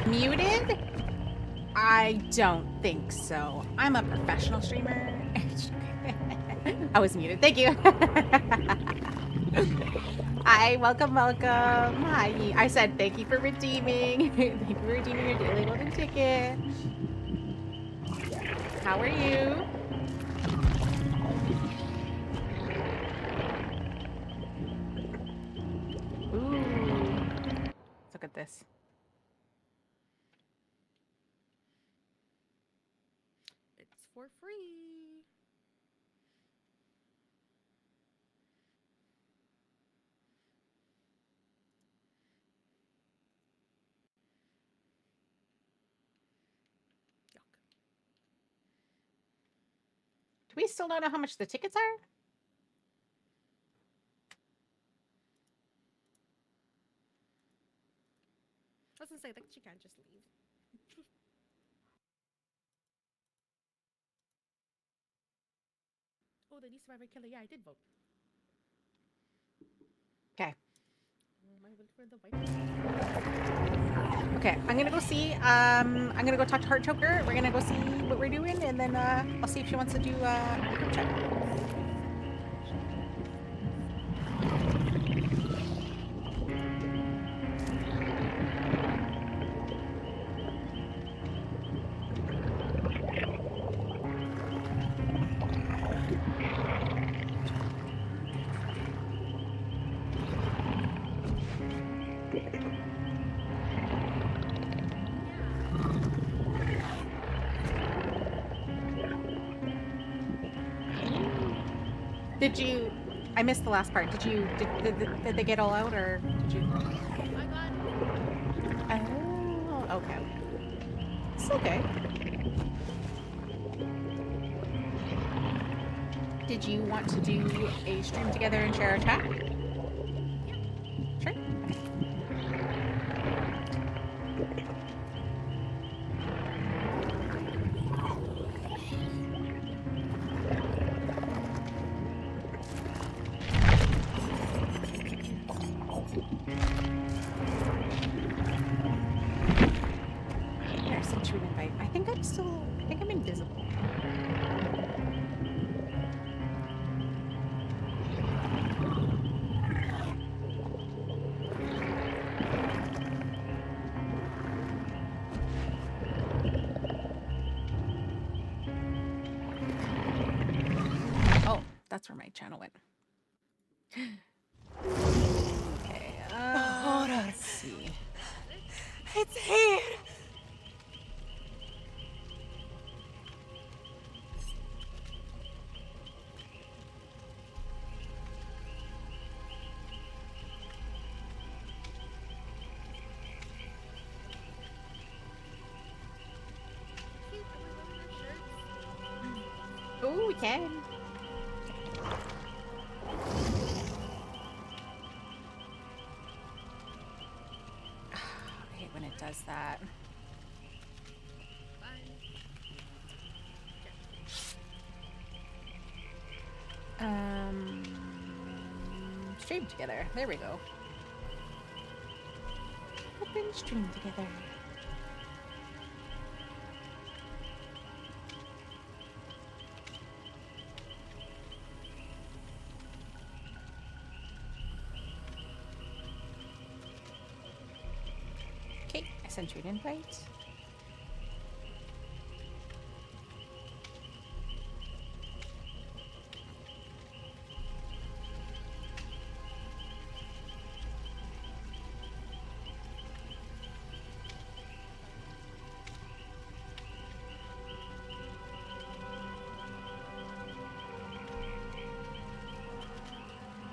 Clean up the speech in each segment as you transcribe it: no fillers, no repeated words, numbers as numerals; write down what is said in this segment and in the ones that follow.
Muted? I don't think so. I'm a professional streamer. I was muted. Thank you. Hi, welcome. Hi. I said thank you for redeeming. Thank you for redeeming your daily golden ticket. How are you? Ooh. Let's look at this. It's for free. Yuck. Do we still not know how much the tickets are? I was gonna say, like, she can't just leave. Oh, the least survivor killer. Yeah, I did vote. Okay. I went for the white. Okay, I'm gonna go see. I'm gonna go talk to Heartchoker. We're gonna go see what we're doing, and then I'll see if she wants to do a group chat. Did you? I missed the last part. Did you? Did they get all out, or did you? I got. Oh, okay. It's okay. Did you want to do a stream together and share a chat? Sure. There's a true invite. I think I'm invisible. Oh, that's where my channel went. Okay, let's see. It's here! Oh, we can. I hate when it does that. Stream together. There we go. Open stream together. sent you an invite.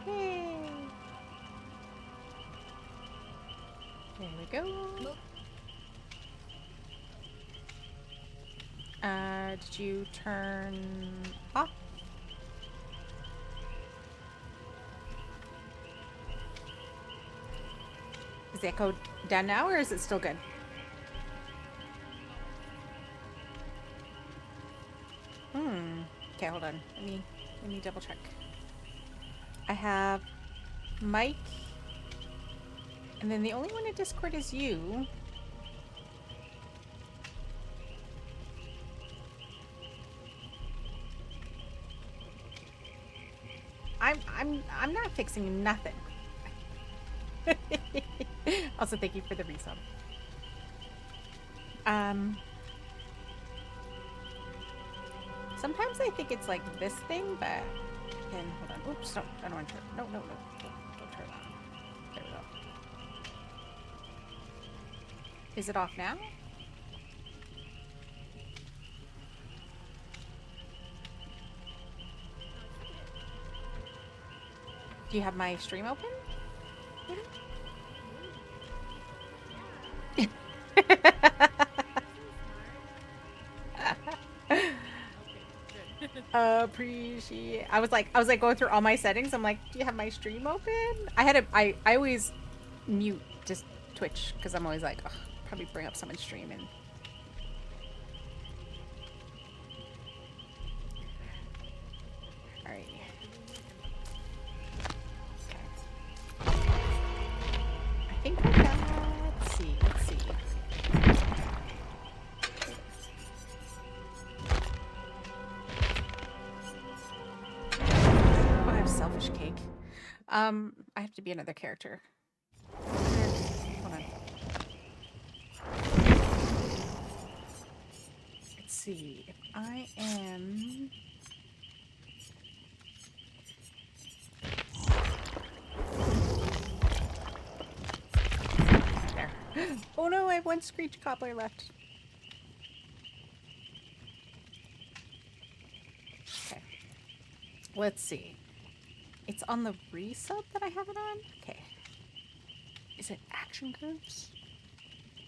Yay. There we go. Did you turn off? Is the echo done now, or is it still good? Okay, hold on. Let me double check. I have Mike, and then the only one in Discord is you. I'm not fixing nothing. Also, thank you for the resub. Sometimes I think it's like this thing, but then hold on. Oops, no, I don't want to turn. No, don't turn that. There we go. Is it off now? Do you have my stream open? Appreciate. I was like going through all my settings. I'm like, do you have my stream open? I always mute just Twitch because I'm always like, oh, probably bring up someone's stream and. All right. I think I got. Let's see. Selfish cake. I have to be another character. Hold on. Let's see. If I am... There. Oh no, I have one Screech Cobbler left. Okay. Let's see. It's on the resub that I have it on? Okay. Is it action curves?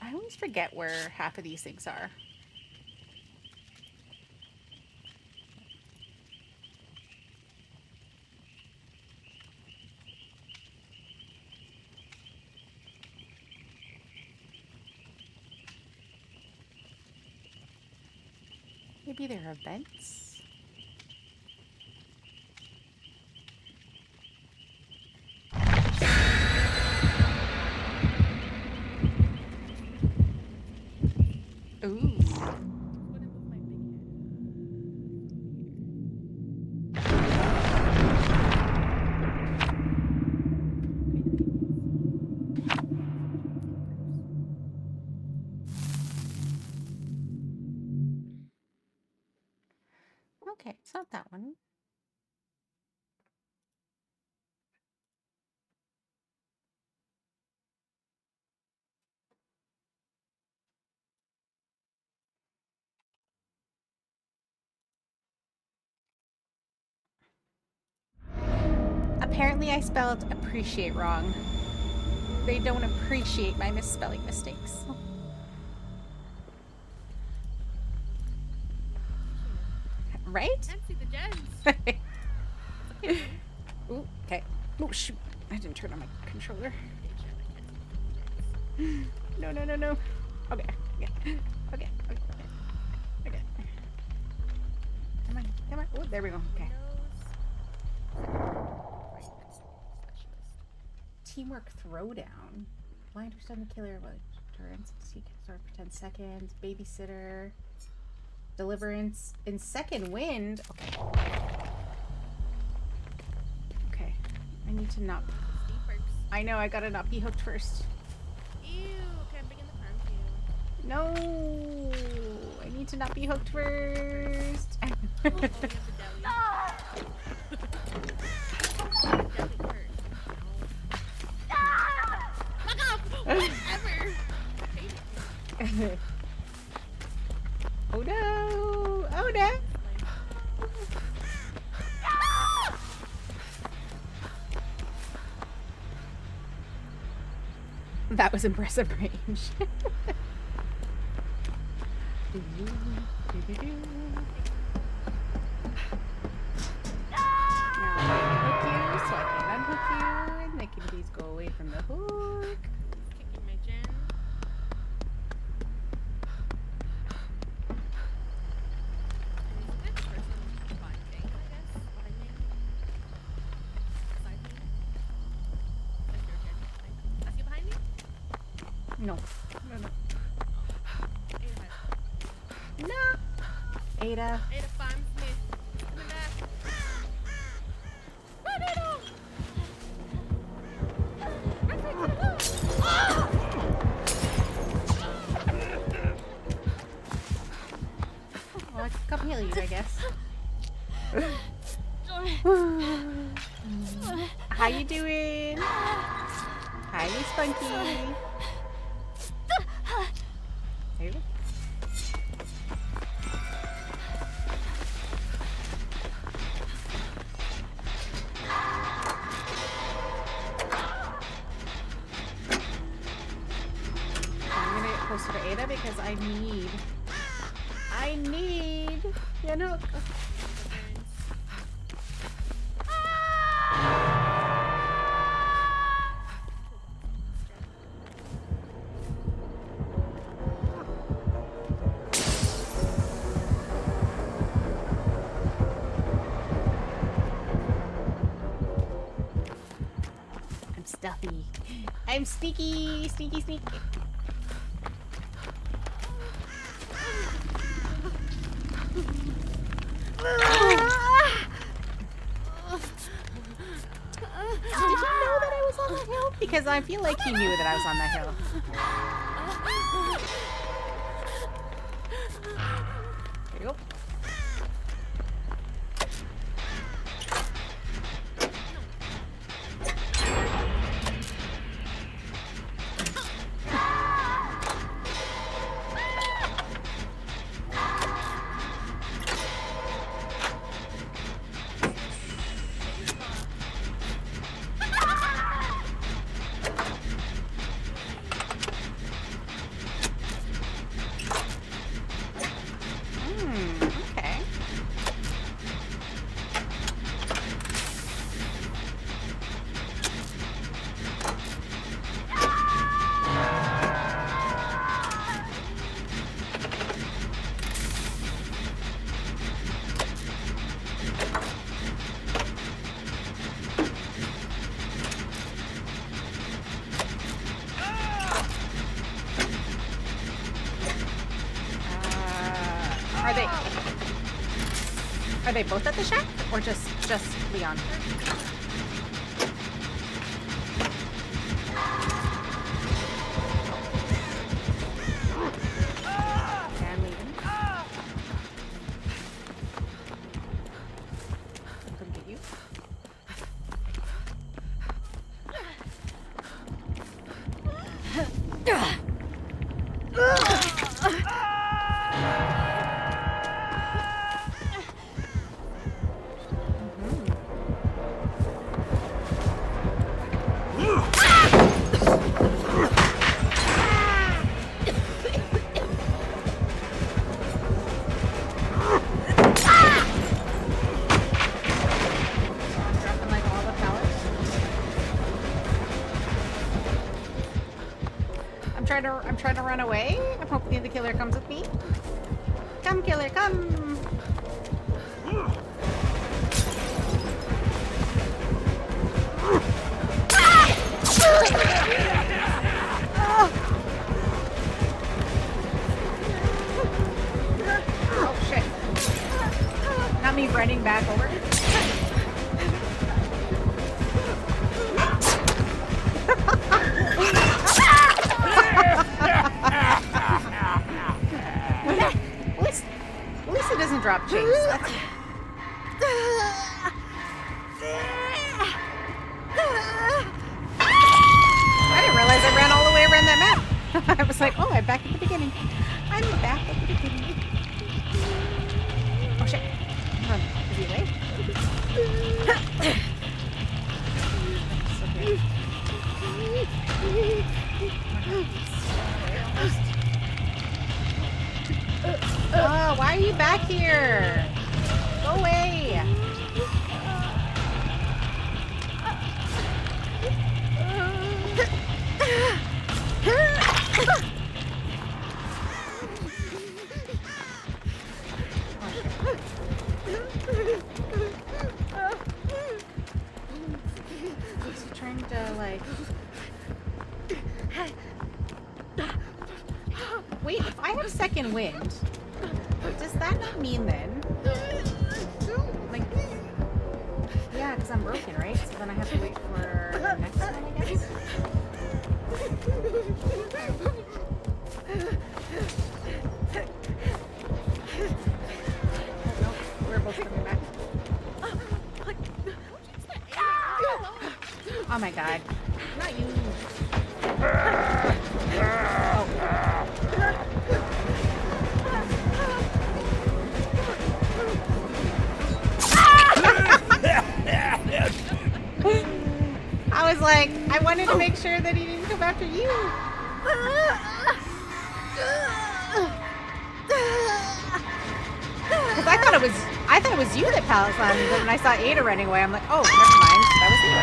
I always forget where half of these things are. Maybe they're events? Ooh. Okay, it's not that one. Apparently I spelled appreciate wrong. They don't appreciate my misspelling mistakes. Right? I can't see the gens. Okay. Ooh, okay. Oh shoot. I didn't turn on my controller. No. Okay. Okay. Come on. Oh, there we go. Okay. Teamwork throwdown. Blind or stun the killer. What? Endurance. Start for 10 seconds. Babysitter. Deliverance. In second wind. Okay. Okay. I need to not. Steve Perks. I know. I gotta not be hooked first. Ew. Camping in the farm field. No! I need to not be hooked first. Oh, we have the deli. Deli curse. Fuck off! Whatever! I hate it. Oh no! Oh no! That was impressive range. Now I can hook you, so I can unhook you, and they can please go away from the hook. Kicking my gen. And is this person binding, I guess? Binding? Beside me? Like your gen behind me? Is he behind me? No. Ada has. No. Ada. Ada finds me. Coming back. Run, Ada! Run, run, run, run! Well, I can come heal you, I guess. How you doing? Hi, you Spunky. There you go. I'm gonna get closer to Ada because I need, you know. I'm stuffy. I'm sneaky, sneaky, sneaky. Did he know that I was on that hill? Because I feel like he knew that I was on that hill. There you go. Okay. Are they both at the shack, or just Leon? Okay, I'm leaving. I'll come get you. Dropping like all the pallets. I'm trying to run away. I'm hoping the killer comes with me. Come, killer, come! Oh shit. Not me running back over. was like, oh, I'm back at the beginning. I'm back at the beginning. Oh shit. Run. Is he away? Oh, why are you back here? Go away. Is he trying to like... Wait, if I have second wind, does that not mean then? Like, yeah, because I'm broken, right? So then I have to wait for the next one, I guess? Oh, no, we're both coming back. Oh my god. Not you. Oh. I was like, I wanted to make sure that he didn't come after you. Because I thought it was you that pallet slammed me, but when I saw Ada running away, I'm like, oh, never mind, that was you.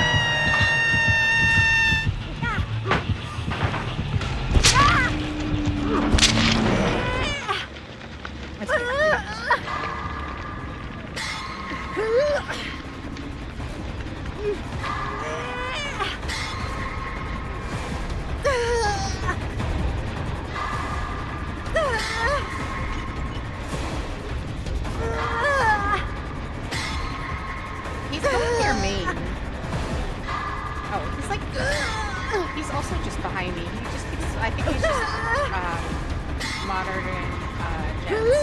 That's good. He's going near me. Oh, he's like, he's also just behind me. He just keeps, I think he's just monitoring gens.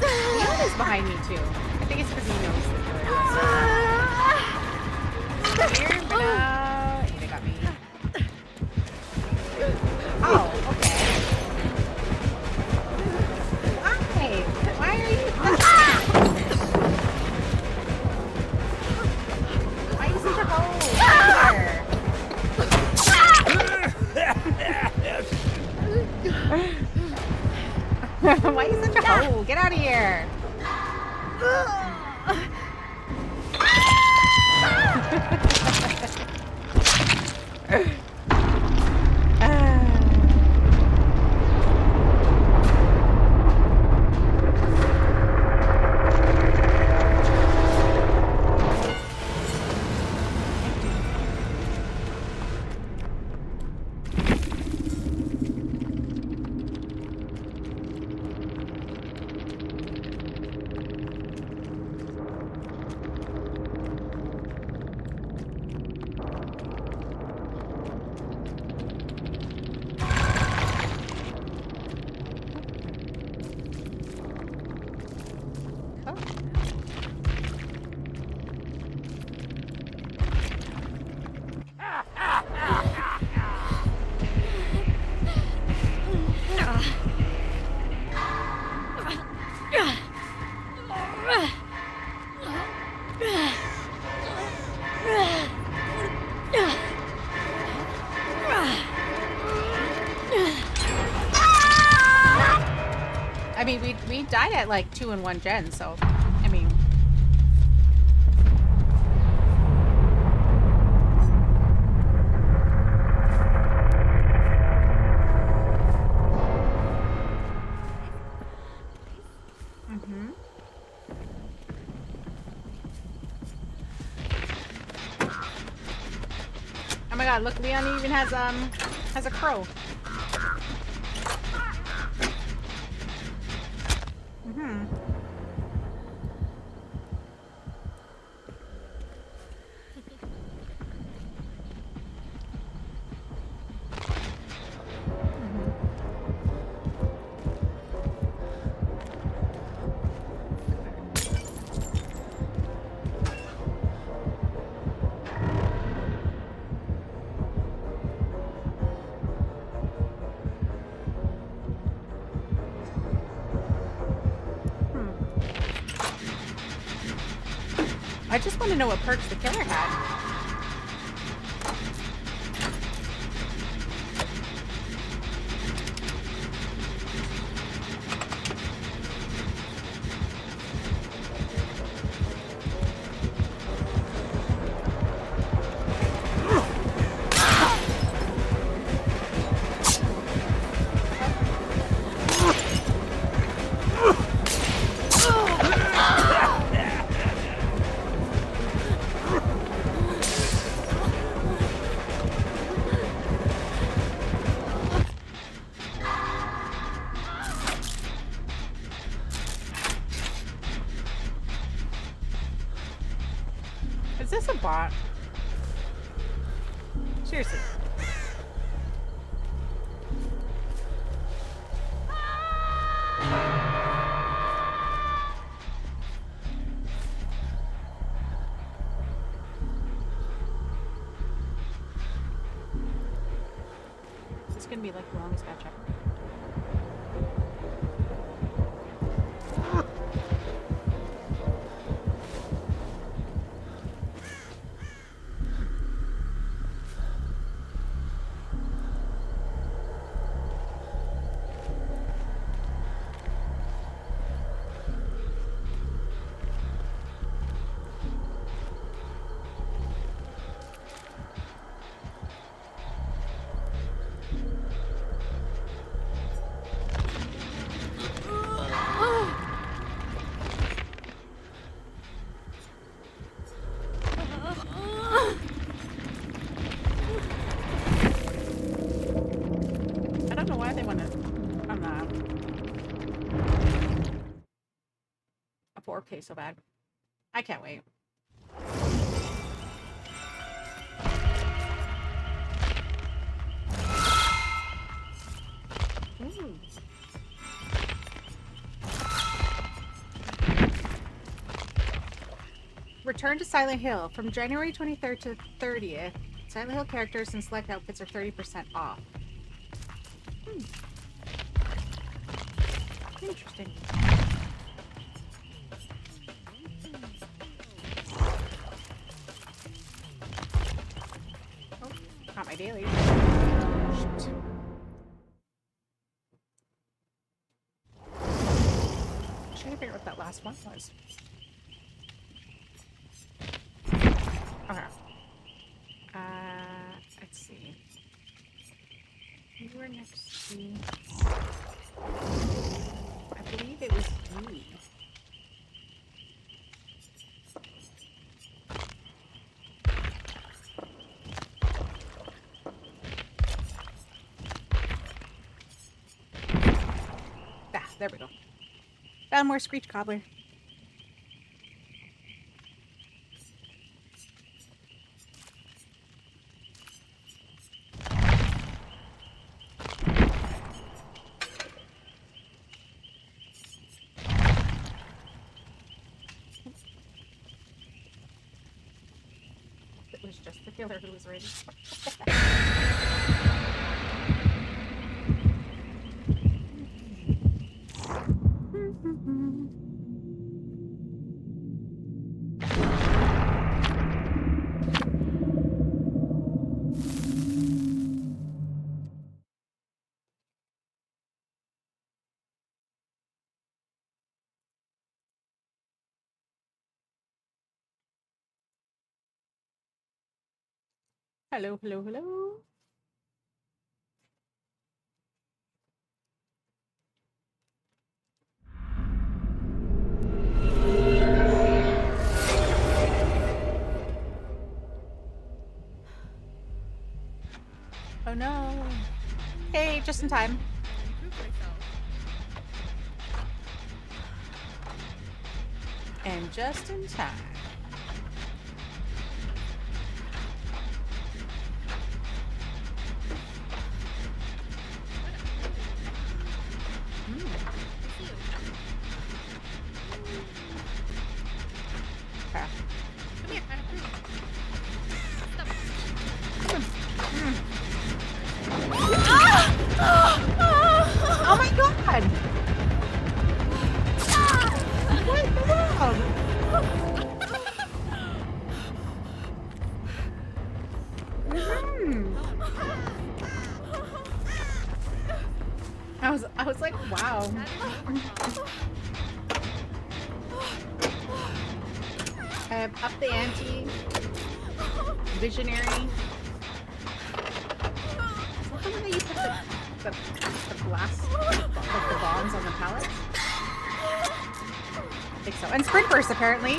Leon is behind me too. I think it's because he knows the killer is. Here, but Ada got me. Oh, okay. Why? Why are you? Why are you such a hoe? Why are you such a hoe? Get out of here. I mean, we died at like 2 and 1 gen, so I mean. Oh my god, look, Leon even has a crow. I just want to know what perks the killer had. Is this a bot? Seriously. This is gonna be like the longest batch ever. I don't know why they want to. I'm not. A 4K so bad. I can't wait. Ooh. Return to Silent Hill. From January 23rd to 30th, Silent Hill characters and select outfits are 30% off. Interesting. Oh, not my daily. Shoot. Trying to figure out what that last one was. Okay. Let's see. You were next to... I believe it was you. Ah, there we go. Found more Screech Cobbler. It was just the killer who was ready. Hello, hello, hello. Oh no. Hey, just in time. And just in time. Okay. Come here, kind of fruit. Stop. Oh my god! What the world? I was like, wow. That is wonderful. Up the ante. Visionary. Is that the one that you put the glass, like the bombs on the pallet? I think so. And sprint burst, apparently.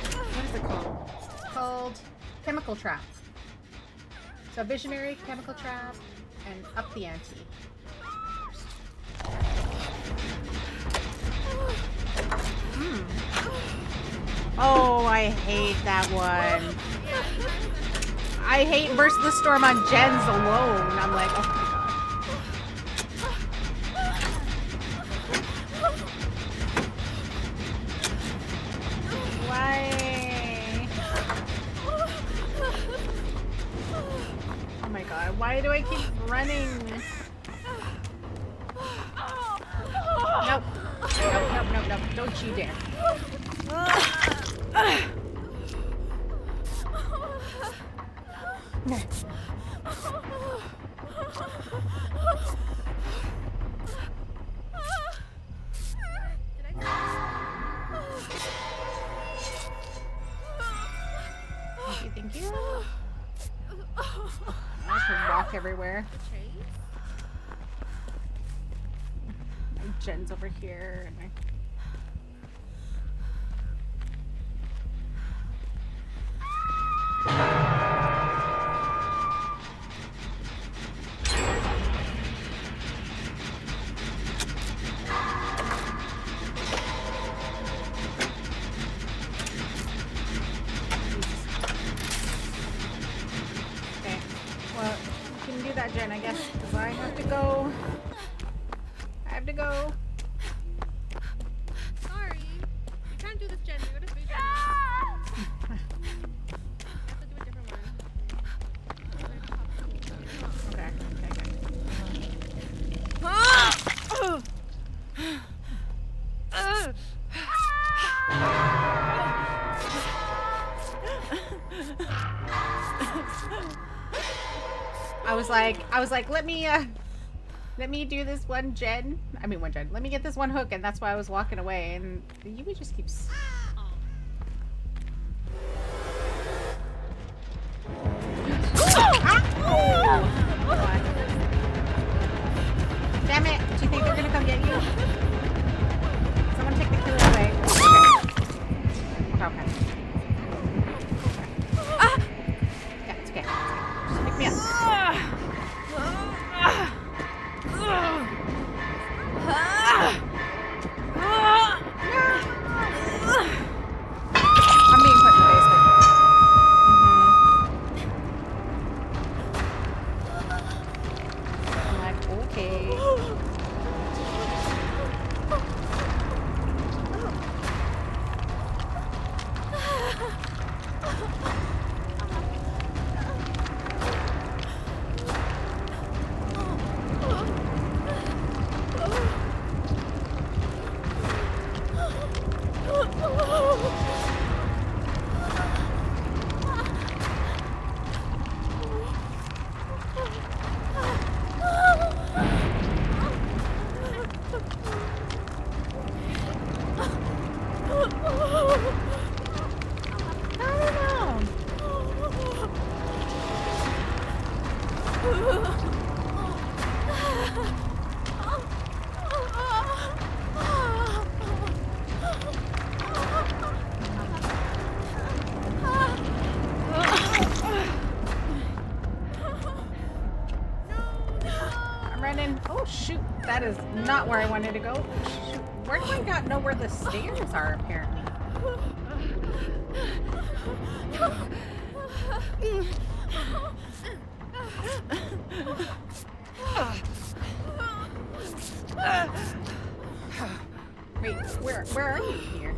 What is it called? Called chemical trap. So visionary, chemical trap, and up the ante. Oh, I hate that one. I hate Burst the Storm on gens alone. I'm like, oh my god. Why? Oh my god, why do I keep running? Nope. Nope. Don't you dare. Thank you. I have to walk everywhere. My Jen's over here. And okay. Well, you can do that, Jen, I guess, because I have to go. Sorry. You can't do this, Jen. You gotta do it. You have to do a different one. Okay. I was like, let me do this one Jen. Let me get this one hook, and that's why I was walking away, and you would just keep. Damn it! Do you think they're gonna come get you? Someone take the killer away. Okay. Yeah, it's okay. Just pick me up. I'm being put in the basement. I'm like, okay. Oh shoot, that is not where I wanted to go. Shoot, where do I not know where the stairs are, apparently? Wait, where are you here?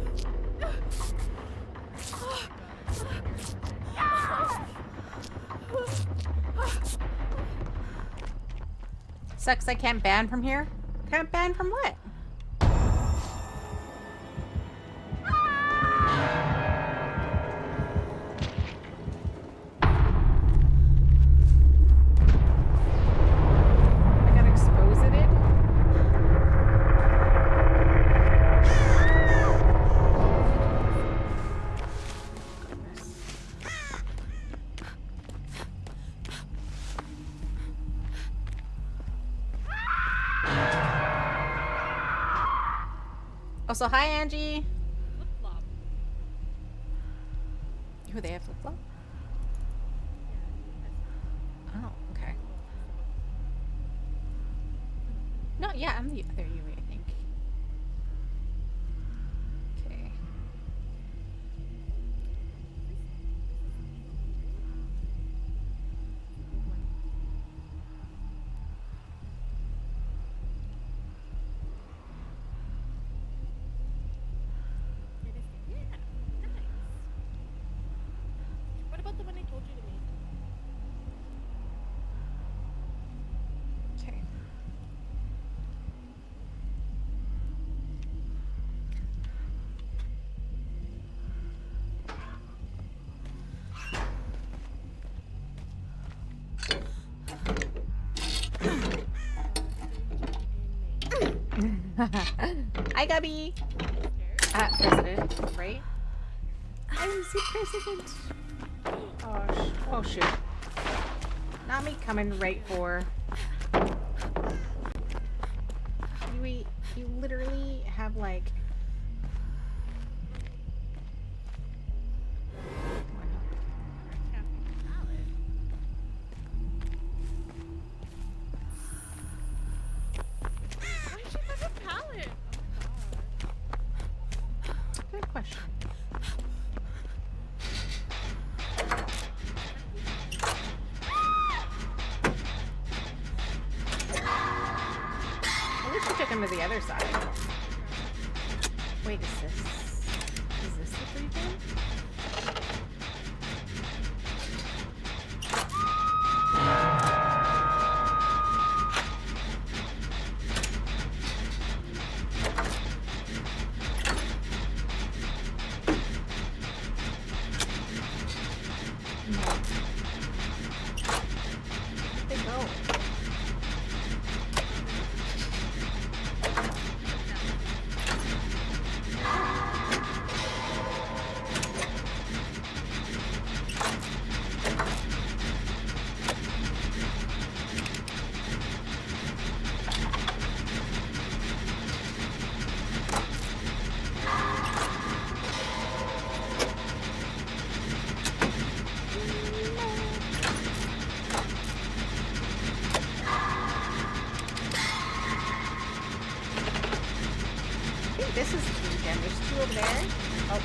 Sucks I can't ban from here. Can't ban from what? I gotta explain. Also, hi, Angie. Flip flop. Who they have flip flop? Yeah, Oh, okay. No, yeah, I'm the other Yui, I think. Okay. it is. Yeah, nice. What about the one I told you to make? Okay. Hi, Gubby. President, right? I'm the president. Oh shoot. Not me coming right for. You literally have like. Why is she such a pallet? Good question. At least you took him to the other side. Wait, is this the free thing? No. Where'd they go? I think this is the free gem. There's two over there. Oh.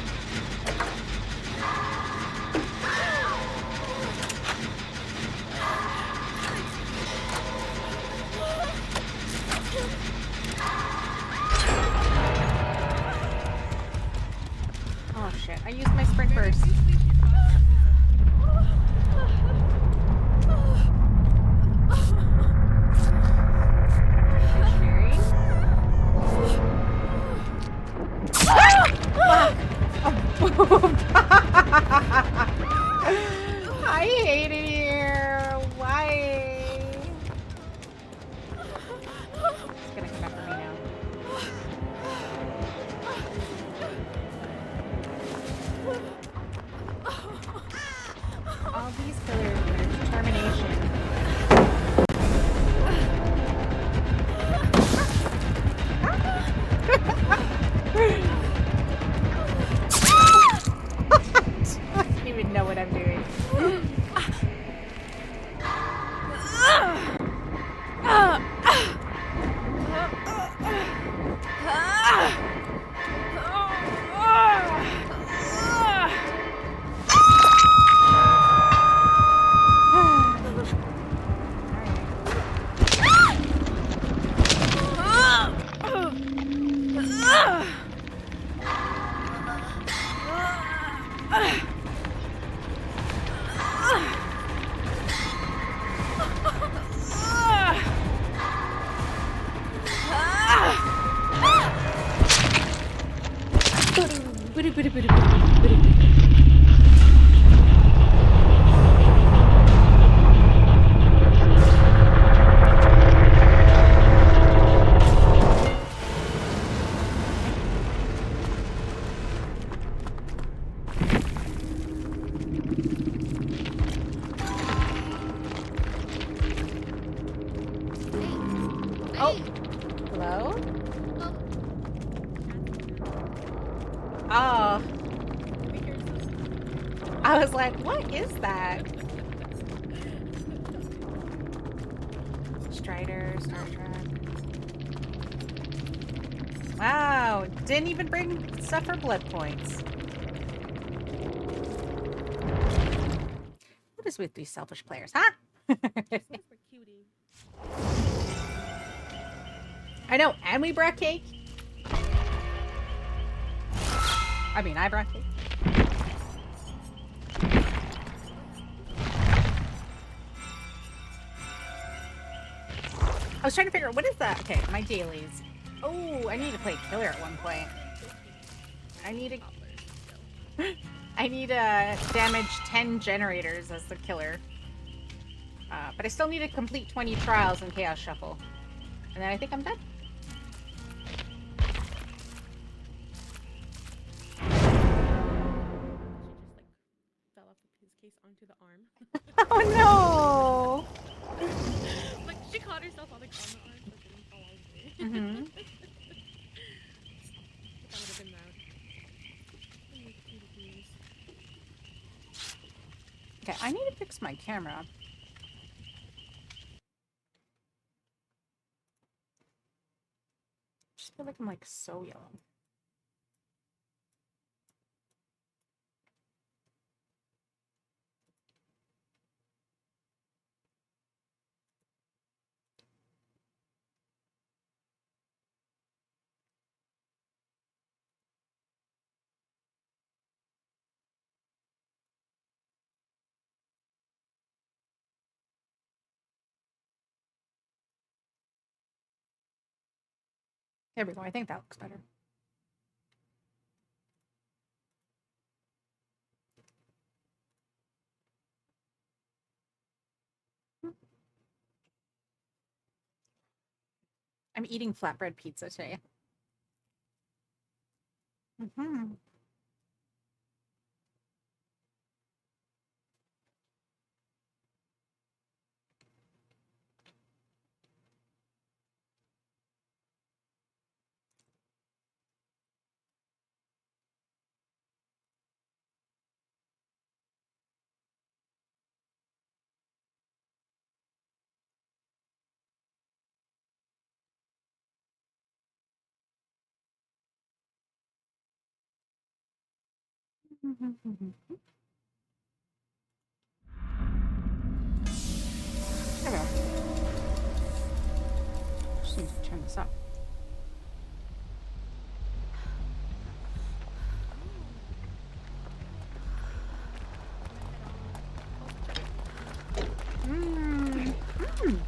Oh shit. I used my sprint burst. Missionary. I hate it here. Why? It's gonna come after me now. All these pillars are determination. I don't even know what I'm doing. I was like, what is that? Strider, Star Trek. Wow, didn't even bring stuff for blood points. What is with these selfish players, huh? This one's for cutie. I know, and we brought cake. I mean, I brought cake. I was trying to figure out, what is that? Okay, my dailies. Oh, I need to play killer at one point. I need to damage 10 generators as the killer. But I still need to complete 20 trials in Chaos Shuffle. And then I think I'm done. She just like fell off his case onto the arm. Oh no! Like she caught herself on the arm, but didn't fall all the way. Mm-hmm. That would have been loud. Okay, I need to fix my camera. I just feel like I'm like so yellow. There we go. I think that looks better. I'm eating flatbread pizza today. Mm-hmm. There we go. Just need to turn this up. Mm. Mm.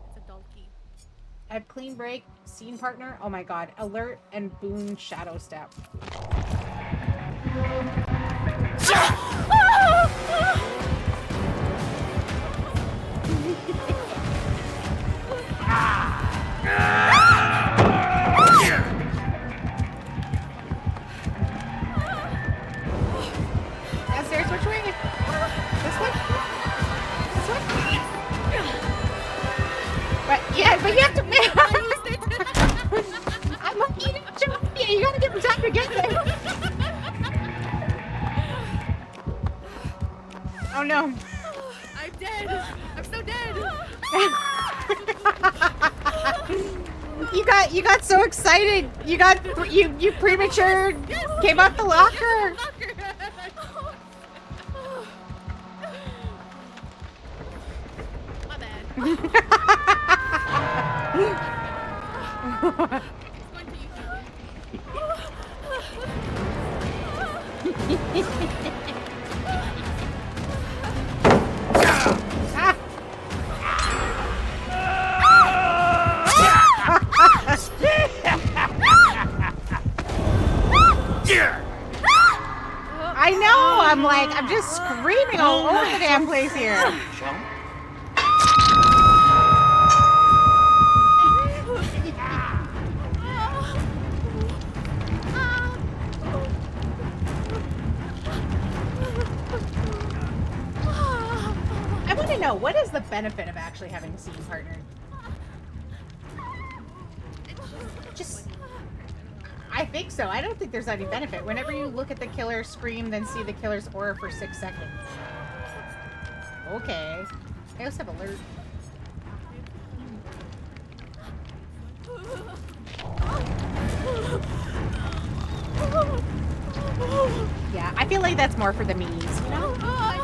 It's a donkey. I have clean break, scene partner. Oh my god, alert and boon shadow step. Downstairs, which way? This way? This way? But yeah, but you have to. I'm eating jump. Yeah, you gotta give him time to get there. Oh no. I'm dead. I'm so dead. You got so excited. You premature came out the locker. My bad. It's going to I know. I'm like, I'm just screaming all over the damn place here. I want to know, what is the benefit of actually having a scene partner? Just, I think so. I don't think there's any benefit. Whenever you look at the killer, scream, then see the killer's aura for 6 seconds. Okay. I also have alert. Yeah, I feel like that's more for the memes, you know? Hi.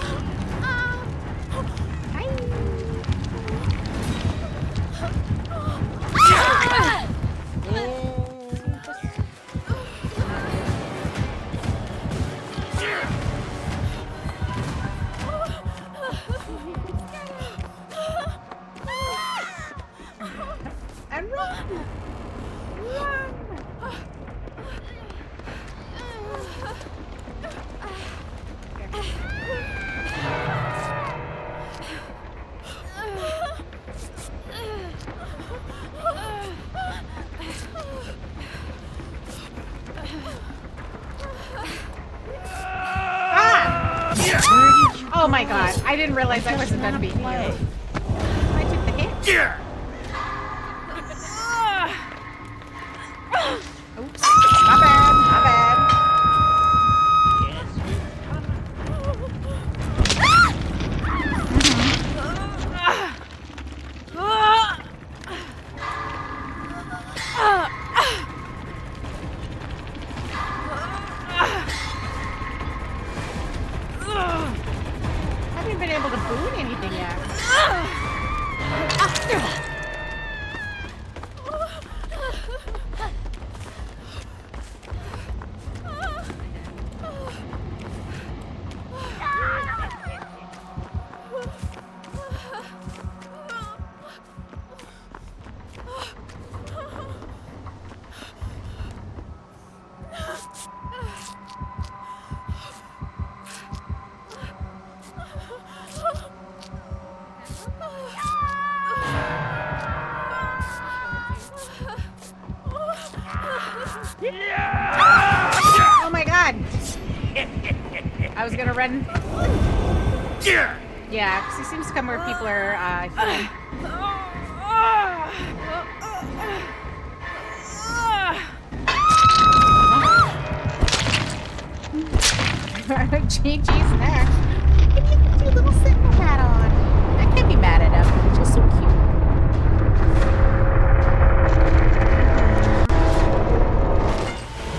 And run! Run! Ah! Oh my god, I didn't realize I wasn't done beating you. I took the hit. Oops. My bad, my bad. I haven't been able to boon anything yet. Oh my god! I was gonna run. Yeah, because he seems to come where people are healing. GG's there. Look at your little sentinel hat on. I can't be mad at him. He's just so cute.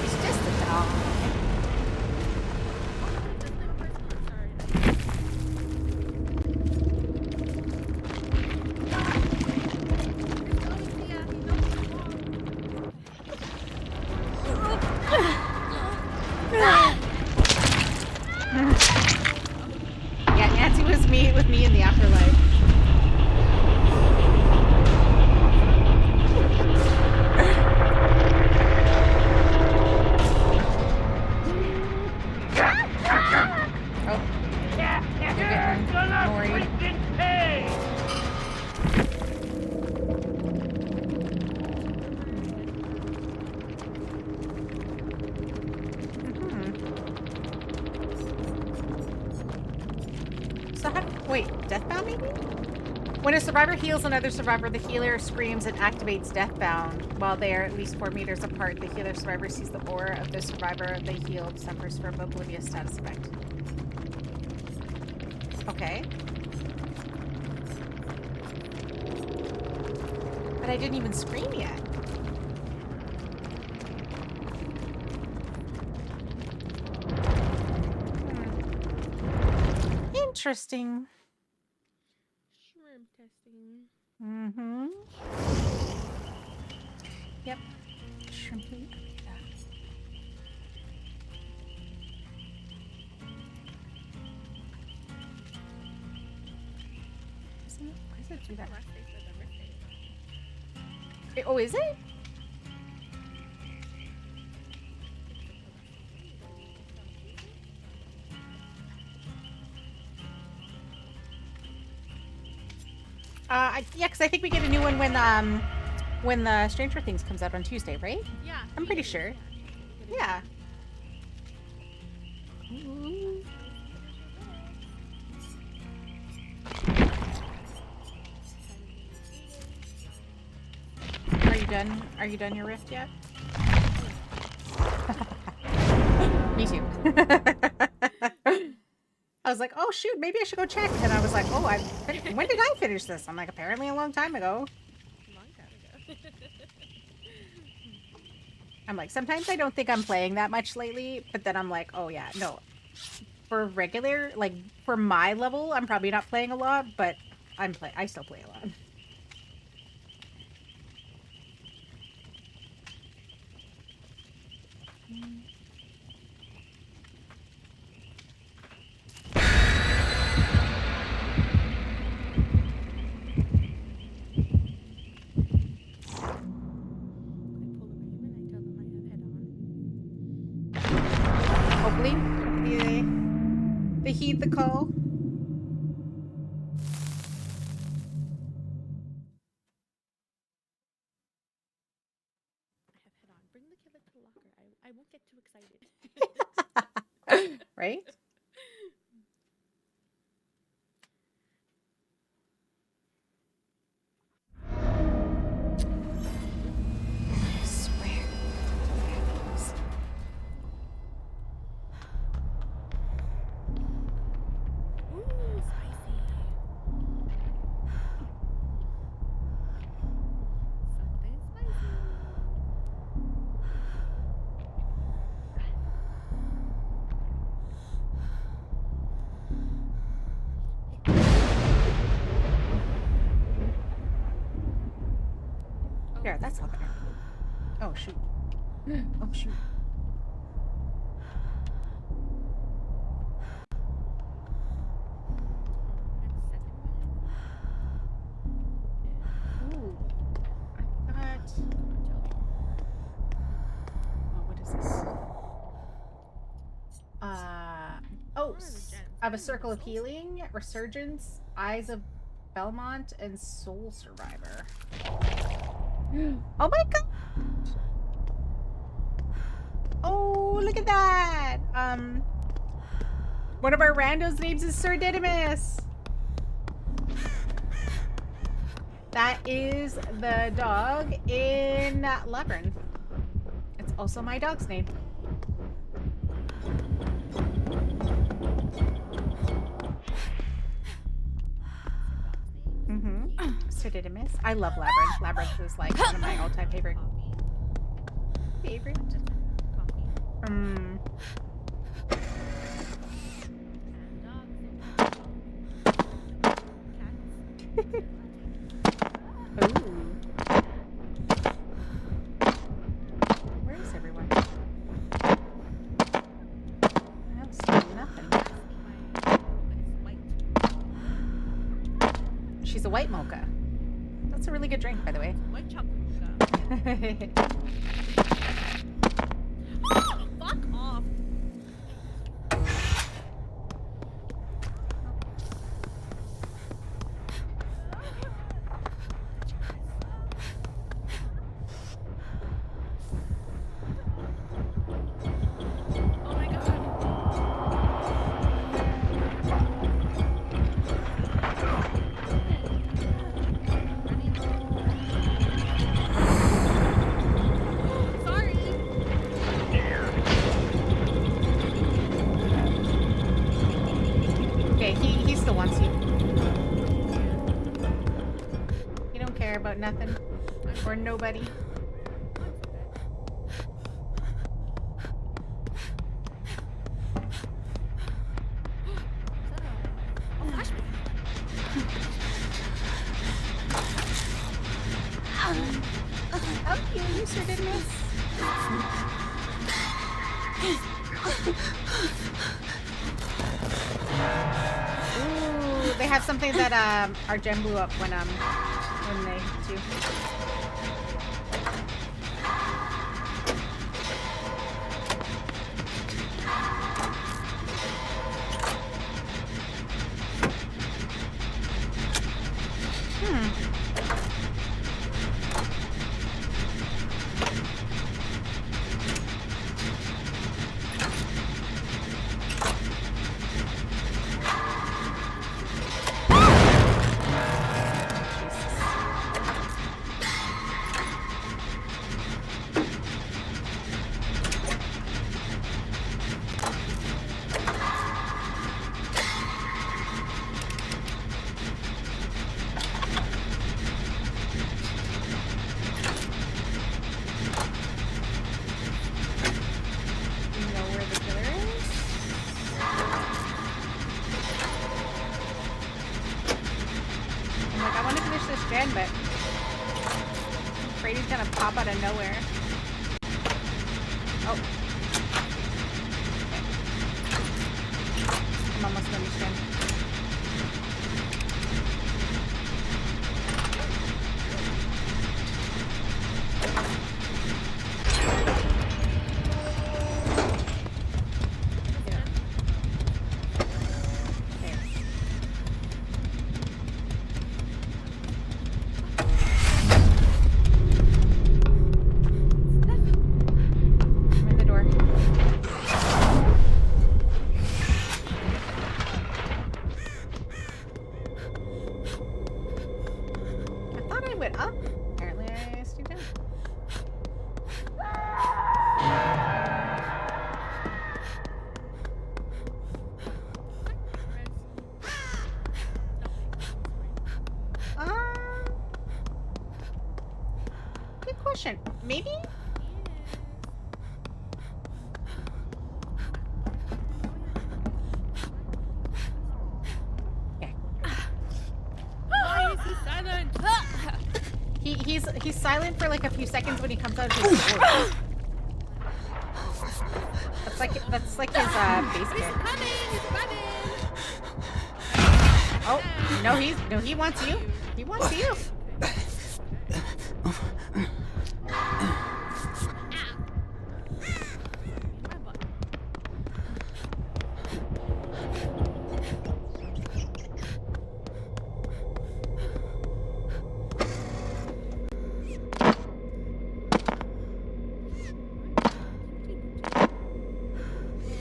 He's just a dog. Yeah, Nancy was with me in the afterlife. Oh, you're getting worried. So wait, Deathbound maybe? When a survivor heals another survivor, the healer screams and activates Deathbound. While they are at least 4 meters apart, the healer survivor sees the aura of the survivor they healed, suffers from oblivious status effect. Okay. But I didn't even scream yet. Interesting. Shrimp testing. Mm-hmm. Yep. Shrimpy. Why does it do that? Last day for the birthday. Oh, is it? Yeah, because I think we get a new one when the Stranger Things comes out on Tuesday, right? Yeah. I'm pretty sure. Yeah. Ooh. Are you done? Are you done your rift yet? I was like, oh shoot, maybe I should go check. And I was like, oh, when did I finish this? I'm like, apparently a long time ago. Long time ago. I'm like, sometimes I don't think I'm playing that much lately, but then I'm like, oh yeah, no. For regular, like for my level, I'm probably not playing a lot, but I still play a lot. Hopefully, they heed the call. I have head on. Bring the killer to the locker. I won't get too excited. Right? I swear. Ooh, spicy. Something spicy. Here, that's not better. Oh shoot. Oh shoot. Ooh. I got. Oh, what is this? Oh, I have a Circle of Healing, Resurgence, Eyes of Belmont, and Soul Survivor. Oh my god! Oh, look at that! One of our randos' names is Sir Didymus! That is the dog in Labyrinth. It's also my dog's name. Sir Didymus. I love Labyrinth. Labyrinth is like one of my all-time favorite. Ooh. Where is everyone? I don't see nothing. She's a white mocha. That's a really good drink, by the way. White chocolate mocha. Fuck off. Oh my god. Sorry. Okay, he still wants you. He don't care about nothing or nobody. Oh, you Sir Didymus. Ooh, they have something that our gem blew up when they hit you. pop out of nowhere. Oh. I'm almost finished him. I'm in the door. I thought I went up. Apparently I stayed down. Good question. Maybe? Okay. Why is he silent? He's silent for like a few seconds when he comes out of his door. That's like his base He's kit. coming! He's coming! Oh, he wants you. He wants you. My butt.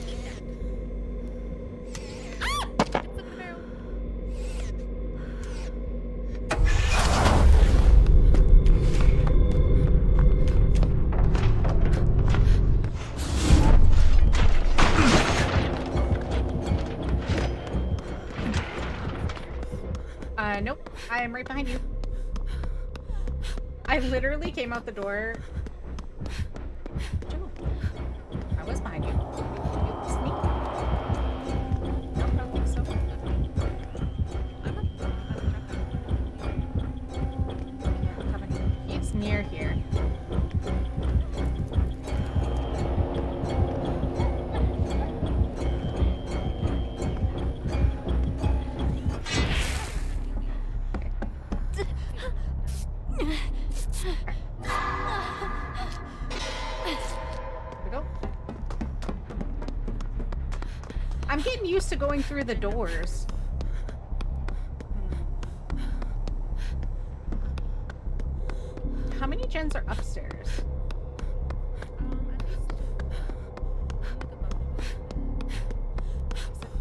Ah! It's in the barrel. Nope. I am right behind you. I literally came out the door. Joe, I was behind you. You sneak. Nope, I don't think so. Yeah, I'm coming. He's near here. Here we go. I'm getting used to going through the doors. How many gens are upstairs? At least two.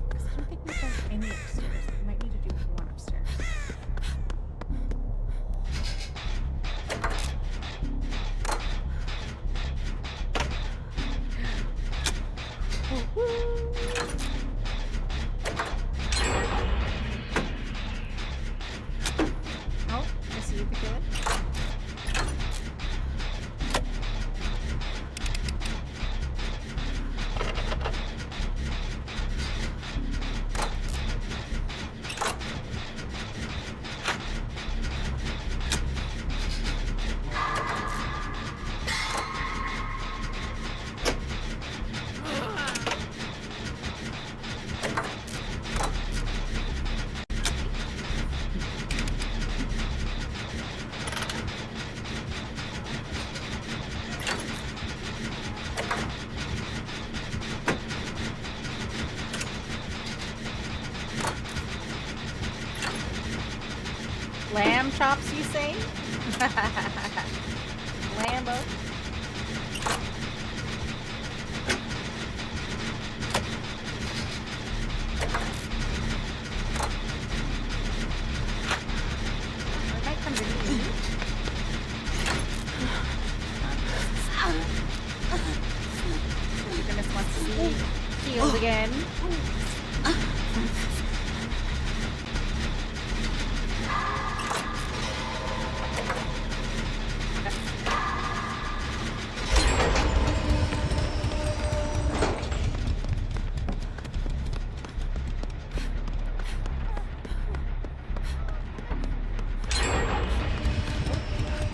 Because I don't think we've done any upstairs. We might need to do one upstairs. Oh, I see you can feel it. Lamb chops, you say? Lambo. Or it might come to me. Goodness wants to be healed again.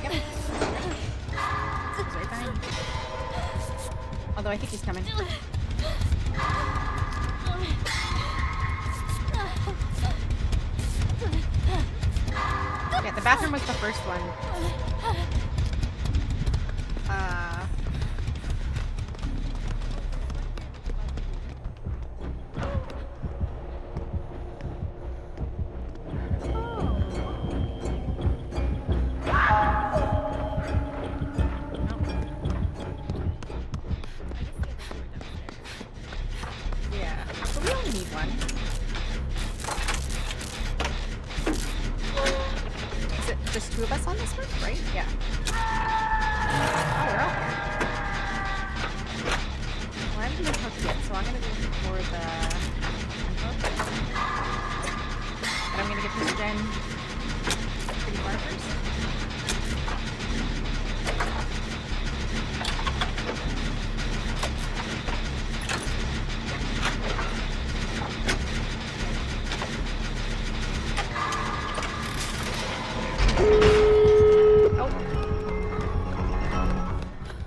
Yep. although I think he's coming. Yeah, the bathroom was the first one. Yeah, but we only need one. Is it just two of us on this one, right? Yeah. Oh, we're all here. Well, I haven't been hooked yet, so I'm gonna go for the unhook. And I'm gonna get this Jen pretty far first.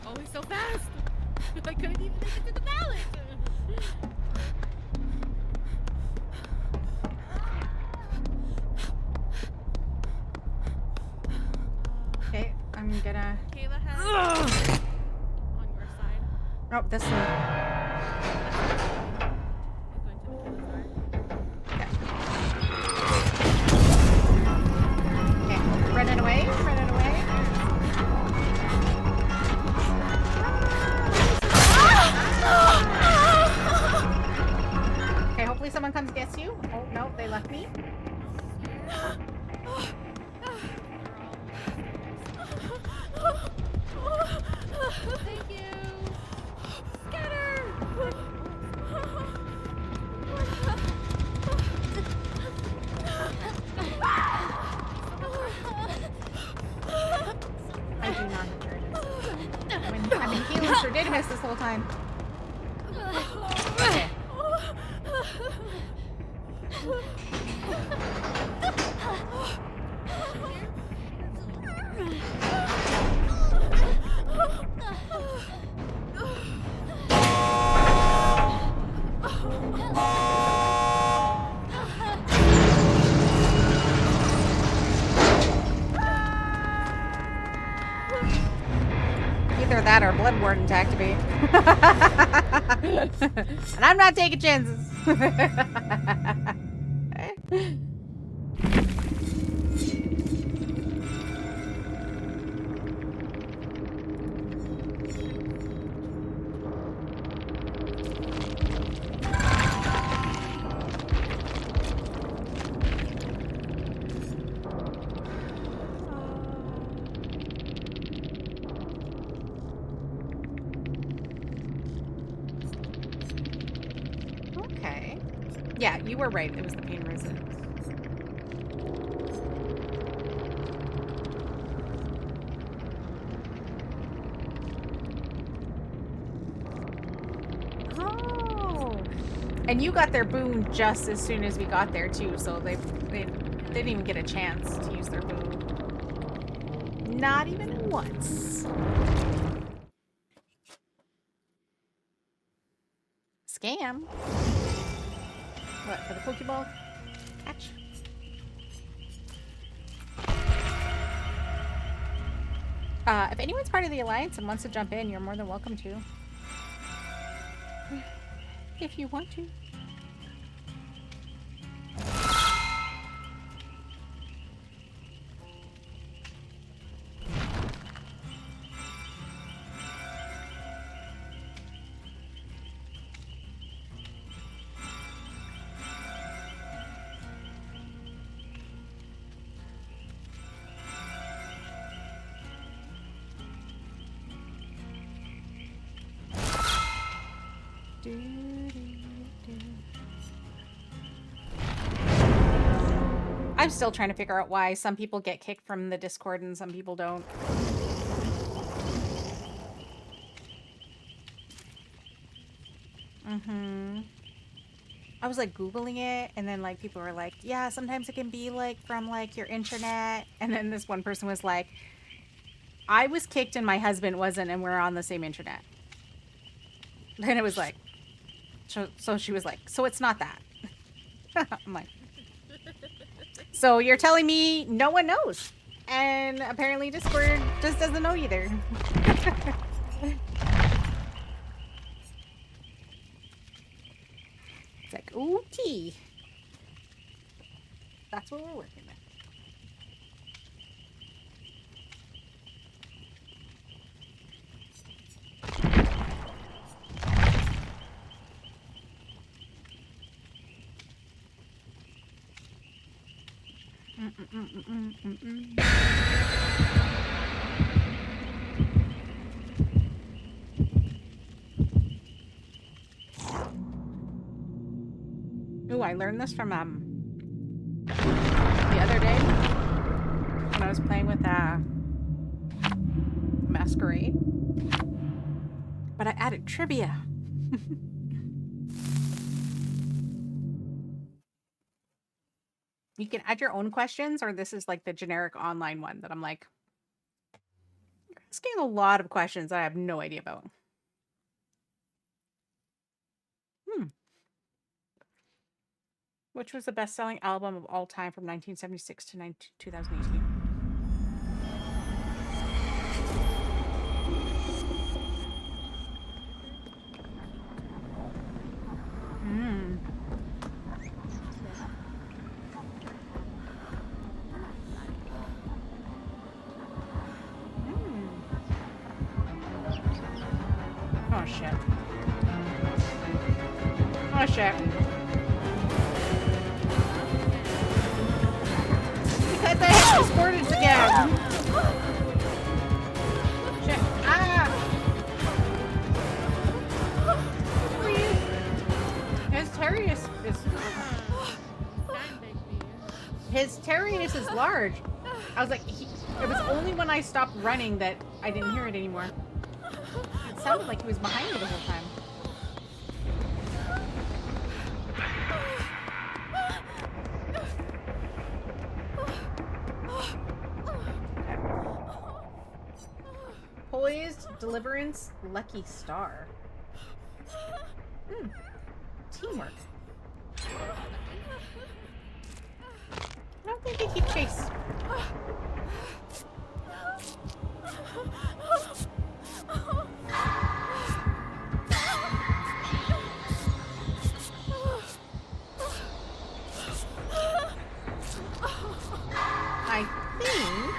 Always so fast. I couldn't even make it to the ballot. Okay, I'm gonna... Kayla has on your side. Oh, this one. He's going to the Kayla's side. Okay, running away, running away. Okay, hopefully someone comes gets you. Oh, no, they left me. Thank you. Scatter. I do not know where it is. I've been healing Sir Didymus this whole time. Okay. Either that or Blood Warden's activate. And I'm not taking chances. Okay. Yeah, you were right. It was the pain resistance. Oh. And you got their boon just as soon as we got there too, so they didn't even get a chance to use their boon. Not even once. Scam. What, for the Pokeball catch? If anyone's part of the Alliance and wants to jump in, you're more than welcome to. If you want to. I'm still trying to figure out why some people get kicked from the Discord and some people don't. I was like Googling it, and then like people were like, yeah, sometimes it can be like from like your internet. And then this one person was like, I was kicked and my husband wasn't, and we're on the same internet. And it was like, so she was like, so it's not that. I'm like, so you're telling me no one knows. And apparently Discord just doesn't know either. It's like, ooh, tea. That's what we're working with. Ooh, I learned this from the other day when I was playing with Masquerade. But I added trivia. You can add your own questions, or this is like the generic online one that I'm like, you're asking a lot of questions I have no idea about. Which was the best-selling album of all time from 1976 to 2018? Oh, shit. Oh, shit. Because I hit these coordinates again. Shit. Ah! His Terrius is... His Terrius is large. I was like, it was only when I stopped running that I didn't hear it anymore. It sounded like he was behind me the whole time. Poised, Deliverance, Lucky Star. Teamwork. I don't think they keep chase. I think...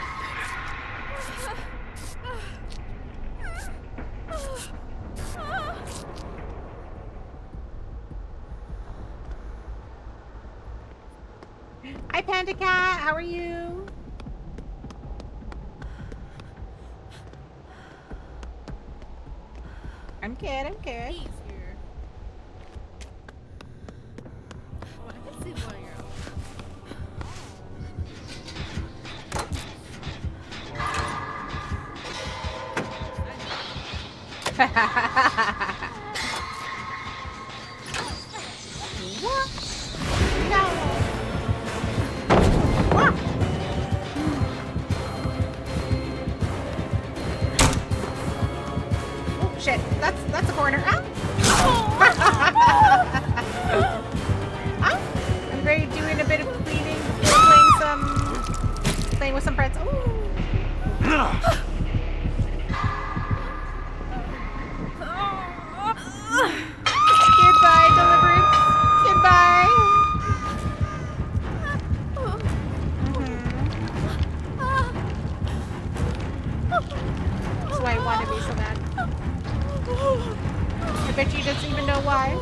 Hi, Panda Cat. How are you? I'm good. I'm good. He's here. Oh, I can see one of your What? No. What? Oh shit! That's a corner. Ah. I'm great doing a bit of cleaning, playing with some friends. Ooh. Goodbye, Deliverance. Goodbye. That's why I want to be so bad. I bet you doesn't even know why.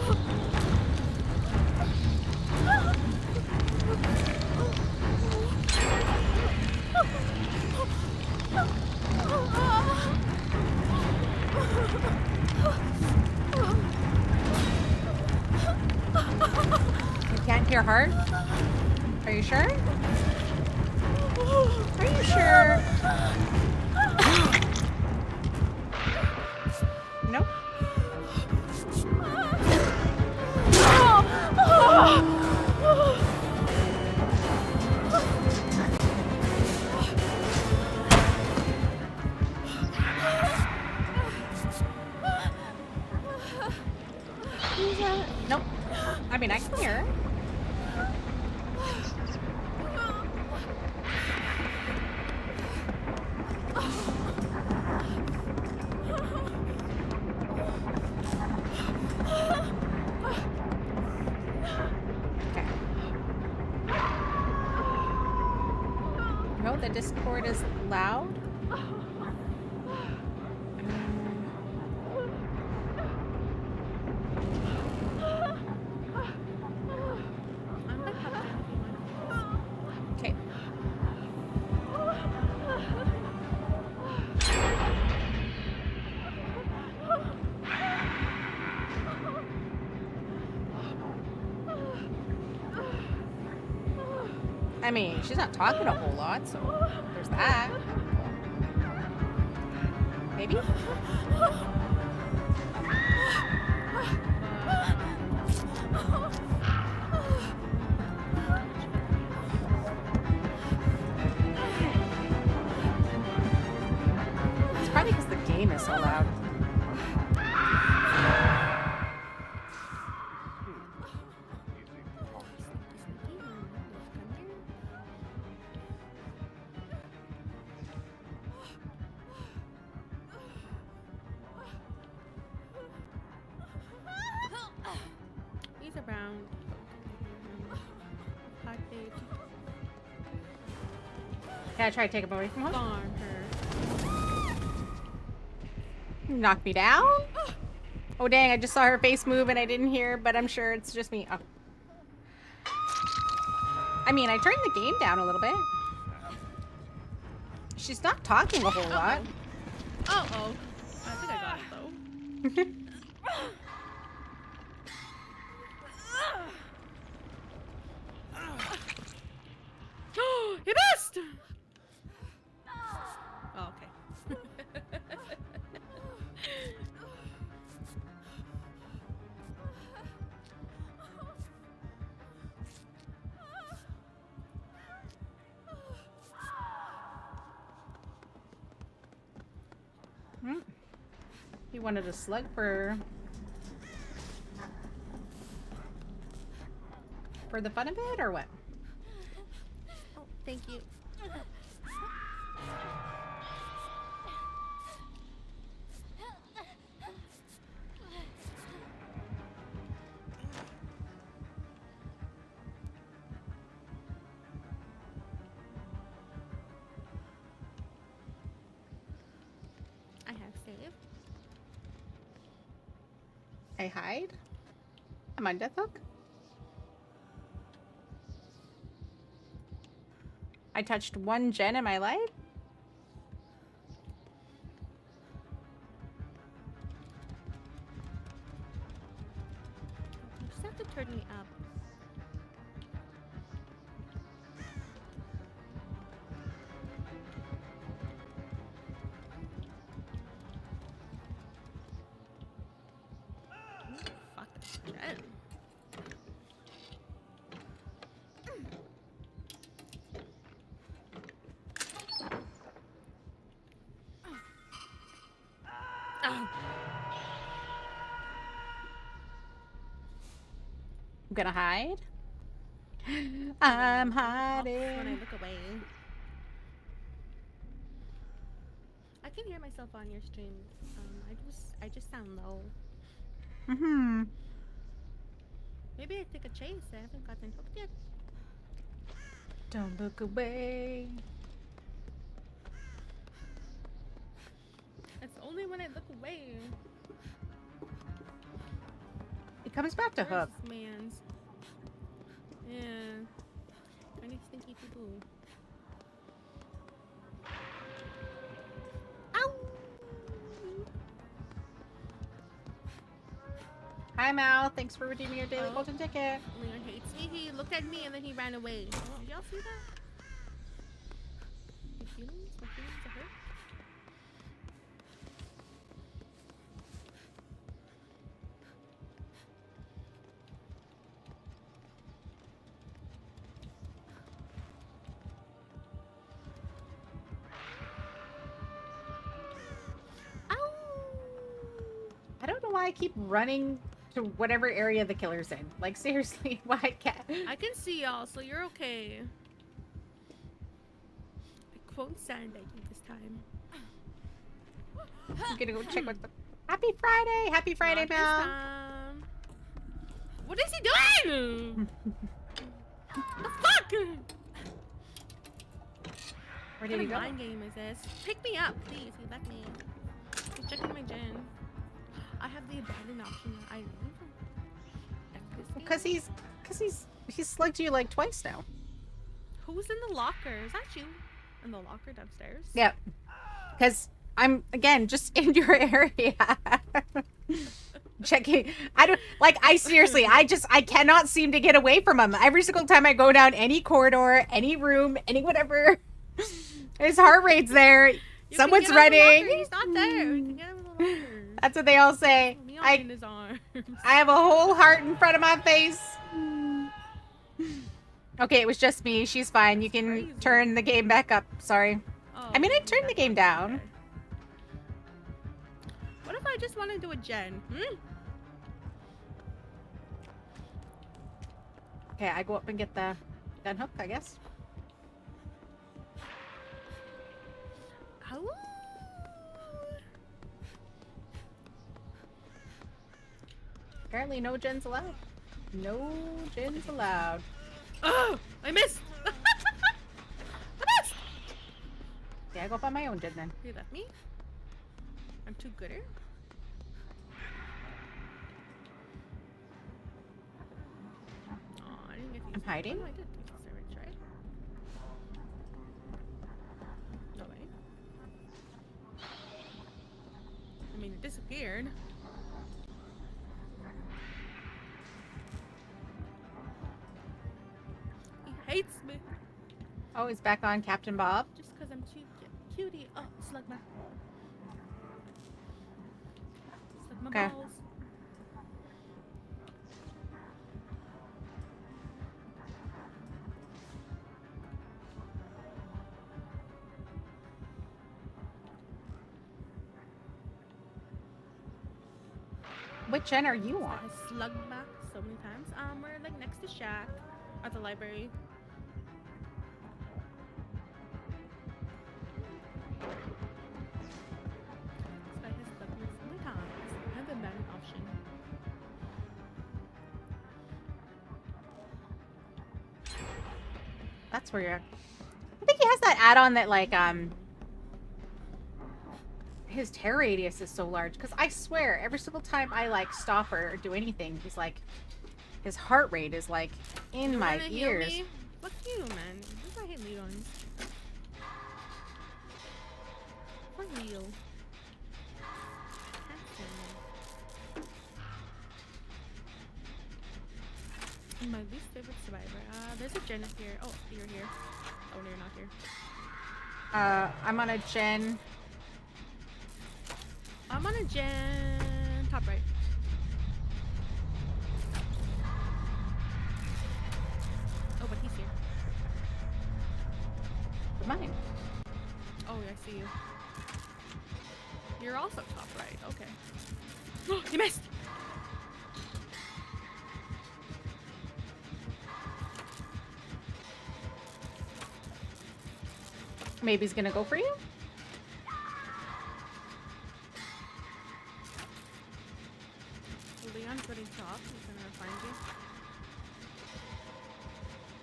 You can't hear heart? Are you sure? Are you sure? Nope. Who's that? Nope. I mean, I can hear her. Okay. No, the Discord is loud. I'm like up there if you want. Okay. I mean, she's not talking a whole lot, so there's that. Maybe? It's probably because the game is so loud. He's around. Hot babe. Can I try to take him away from home? Farm her. Knock me down? Oh dang, I just saw her face move and I didn't hear, but I'm sure it's just me. Oh. I mean, I turned the game down a little bit. She's not talking a whole lot. Uh-oh. I think I got it, though. He missed! Oh, okay. He wanted a slug for the fun of it, or what? Oh, thank you. I have saved. I hide? I'm on death hook? I touched one gen in my life? You just have to turn me up. Fuck this gen. I'm gonna hide. I'm When I hiding. look away. I can hear myself on your stream. I just sound low. Mm-hmm. Maybe I take a chase. I haven't gotten hooked yet. Don't look away. It's only when I look away. It comes back to Where's hook. this man's? Yeah. Any stinky poo poo. Ow! Hi Mal, thanks for redeeming your daily Oh. golden ticket. Leon hates me. He looked at me and then he ran away. Did y'all see that? My feelings? My feelings are hurt? Ow! I don't know why I keep running to whatever area the killer's in. Like, seriously, why can't... I can see y'all, so you're okay. I quote sand, I think, this time. I'm gonna go check what the... Happy Friday! Happy Friday, Not this Mel! time. What is he doing? The fuck? Where What did kind he of go? mind game is this? Pick me up, please. You left me. I'm checking my gen. I have the abandoned option. I leave. Because he's slugged you like twice now. Who's in the locker? Is that you? In the locker downstairs? Yep. Because I'm, again, just in your area. Checking. I seriously, I cannot seem to get away from him. Every single time I go down any corridor, any room, any whatever, his heart rate's there. Someone's running. He's not there. We can get him in the locker. That's what they all say. In his arms. I have a whole heart in front of my face. Okay, it was just me. She's fine. You can turn the game back up. Sorry. Oh, I mean, I turned the game down. Okay. What if I just want to do a gen? Okay, I go up and get the gun hook, I guess. Hello? Apparently no gens allowed. No gens allowed. Oh, I missed. I missed. Yeah, I go up on my own gen then. You left me? I'm too gooder? Oh, I didn't get to use I'm hiding? Oh, I did use the syringe, right? No way. I mean, it disappeared. He hates me. Oh, it's back on Captain Bob. Just because I'm too cutie. Oh, slug my. Slug my Okay. balls. What gen are you I on? slugged back so many times. We're like next to Shaq at the library. This guy has slugged me so many times. I have the abandoned option. That's where you're... I think he has that add-on that, like, his tear radius is so large. Because I swear, every single time I, like, stop or do anything, he's like... His heart rate is, like, in my Wanna heal ears. me? Fuck you, man. This guy hit lead on. For real. Can't stand him. My least favorite survivor. There's a gen here. Oh, you're here. Oh, no, you're not here. I'm on a gen... I'm on a gen. Top right. Oh, but he's here. Mine. Oh, yeah, I see you. You're also top right. Okay. Oh, you missed! Maybe he's gonna go for you? Leon's running top. He's gonna find you.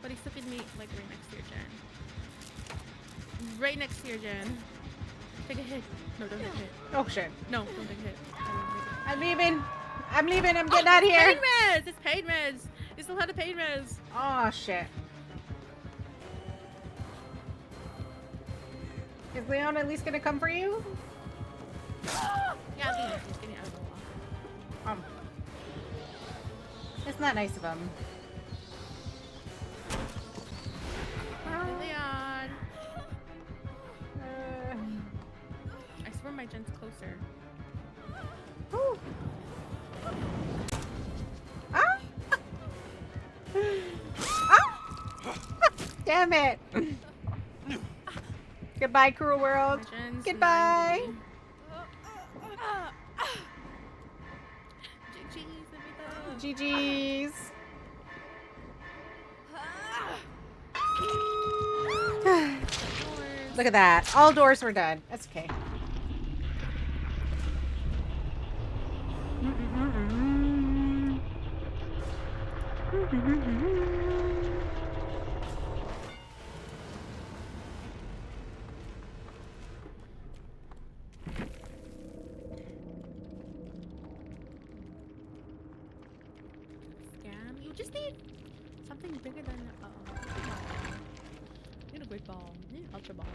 But he's looking at me like right next to your gen. Right next to your gen. Take a hit. No, don't take a hit. Oh, shit. No, don't take a hit. I won't take it. I'm leaving. I'm leaving. I'm getting out of here. Pain res! It's pain res! You still had a pain res. Oh, shit. Is Leon at least gonna come for you? Yeah, Leon, he's getting out of the wall. It's not nice of him. Leon! Uh, I swear my gen's closer. whew. Ah! Ah! Damn it! Goodbye, cruel world. My gen's Goodbye. 90. GG's and GG's. Look at that. All doors were done. That's okay. Scam? You just need something bigger than you need a great ball. You need an ultra ball.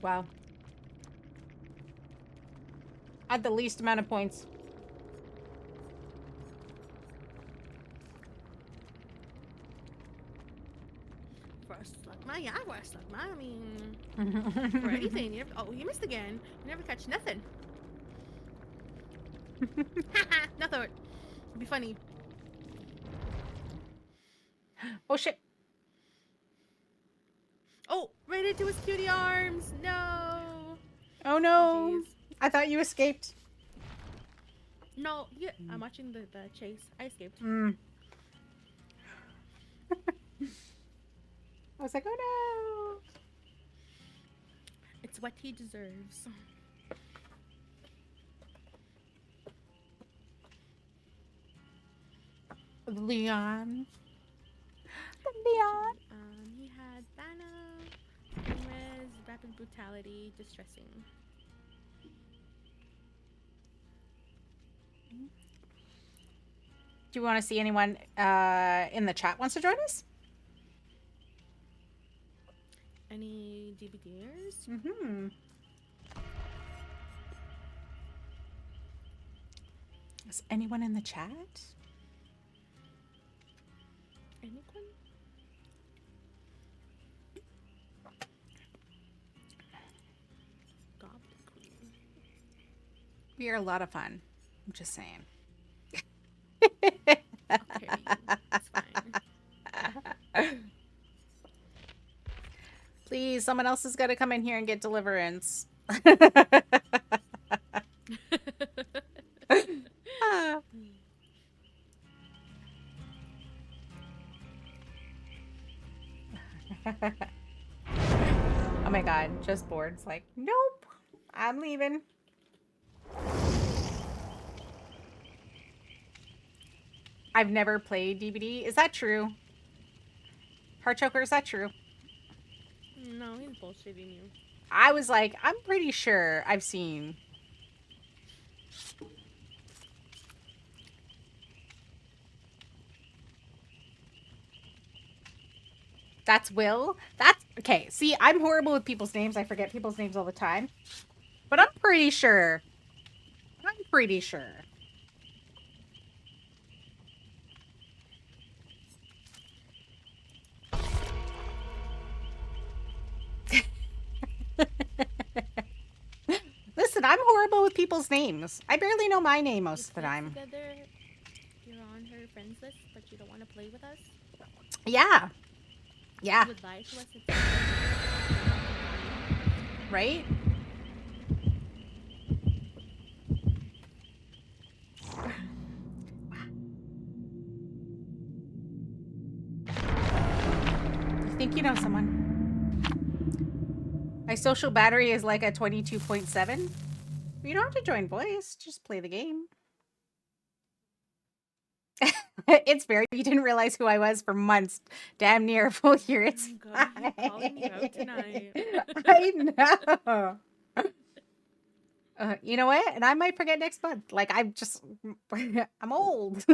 Wow. I had the least amount of points. Yeah, worst luck, man. I mean, for anything. You never, oh, you missed again. You never catch nothing. Haha, nothing. It'd be funny. Oh shit. Oh, right into his cutie arms. No. Oh no. Jeez. I thought you escaped. No, yeah, I'm watching the chase. I escaped. I was like, oh It's what he deserves. no. Leon. Leon. He had Banner, Gomez, Rapid Brutality, Distressing. Do you want to see anyone in the chat wants to join us? Any DBDers? Mm-hmm. Is anyone in the chat? Anyone? Goblin Queen. We are a lot of fun. I'm just saying. Okay, it's fine. Please, someone else has got to come in here and get deliverance. Oh my god, just bored. It's like, nope, I'm leaving. I've never played DBD. Is that true? Heartchoker, is that true? No, he's bullshitting you. I was like, I'm pretty sure I've seen. That's Will? That's okay. See, I'm horrible with people's names. I forget people's names all the time. But I'm pretty sure. I'm pretty sure. Listen, I'm horrible with people's names. I barely know my name most of the time. Together, you're on her friends list, but you don't want to play with us? Yeah. Yeah. You would lie to us. Right? You think you know someone? My social battery is like a 22.7. You don't have to join voice. Just play the game. It's fair. You didn't realize who I was for months. Damn near a full year. It's God, he's calling you out tonight. I know. You know what? And I might forget next month. Like, I'm just... I'm old.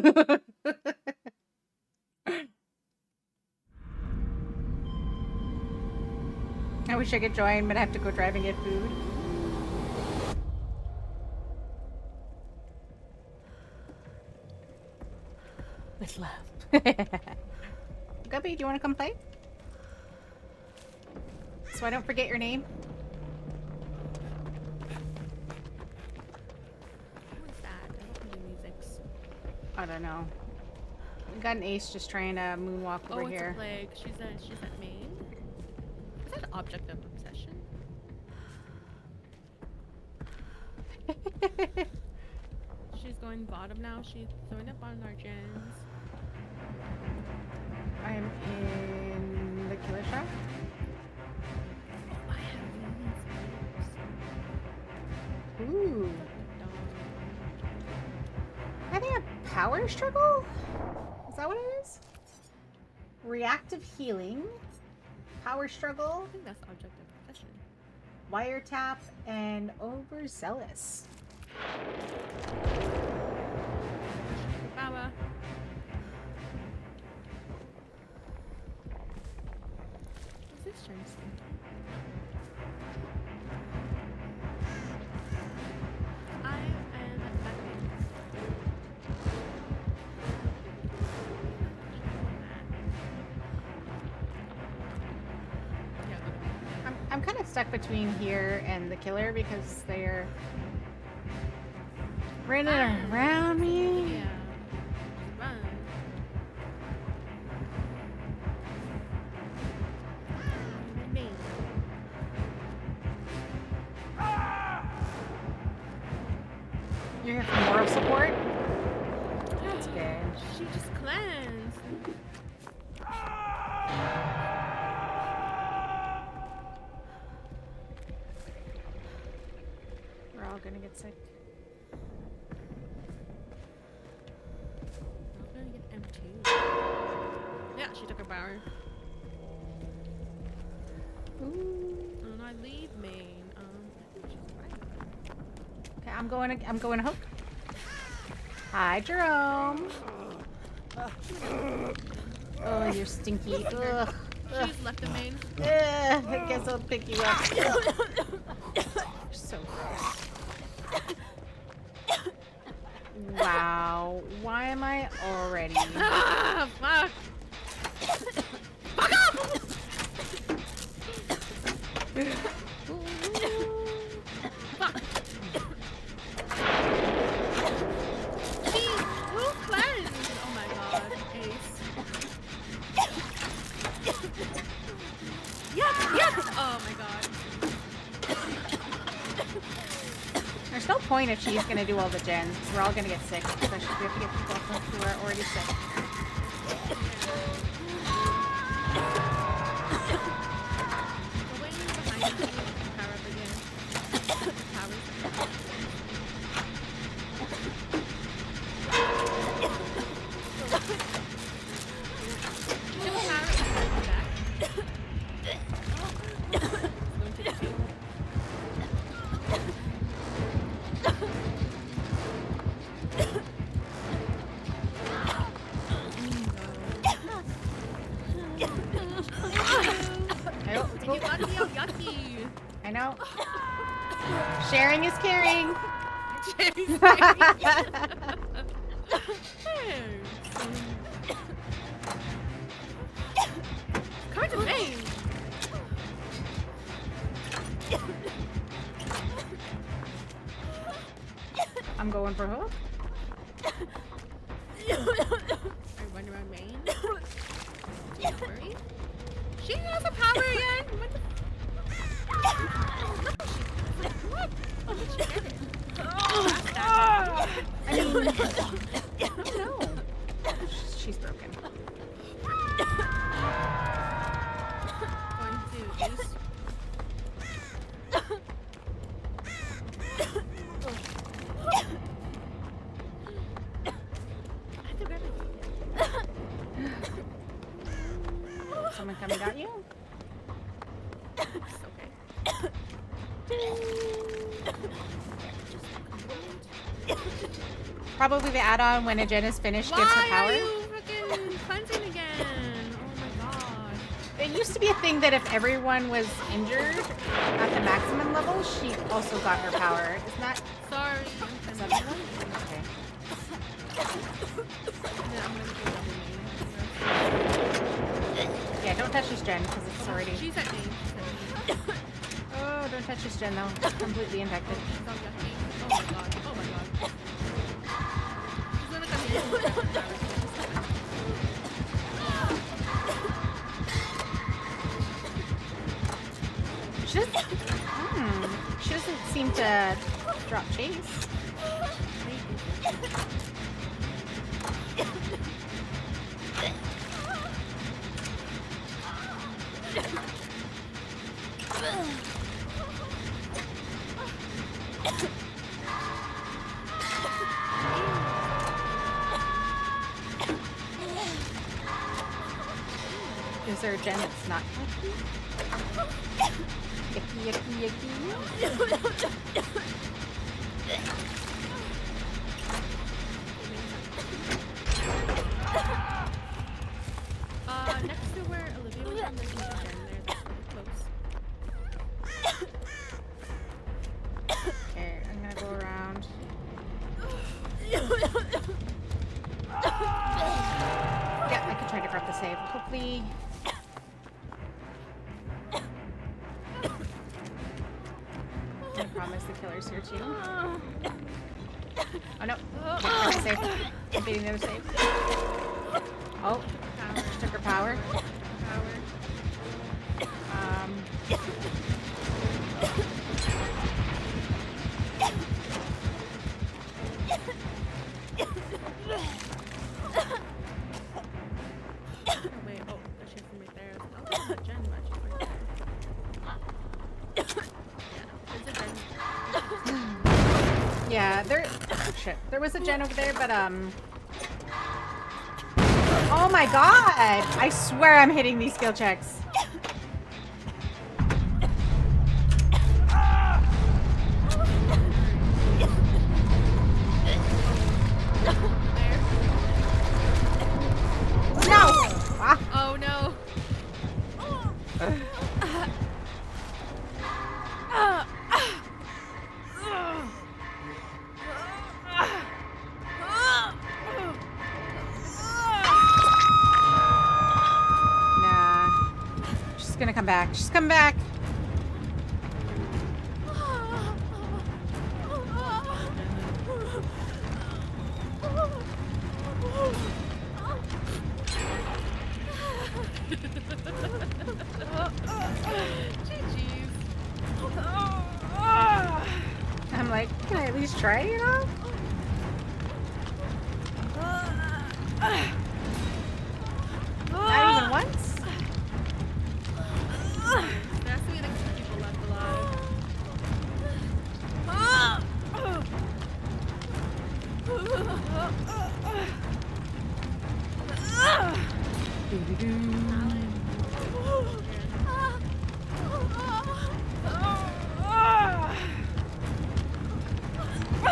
I wish I could join, but I have to go drive and get food. With love. Guppy, do you want to come play? So I don't forget your name. Who is that? I don't do music. I don't know. got an ace just trying to moonwalk Oh, over it's a here. plague. She's at main. Is that object of obsession? She's going bottom now. She's throwing up on our gens. I'm in the killer shaft. Oh, I have these. Ooh. I think a power struggle? Is that what it is? Reactive healing, power struggle, I think that's object of obsession. wiretap, and overzealous. Power. What's this gen say? I am backing. I'm kind of stuck between here and the killer because they're running around me. Yeah. Run. Me. You're here for moral support? That's good. She just cleansed. We're all gonna get sick. I'm gonna get M2. Yeah, she took her power. Ooh. And I leave main. I think she's right. Okay, I'm going to hook. Hi, Jerome. Oh, you're stinky. Ugh. She's left the main. I guess I'll pick you up. You're so gross. Wow. Why am I already? Ah, fuck. Fuck up! Fuck. Jeez, who cleansed? Oh my god, Ace. Yes, yes! Oh my god. There's no point if she's gonna do all the gens. We're all gonna get sick, especially if we have to get people who are already sick. Going behind you, power up again. Power. She was power back. Going to the field. And you gotta be all yucky. I know. Sharing is caring. Come to me. I'm going for hook. I run around main. Don't worry. She has a power again. What the? What? Oh, did she get it? I mean, I don't know. She's broken. Going to use. I have to grab it. Someone coming at you? It's okay. Probably the add-on when a gen is finished gives her Why power. are you freaking cleansing again? Oh my god. It used to be a thing that if everyone was injured at the maximum level, she also got her power. Isn't that? Sorry. Is that the one? Okay. Yeah, I'm gonna go double main. Yeah, don't touch this gen because it's already. She's at main. Oh, don't touch this gen though. Completely infected. She's all yucky. Oh my god. Oh my god. She's gonna come here. She doesn't seem to drop chase. Is there a gen that's not yucky? Yucky, yucky. Next to where Olivia was on, there's another gen there that's really close. Okay, I'm gonna go around. Yeah, I can try to grab the save. Hopefully. I promise the killer's here too. Oh no. Can't grab the save. I'm beating the other save. Oh, she took her power. Wait, oh, she's from right there. Oh, there's a gen, but she's right there. Yeah, there. Oh, shit. There was a gen over there, but oh my god! I swear I'm hitting these skill checks. No! Ah. Oh no. Nah. She's gonna come back. She's coming back. I'm like, can I at least try, you know? Not even once? There has to be like 2 people left alive.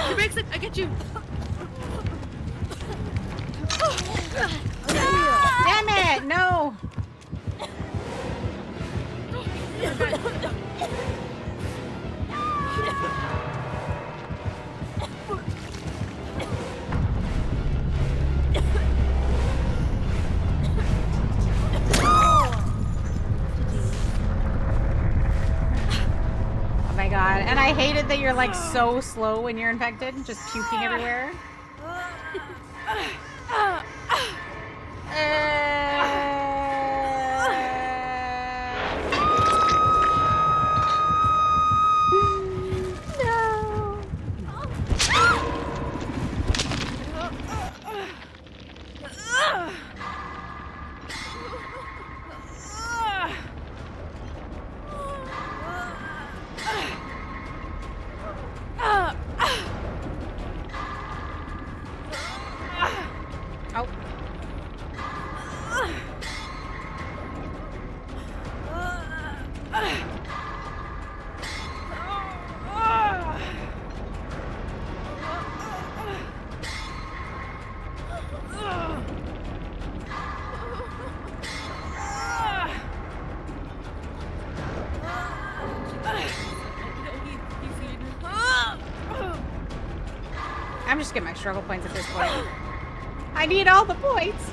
She makes it. I get you. Damn it! No! Oh my god. And I hated that you're like so slow when you're infected, just puking everywhere. No. Oh. I'm just getting my struggle points at this point. I need all the points.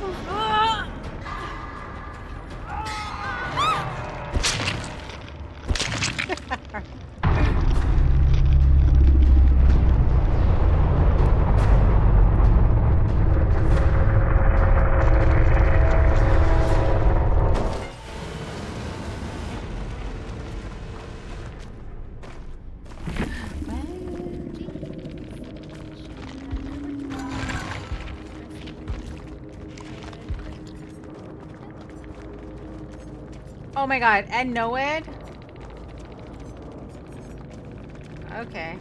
Oh my god, and NOED? Okay.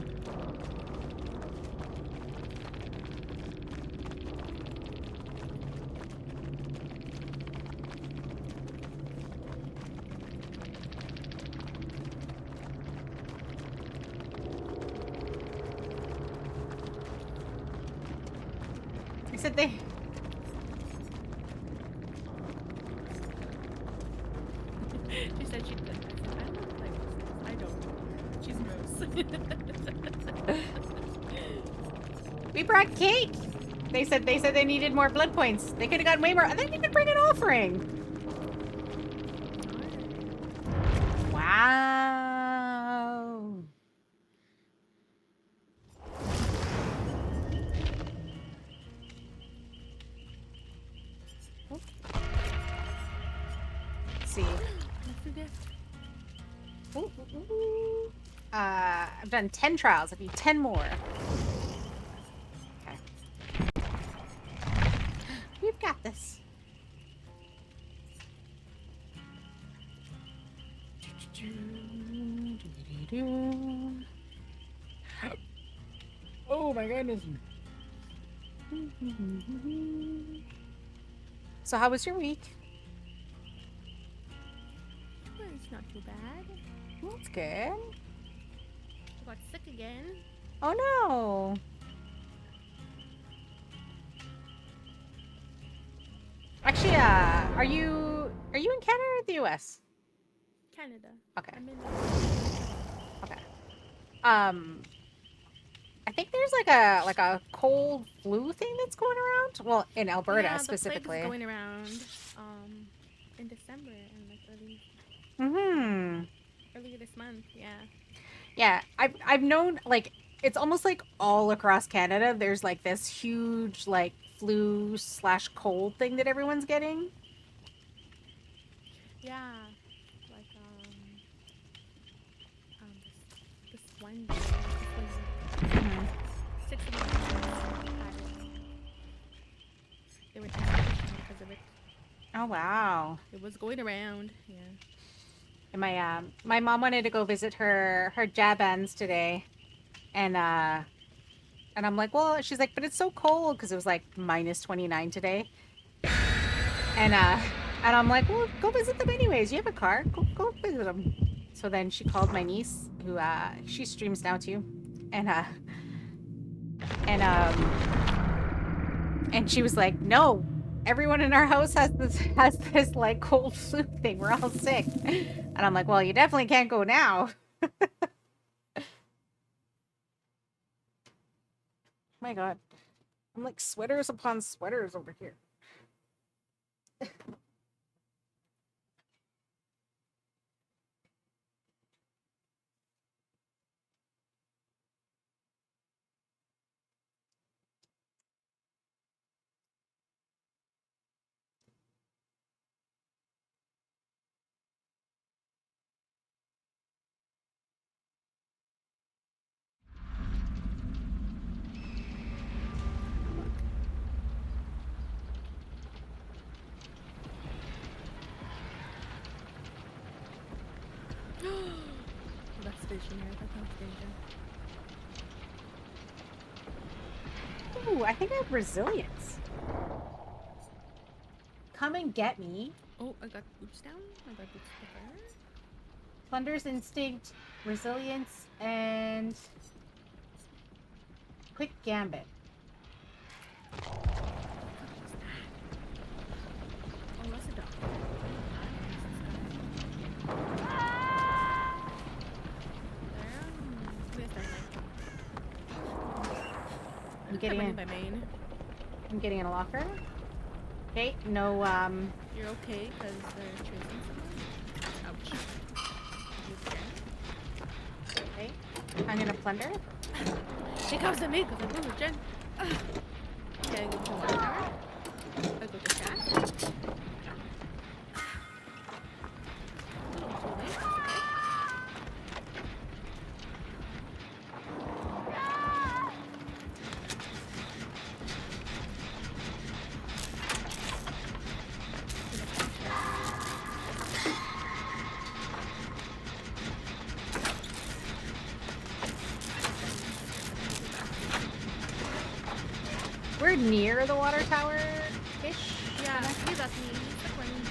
They said they... She said she did. I said, I don't like this. I don't. She's gross. We brought cake! They said they needed more blood points. They could have gotten way more. They didn't even bring an offering. Wow. Let's see. Ooh, ooh, ooh. I've done 10 trials. I need 10 more. Okay. We've got this. Oh my goodness. So how was your week? It's not too bad. That's good. I got sick again. Oh no. Actually, are you in Canada or the US? Canada. Okay. I'm in Okay. I think there's like a cold flu thing that's going around. Well, in Alberta yeah, specifically. The plague is going around in December and like earlier this month, yeah. Yeah, I've known like it's almost like all across Canada there's like this huge like flu/cold thing that everyone's getting. Yeah. Like this one day, this one 6 of them had it. They were testing because of it. Oh wow. It was going around, yeah. And my mom wanted to go visit her jab ends today, and I'm like, well, she's like, but it's so cold because it was like -29 today, and I'm like, well, go visit them anyways. You have a car, go visit them. So then she called my niece, who she streams now too, and and she was like, no. Everyone in our house has this like cold flu thing. We're all sick. And I'm like, well, you definitely can't go now. My god. I'm like sweaters upon sweaters over here. That's stationary. That sounds dangerous. Ooh, I think I have resilience. Come and get me. Oh, I got boots down. I got boots there. Plunder's instinct, resilience, and quick gambit. Oh, that's a dog. I'm getting in. By main. I'm getting in a locker. Okay, no, You're okay because they're chasing someone? Ouch. okay. I'm gonna plunder. She comes to me because I'm moving, Jen. Okay, I go to water tower. I go to chat. of near the water tower-ish? Yeah, he left me. He's playing by.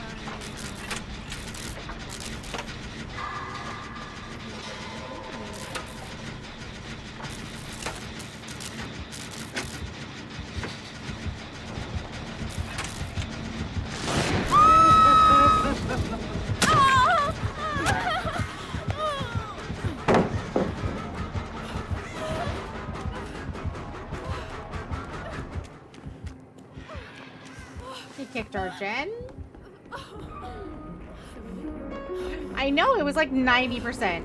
He kicked our gen? I know, it was like 90%.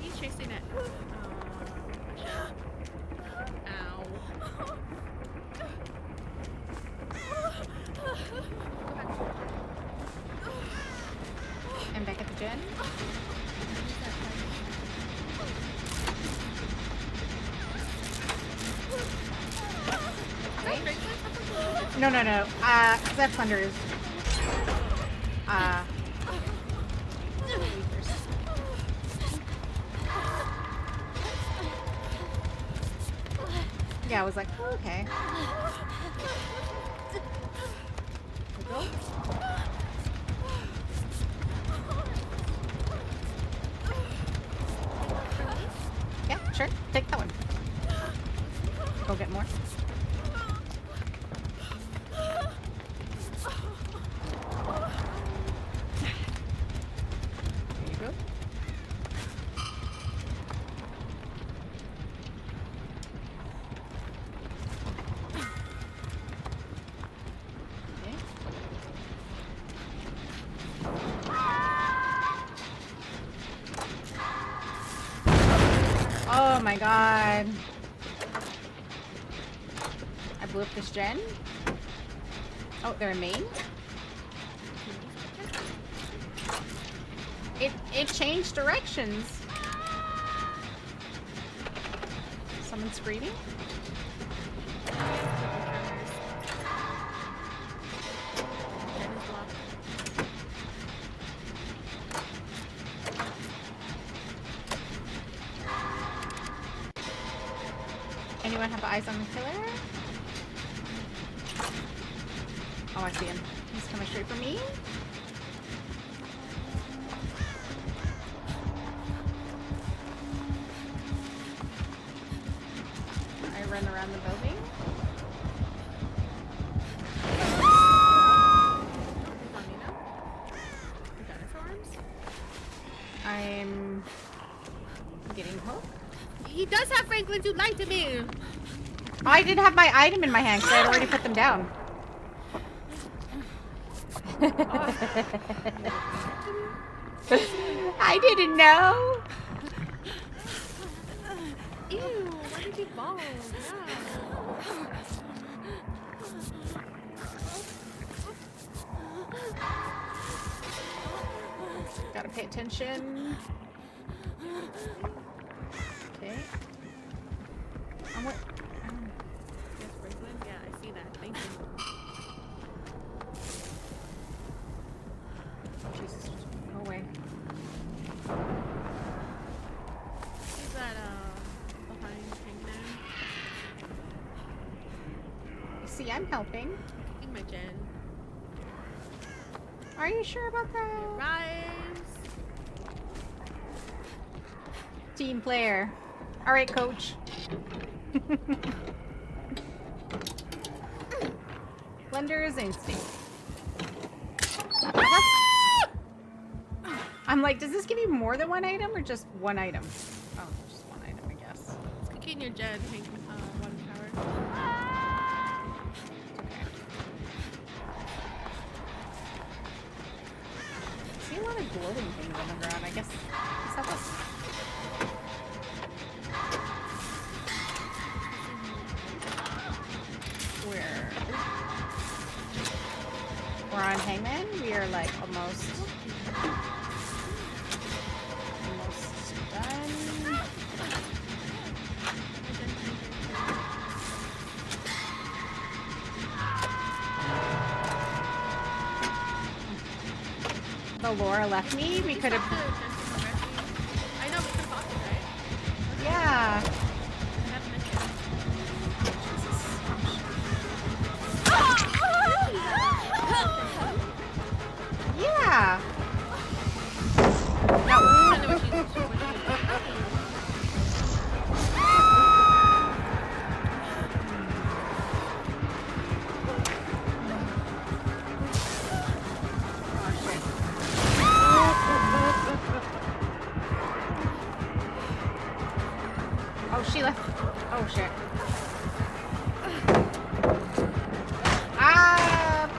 He's chasing it. Ow. I'm back at the gen. No, no, no. That thunder is. Yeah, I was like, oh, okay. Go. Yeah, sure. Take that one. Go get more. There you go. Okay. Oh my god. I blew up this gen. Oh, they're in main? It changed directions. Someone screaming? Anyone have eyes on the killer? Oh, I see him. He's coming straight for me. I run around the building. I'm getting hooked. He does have Franklin to lie to me. I didn't have my item in my hand because I had already put them down. I didn't know. Ew, why did you fall? Gotta pay attention. Okay. What? Yes, Franklin? Yeah, I see that. Thank you. Jesus, go away. Is that behind Pinkman? See, I'm helping. Taking my gen. Are you sure about that? Rise. Team player. All right, coach. Blender's instinct. I'm like, does this give you more than one item or just one item? Oh, just one item, I guess. It's kicking your gen, Hank, water tower. I see a lot of glowing things on the ground. I guess. Is that what? We're on Hangman. We are like almost done. The Laura left me. We could have. Oh shit. Ah!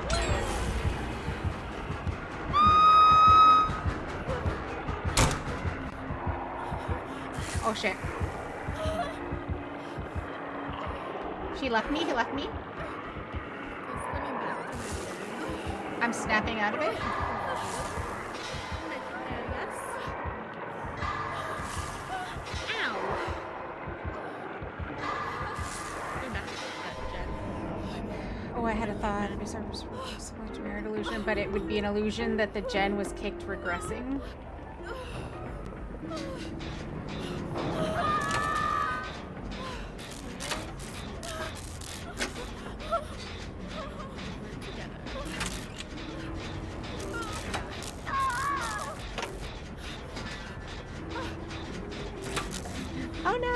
Oh shit. She left me? He left me? He's coming back to me. I'm snapping out of it. Yes. Ow. Going back to Jen. Oh, I had a thought. It'd be sort of similar to mirrored illusion, but it would be an illusion that the gen was kicked regressing. Oh no!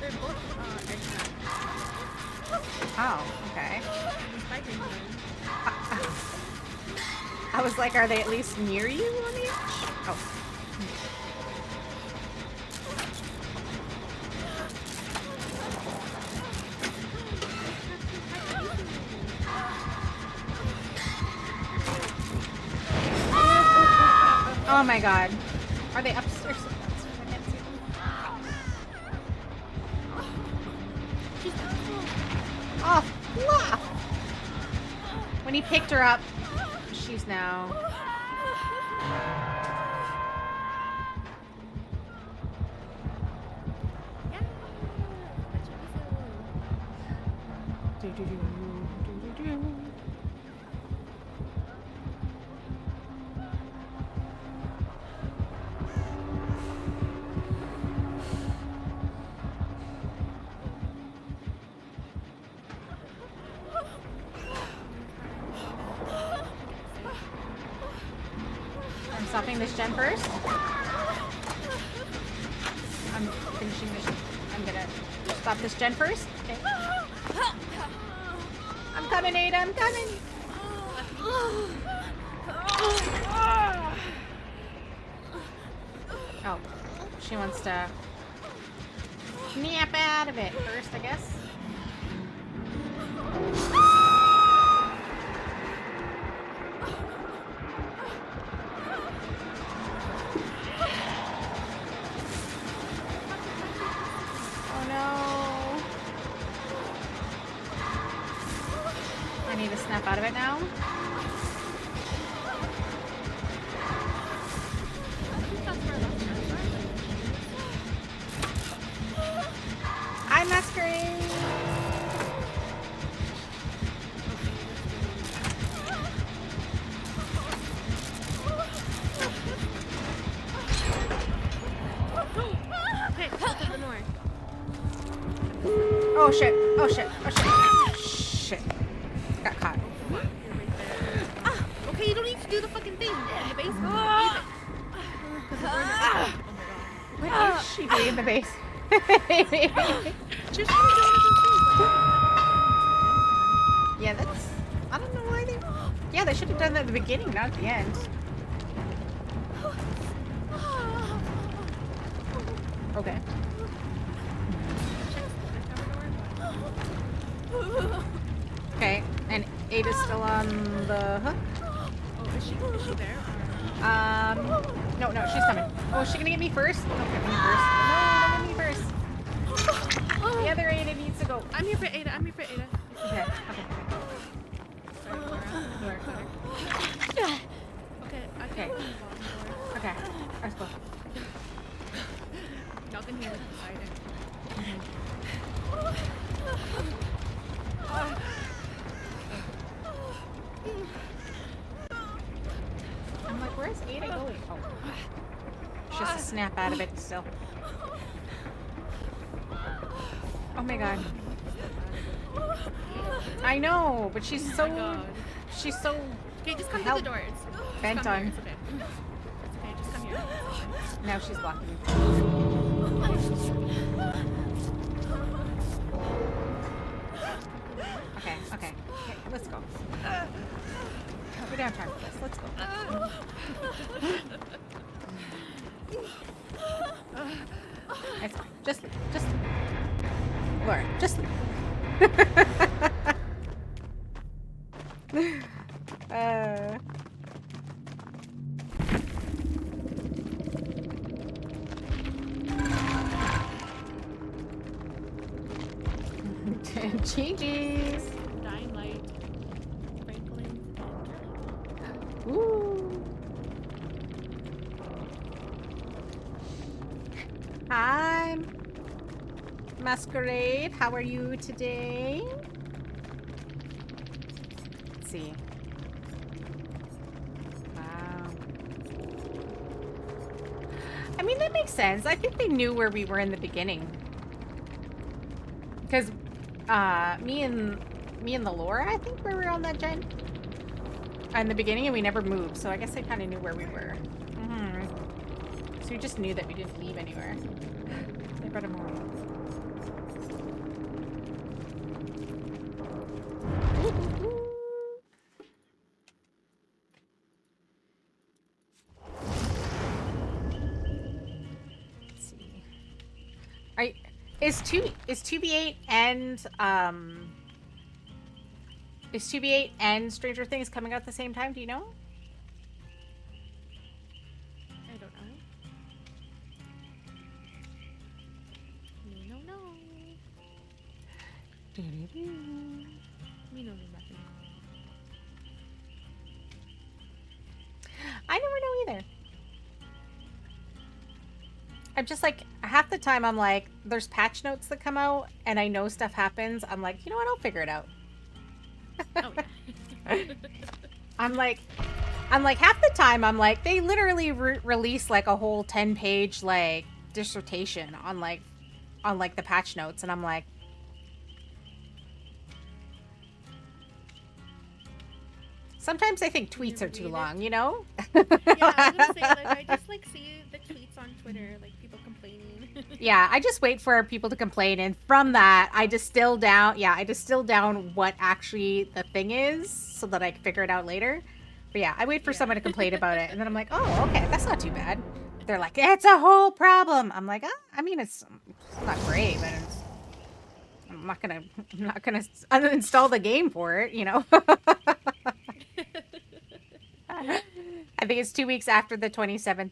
They're both Oh, okay. spiking them. I was like, are they at least near you on the edge? Oh. Oh my god. Are they upstairs? I can't see them. Oh, fluff! When he picked her up, she's now... Do-do-do-do-do-do-do. I'm stopping this gen first. I'm finishing this. I'm gonna stop this gen first. Okay. I'm coming, Ada. I'm coming. Oh, she wants to snap out of it first, I guess. Oh no. I need to snap out of it now. I'm masquerading. Hey, look at the north. Oh shit. Oh shit. Oh shit. Shit. Got caught. You're right there. Okay, you don't need to do the fucking thing in the base. What is she doing in the base? Just do one of those things. Yeah, that's... I don't know why they... Yeah, they should have done that at the beginning, not at the end. Okay. Okay, and Ada's still on the hook? Oh, is she there? No, she's coming. Oh, is she gonna get me first? No, get me first. No, don't get me first. The other Ada needs to go. I'm here for Ada. I'm here for Ada. Okay. Sorry, Laura. Here. Okay, I Okay. can open the bottom door. Okay. Let's go. Y'all can hear it beside it. I'm like, where's Ada going? Oh. She's just a snap out of it still. Oh my god. I know, but she's Oh so... my God. She's so... Okay, just come through Help. the doors. Just Bent come on. here. It's okay. It's okay. Just come here. Now she's blocking me. Okay, okay. Okay, let's go. We don't have time for this. Let's go. It's fine. Just Laura, just GG's. Dying light. Sprinkling. Ooh. Hi, Masquerade. How are you today? Let's see. Wow. I mean, that makes sense. I think they knew where we were in the beginning. Because me and the Laura, I think we were on that gen in the beginning, and we never moved. So I guess they kind of knew where we were. So we just knew that we didn't leave anywhere. They brought him home. Let's see. Is 2B8 and Stranger Things coming out at the same time? Do you know? I don't know. No. Me no nothing. I never know either. I'm just like, half the time I'm like, there's patch notes that come out and I know stuff happens. I'm like, you know what? I'll figure it out. Oh yeah. I'm like half the time I'm like, they literally release like a whole 10-page like dissertation on like the patch notes, and I'm like, sometimes I think tweets are too long, you know? Yeah, I was gonna say, like, I just like see the tweets on Twitter, like people complaining. Yeah, I just wait for people to complain, and from that, I distill down what actually the thing is, so that I can figure it out later. But yeah, I wait for someone to complain about it, and then I'm like, oh, okay, that's not too bad. They're like, it's a whole problem. I'm like, I mean, it's not great, but I'm not gonna uninstall the game for it, you know? I think it's 2 weeks after the 27th.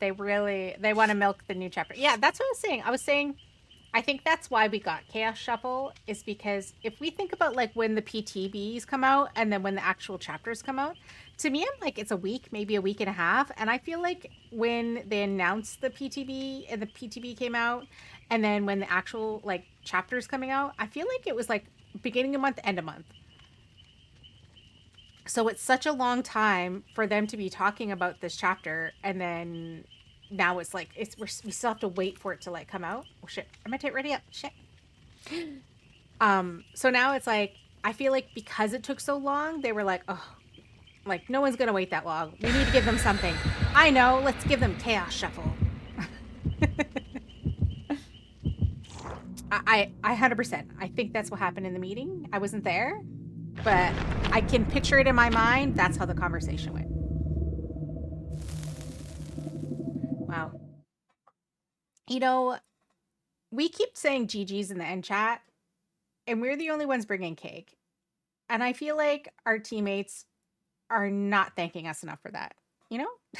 They want to milk the new chapter. Yeah, that's what I was saying. I think that's why we got Chaos Shuffle, is because if we think about like when the PTBs come out and then when the actual chapters come out, to me, I'm like, it's a week, maybe a week and a half. And I feel like when they announced the PTB and the PTB came out, and then when the actual like chapters coming out, I feel like it was like beginning of month, end of month. So it's such a long time for them to be talking about this chapter, and then now it's like we still have to wait for it to like come out. Oh shit! I'm gonna take ready up. Shit. So now it's like, I feel like because it took so long, they were like, oh, like no one's gonna wait that long. We need to give them something. I know. Let's give them Chaos Shuffle. I 100%. I think that's what happened in the meeting. I wasn't there, but I can picture it in my mind. That's how the conversation went. Wow. You know, we keep saying GG's in the end chat, and we're the only ones bringing cake. And I feel like our teammates are not thanking us enough for that. You know? They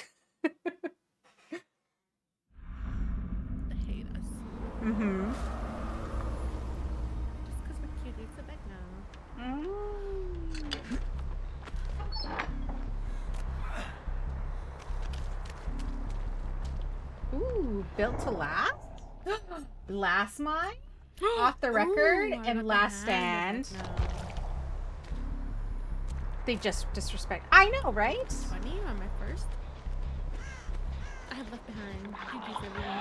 hate us. Mm-hmm. Just because we're cute, it's a bit now. Ooh, built to last? Last mine? Off the record? Ooh, and last stand? They just disrespect. I know, right? Funny, on my first. I have left behind. GG for everyone.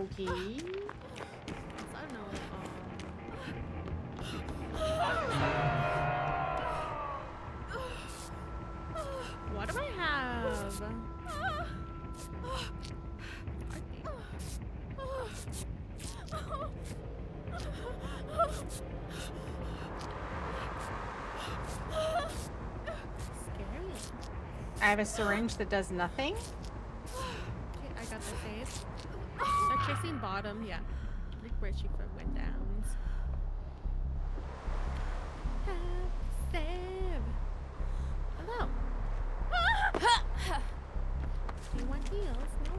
Okay. I don't know. What do I have? Scary. I have a syringe that does nothing. Okay, I got the save. They're chasing bottom, yeah. Like where she went down. Save. Hello. Do you want heals? No?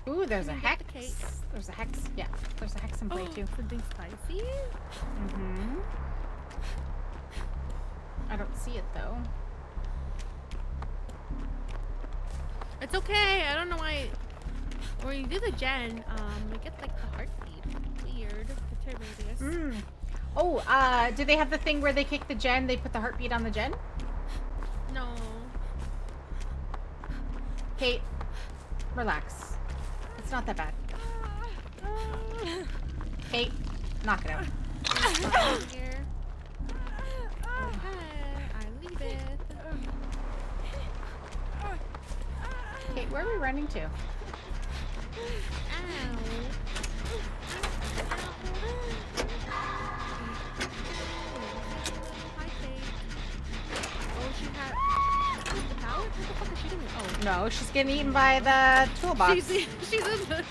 Okay. Ooh, there's a Can you get hex. the cake? There's a hex. Yeah, there's a hex in play too. Something spicy? Mm-hmm. I don't see it though. It's okay. I don't know why. When you do the gen, you get like the heartbeat. Weird. The turn radius. Oh, do they have the thing where they kick the gen, they put the heartbeat on the gen? No. Kate, relax. It's not that bad. Kate, knock it out. Here. Okay, I leave it. Kate, where are we running to? Ow. Hi, Kate. Oh, she had the power? What the fuck is she doing? Oh. No, she's getting eaten by the toolbox. She's in the chest.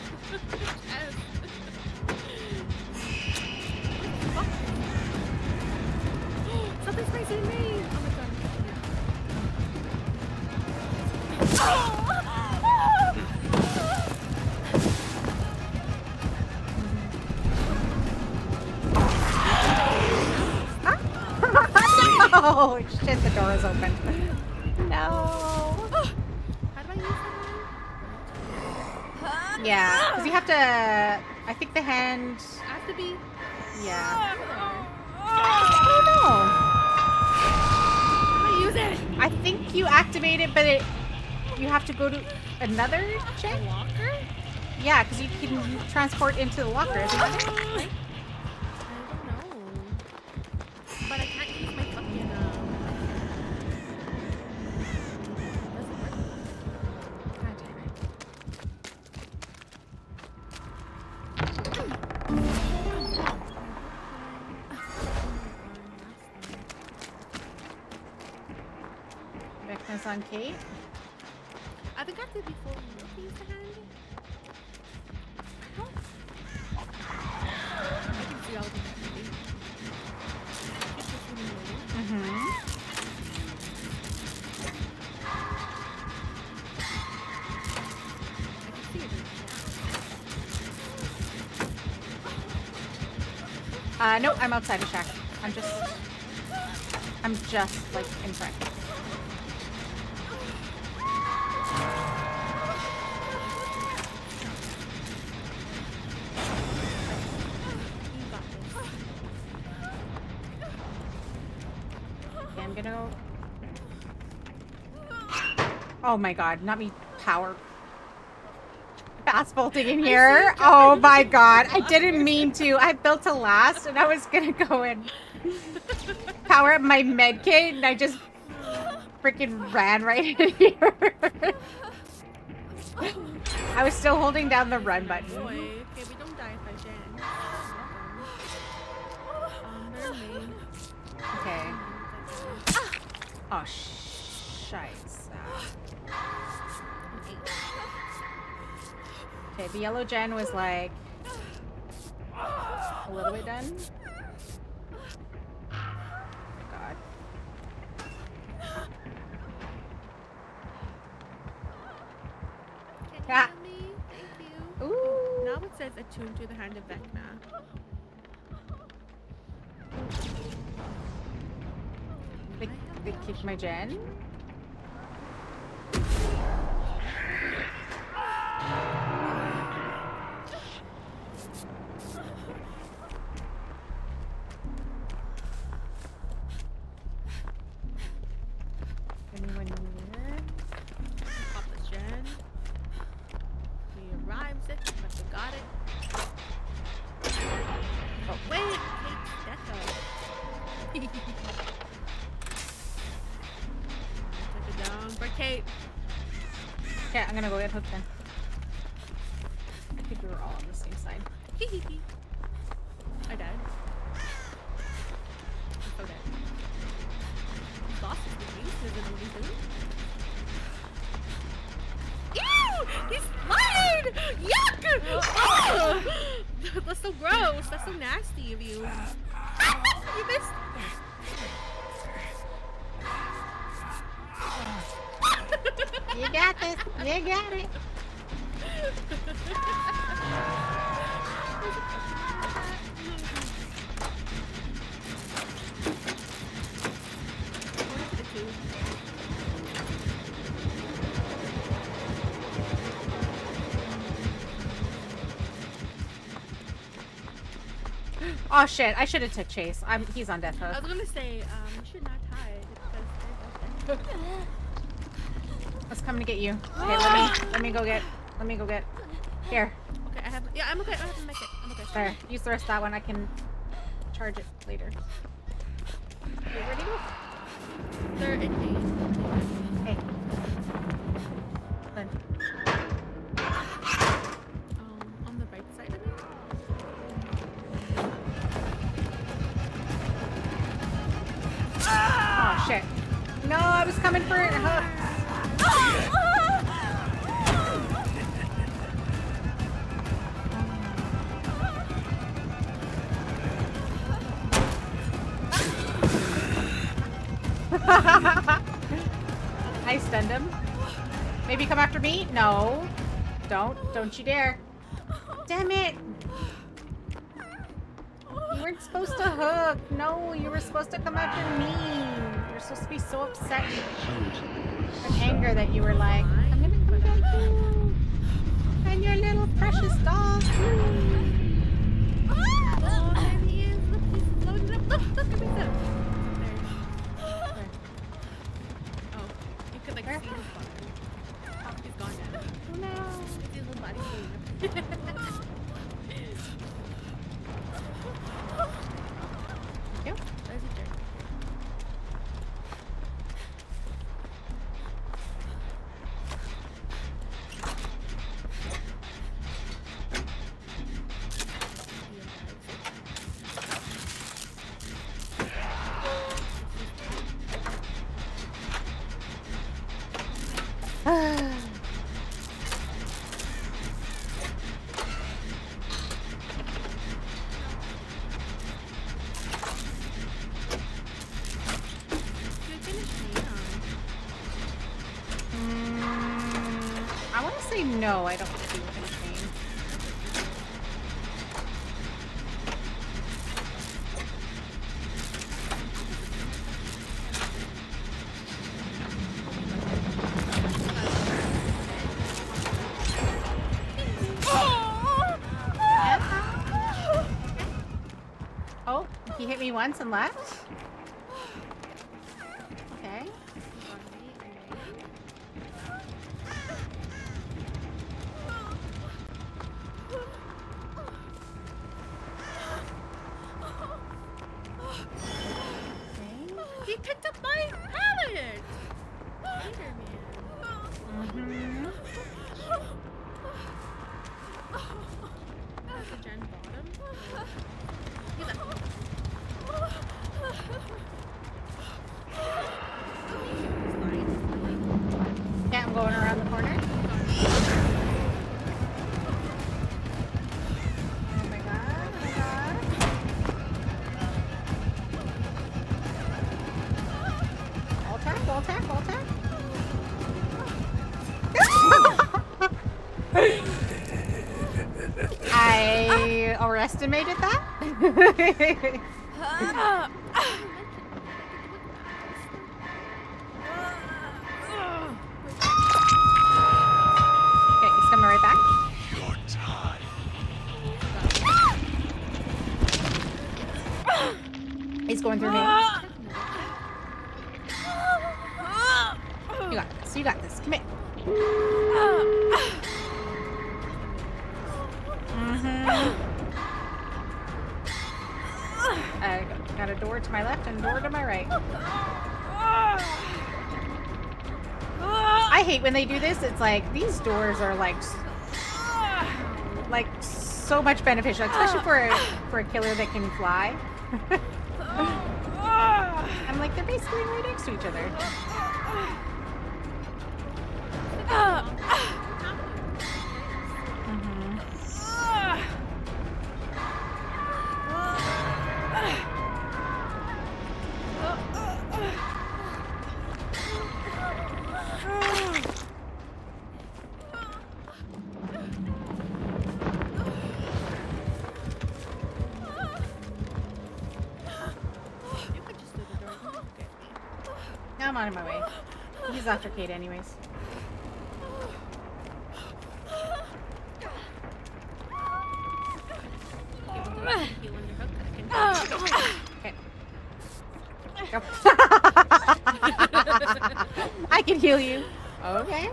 Fuck. Something's facing me. Oh my god. Oh, shit, the door is open. No. How do I use that? Yeah, because you have to, I think the hand, I have to be. yeah. How Oh do I use it? no. I think you activate it, but you have to go to another check? Locker? Yeah, because you can transport into the locker, isn't it? Right? I don't know. But I can't use my fucking, doesn't work. God damn it. Vecna's on Kate. I think I have to be fully use the hand. I can see all the things. Mm-hmm. I can see it. No, I'm outside the shack. I'm just like in front. You got this. Okay, I'm gonna go. Oh my god, not me power fast bolting in here. Oh my god, I didn't mean to. I built to last and I was gonna go and power up my med kit and I just freaking ran right in here. I was still holding down the run button. Boy, okay, we don't die if I jam. Under me. Okay. Oh, shites. Okay, the yellow gen was like a little bit done. God. Can you Ah. hear me? Thank you. Ooh. Now it says attuned to the hand of Vecna. They kicked my gen. Anyone here? Pop this gen. Okay. Okay, I'm gonna go get hooked then. I think we were all on the same side. I died. I'm so dead. Boss is the beast, is it only food? Ew! He's mine! Yuck! Oh! That's so gross. That's so nasty of you. You missed. You got this. You got it. Oh shit! I should have took Chase. He's on death I hook. was gonna say, you should not hide because Let's come to get you. Okay, let me go get. Here, okay, I have. Yeah, I'm okay. I have to make it. I'm okay. there. Use the rest of that one. I can charge it later. Okay, where'd he go? They're in A. Hey. Then. On the right side of it. Oh shit! No, I was coming for it. Hook. I stunned him. Maybe come after me? No. Don't you dare. Damn it. You weren't supposed to hook. No, you were supposed to come after me. You're supposed to be so upset with anger that you were like, I'm gonna go get you. And your little precious dog. Oh, there he is. Look, he's loading up. Look, give me that. Oh, you could like see his body. Oh, he's gone now. Oh no. His little body blowing up. Thank you. There's a jerk. I want to say no, I don't do anything. Oh, he hit me once and left? Okay. He picked up my pallet! Anger man. That's a gen bottom. He left me. Yeah, I'm going around the corner. Oh my god, oh my god. Wall tap. I overestimated that. Okay, he's coming right back. Your time. He's going through me. You got this. Come here. I got a door to my left and a door to my right. I hate when they do this. It's like these doors are like so much beneficial, especially for a killer that can fly. I'm like, they're basically right next to each other. I'm on my way. He's after Kate anyways. Okay. Go. I can heal you. Okay.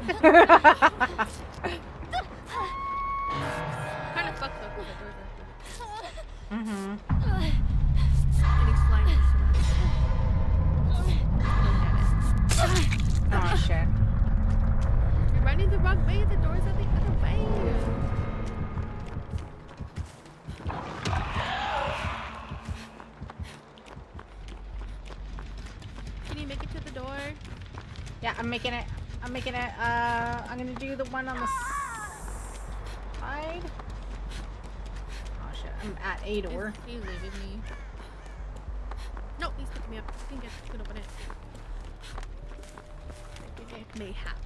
Kind of fucked up with the doors open. Mm-hmm. And he's flying into Oh shit. You're running the wrong way. The doors are the other way. Can you make it to the door? Yeah, I'm making it. I'm gonna do the one on the side. Oh shit, I'm at a door. He's leaving me. No, he's picking me up. I think I can open it. Mayhaps.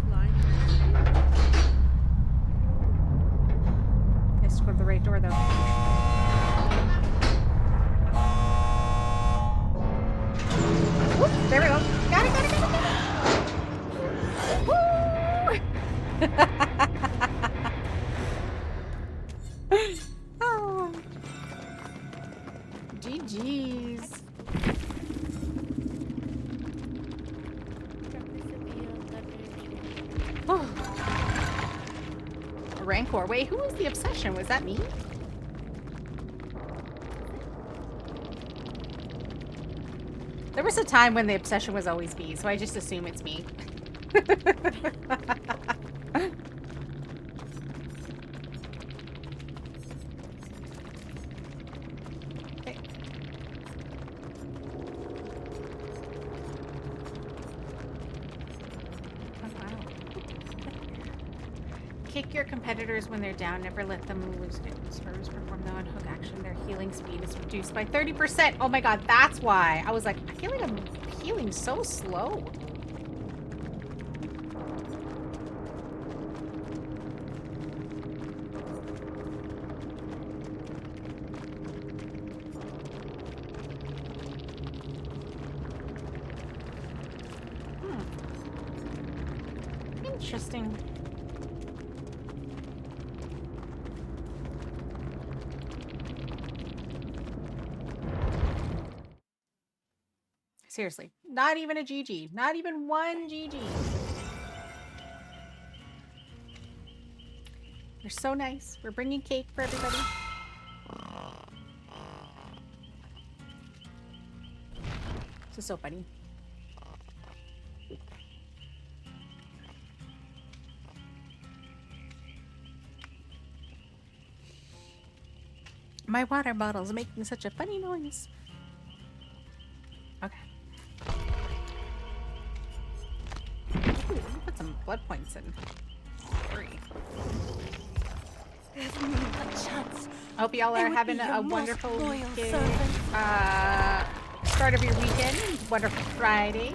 Flying. Let's go to the right door though. Whoop, there we go. Got it. Oh. GG's. Oh. A Rancor. Wait, who was the obsession? Was that me? There was a time when the obsession was always me, so I just assume it's me. Okay. Oh, wow. Kick your competitors when they're down. Never let them lose. Servers perform the on-hook action. Their healing speed is reduced by 30%. Oh my god, that's why. I was like, I feel like I'm healing so slow. Interesting. Seriously, not even a GG. Not even one GG. You're so nice. We're bringing cake for everybody. This is so funny. My water bottle's making such a funny noise. Okay. Ooh, put some blood points in. Hurry. I hope y'all are having a wonderful weekend. Start of your weekend. Wonderful Friday.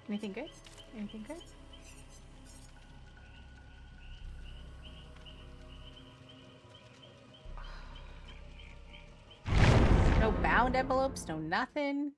Anything good? Anything good? No bound envelopes, no nothing.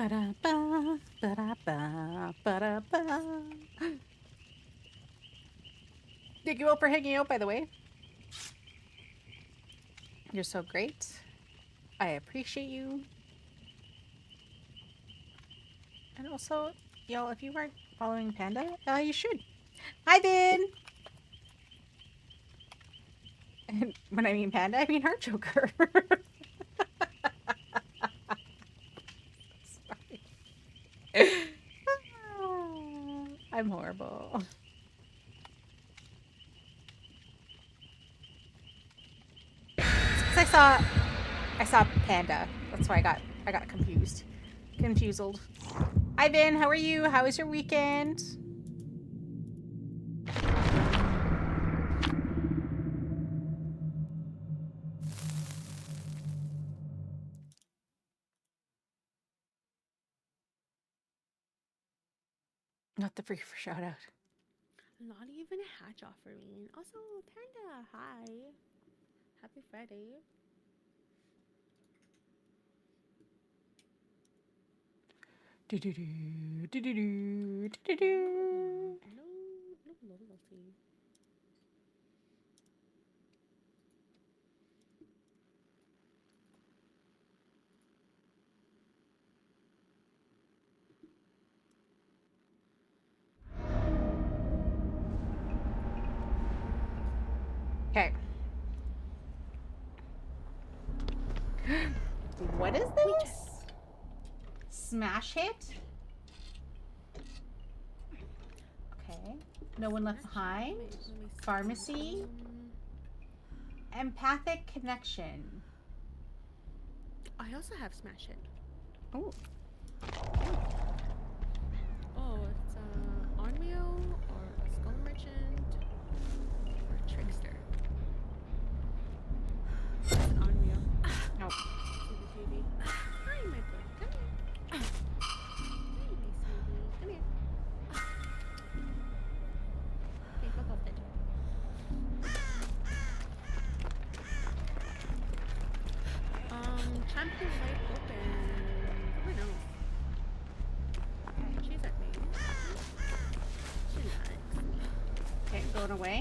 Ba-da-ba, ba-da-ba, ba-da-ba. Thank you all for hanging out, by the way. You're so great. I appreciate you. And also, y'all, if you weren't following Panda, you should. Hi, Vin! And when I mean Panda, I mean heartchoker. Sorry. I'm horrible. Because I saw Panda. That's why I got confused. Confused. Hi, Vin. How are you? How was your weekend? Not the brief shout out. Not even a hatch offering. Also, Panda, hi. Happy Friday. Do do do do do do do do. No loyalty. Okay. What is this? Smash hit? Okay. No one left behind. Pharmacy. Empathic connection. I also have Smash It. Oh. Oh, it's Onryo or a Skull Merchant or a Trickster. It's an Onryo. Oh. See the TV. Hi, my boy. Come here. Hi, my sweetie. Come here. Okay, fuck off, Dead. Champion might open. Who knows? She's at me. She likes me. Okay, going away.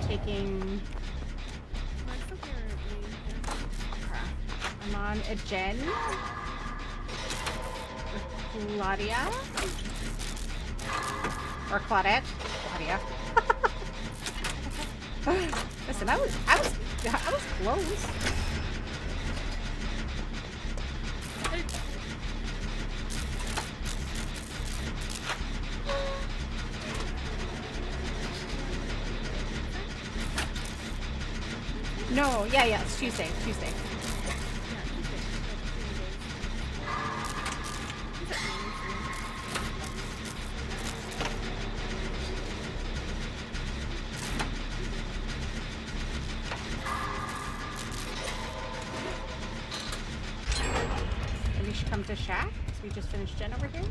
Taking. I'm on a Jen. With Claudia. Or Claudette. Claudia. Listen, I was close. No, yeah, it's Tuesday. And we should come to Shack, because we just finished Jen over here.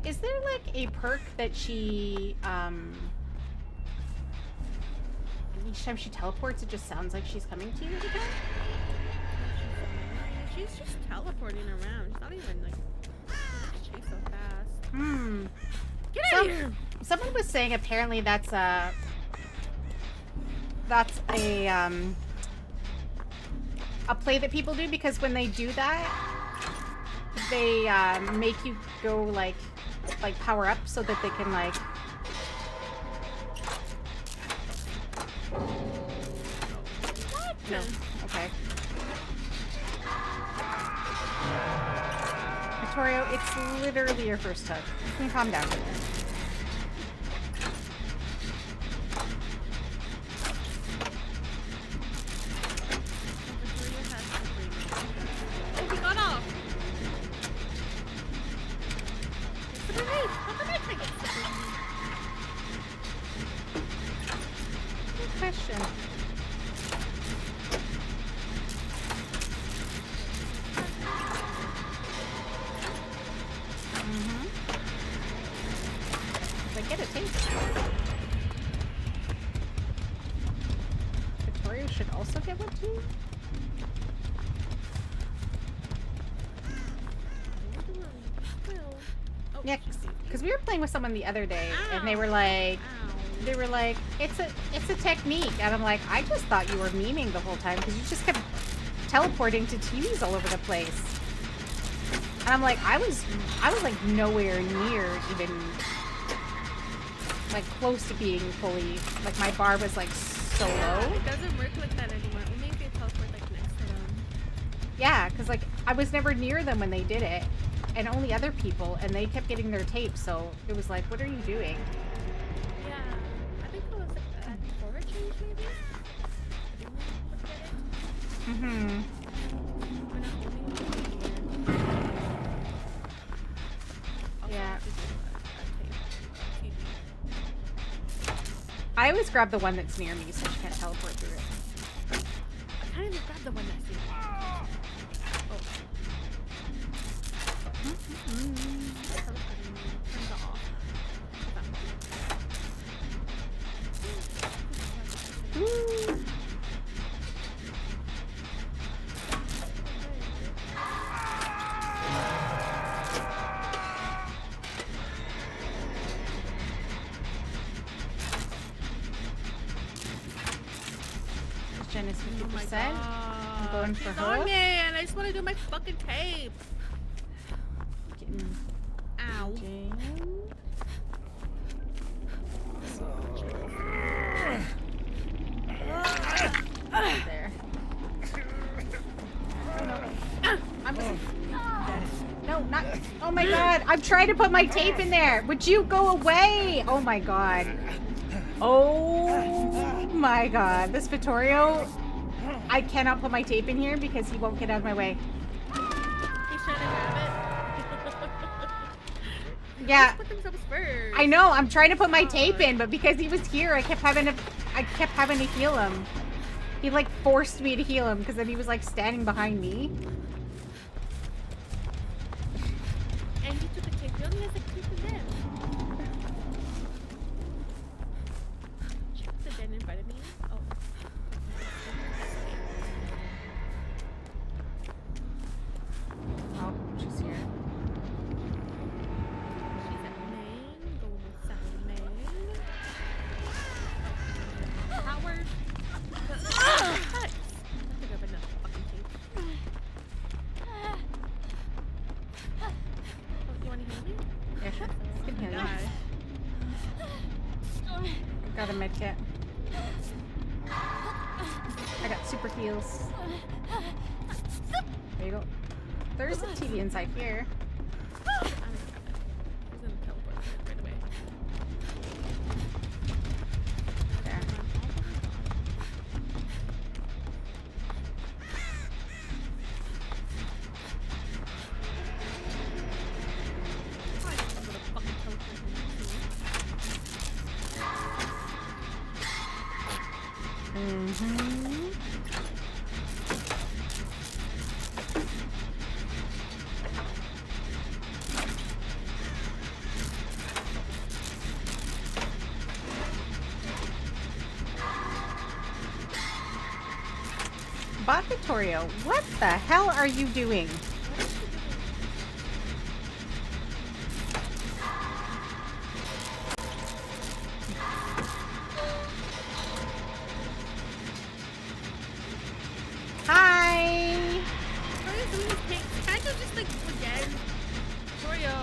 Is there like a perk that she each time she teleports it just sounds like she's coming to you every time? She's just teleporting around. She's not even like chase so fast. Get out of here! Someone was saying apparently that's a play that people do, because when they do that, they make you go like power up so that they can like. What? No. Okay. Victorio, it's literally your first hug. You can calm down. Oh, he got off. It's a grenade. How come I can't get the grenade? get a tape. Victoria should also get one too. Yeah, because we were playing with someone the other day, and they were like, it's a technique, and I'm like, I just thought you were memeing the whole time because you just kept teleporting to TVs all over the place. And I'm like, I was like nowhere near even like close to being fully, like my bar was like so low. It doesn't work like that anymore. Only if you teleport like next to them. Yeah, because like I was never near them when they did it, and only other people, and they kept getting their tape, so it was like, what are you doing? Yeah, I think it was like that before it changed maybe? Mm-hmm. Yeah. I always grab the one that's near me so she can't teleport through it. I kind of grabbed the one that's near me. Jen is 50%. I'm going for She's her. on me, and I just want to do my fucking tape. Ow. Jen. There. I'm just... No, not... Oh my god, I'm trying to put my tape in there. Would you go away? Oh my god. Oh my god. This Vittorio, I cannot put my tape in here because he won't get out of my way. He's trying to grab it. Yeah. Put themselves first. I know, I'm trying to put my tape in, but because he was here, I kept having to heal him. He like forced me to heal him because then he was like standing behind me. And you took a tape. You only has like 2 for them. Check the den in front of me. Oh. Oh, she's here. She's at main. Go inside main. Howard. Cut. I think I have enough fucking tape. Oh, you want to heal me? Yeah, sure. I can heal you. Die. I've got a med kit. I got super heals. There you go. There's a TV inside here. I'm gonna teleport right away. There. Mm-hmm. Bot Vittorio, what the hell are you doing? Hi! Can't you just like again? Torio.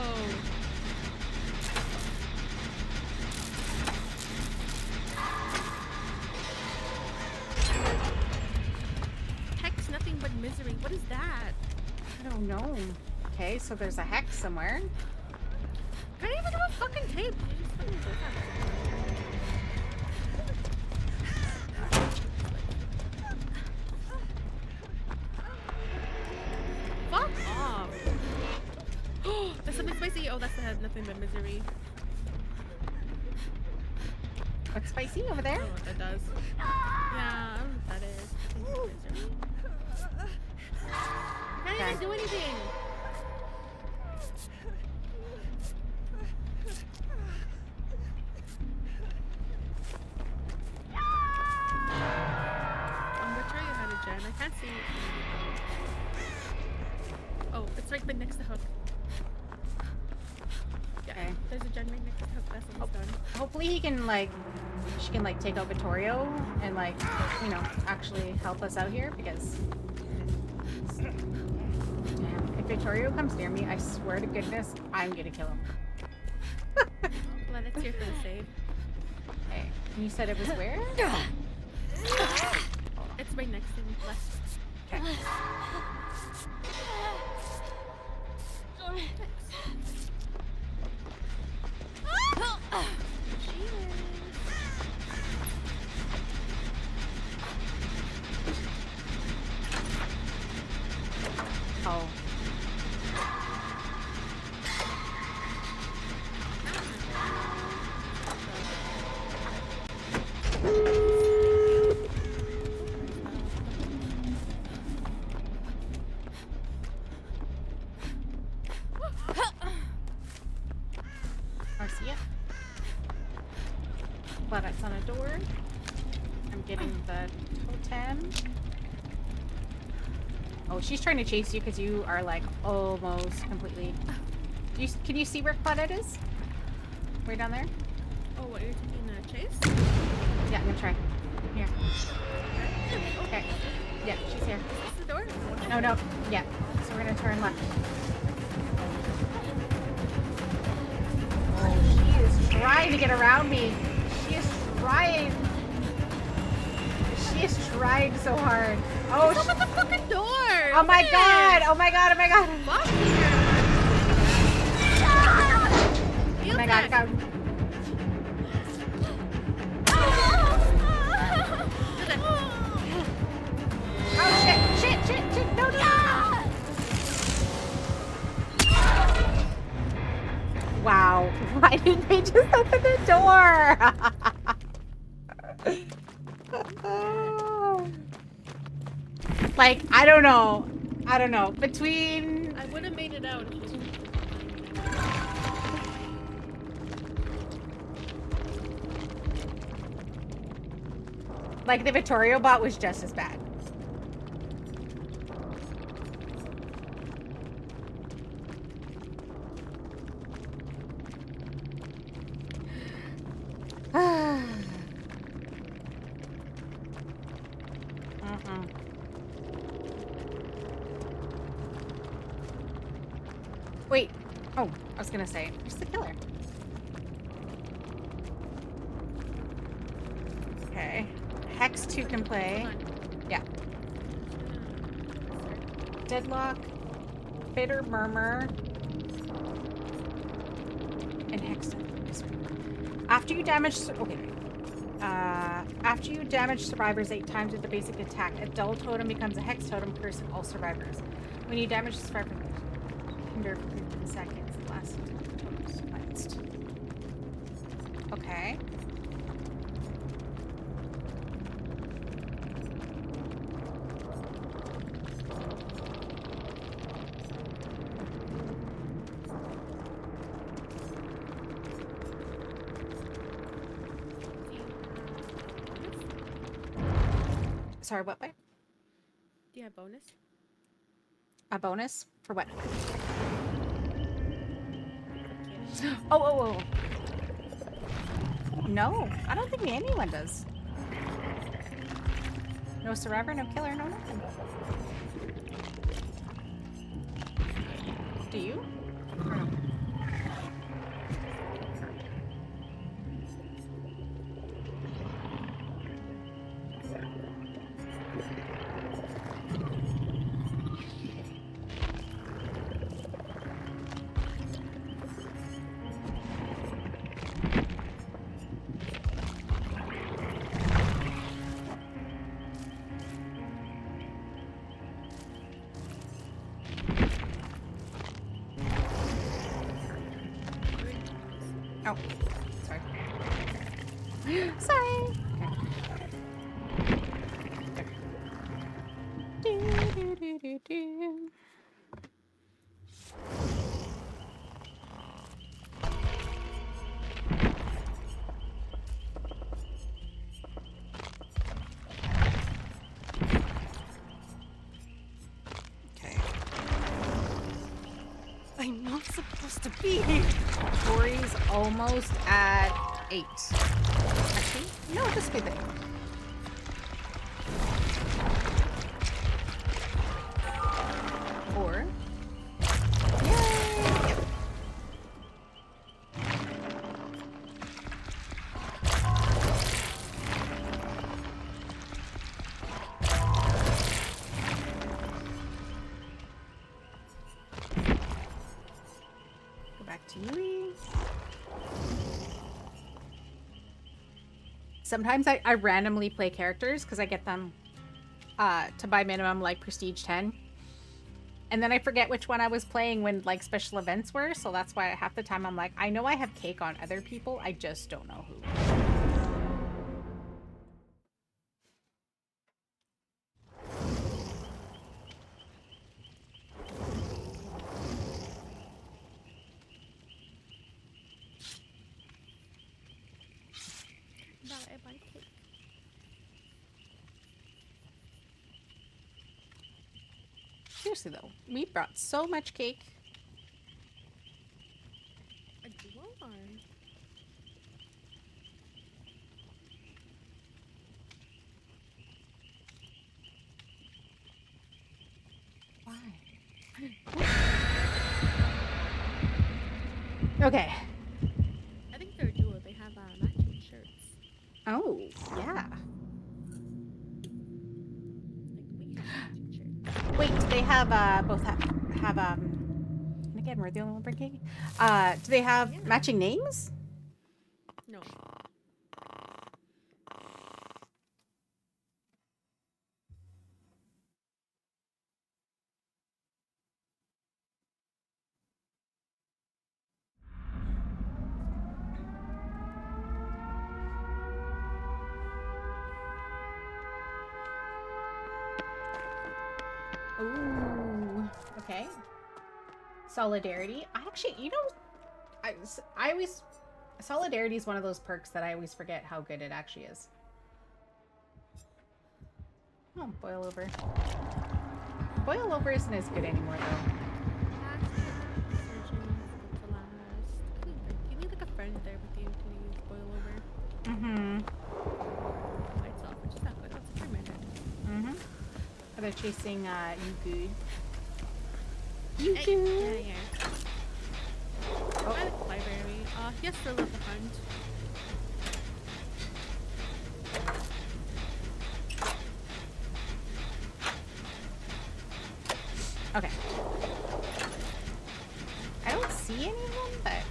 Hex nothing but misery. What is that? I don't know. Okay, so there's a hex somewhere. Can't even do a fucking tape. You just fucking go fuck off. That's something spicy. Oh, that's the head. Nothing but misery. What's spicy over there? I don't know what that does. Yeah, I don't know what that is. Nothing but misery. Can't even do anything. hopefully he can like, she can like take out Vittorio and like, you know, actually help us out here because. Damn, if Vittorio comes near me, I swear to goodness, I'm gonna kill him. Glad it's here for the save. Hey, and you said it was where? It's right next to me. Left. Okay. Oh. Marcia. Buttocks on a door. I'm getting the totem. Oh, she's trying to chase you because you are like almost completely. Can you see where Claudette is? Way down there? Oh, what, you're taking a chase? Yeah, I'm gonna try. Here. Okay. Yeah, she's here. Is this the door? No, no. Yeah. So we're gonna turn left. Oh, she is trying to get around me. She is trying. She is trying so hard. Oh, Open the fucking door! Oh my god! Oh my god! Oh my god! Fuck you! Oh my god! God. Oh shit! Shit! Shit! Shit! No! No! Wow! Why didn't they just open the door? Like, I don't know. I don't know. Between... I would have made it out. Like, the Vittorio bot was just as bad. Wait. Oh, I was gonna say, where's the killer? Okay. Hex 2 can play. Yeah. Deadlock, Bitter Murmur, and Hex 2. After you damage... Okay. After you damage survivors 8 times with the basic attack, a dull totem becomes a Hex totem, cursing all survivors. When you damage the survivor... Hinder for 15 seconds. The last totem is cleansed. Okay. Sorry, what way? Do you have bonus? A bonus? For what? Oh. No, I don't think anyone does. No survivor, no killer, no nothing. Do you? Or no? Oh, sorry. Sorry. Do. Okay. I'm not supposed to be here. Tori's almost at 8. Actually, no, this could be. Or, yay! Yep. Go back to Yui. Sometimes I randomly play characters because I get them to buy minimum like Prestige 10. And then I forget which one I was playing when like special events were, so that's why half the time I'm like, I know I have cake on other people, I just don't know who. Seriously though, we brought so much cake. A duo or? Why? Okay. I think they're a duo. They have matching shirts. Oh, yeah. Like we have matching shirts. Wait, do they have both have and again we're the only one bringing do they have matching names? No. Ooh, okay. Solidarity. I actually, you know, I always solidarity is one of those perks that I always forget how good it actually is. Oh, boil over. Boil over isn't as good anymore though. You need like a friend there with you to use boil over. Mm-hmm. By itself, which is not good. That's a 3 minute. Mm-hmm. Are they chasing you good? You Yeah, good? yeah. Oh. I like the library. Yes, for love the hunt. Okay. I don't see any of them, but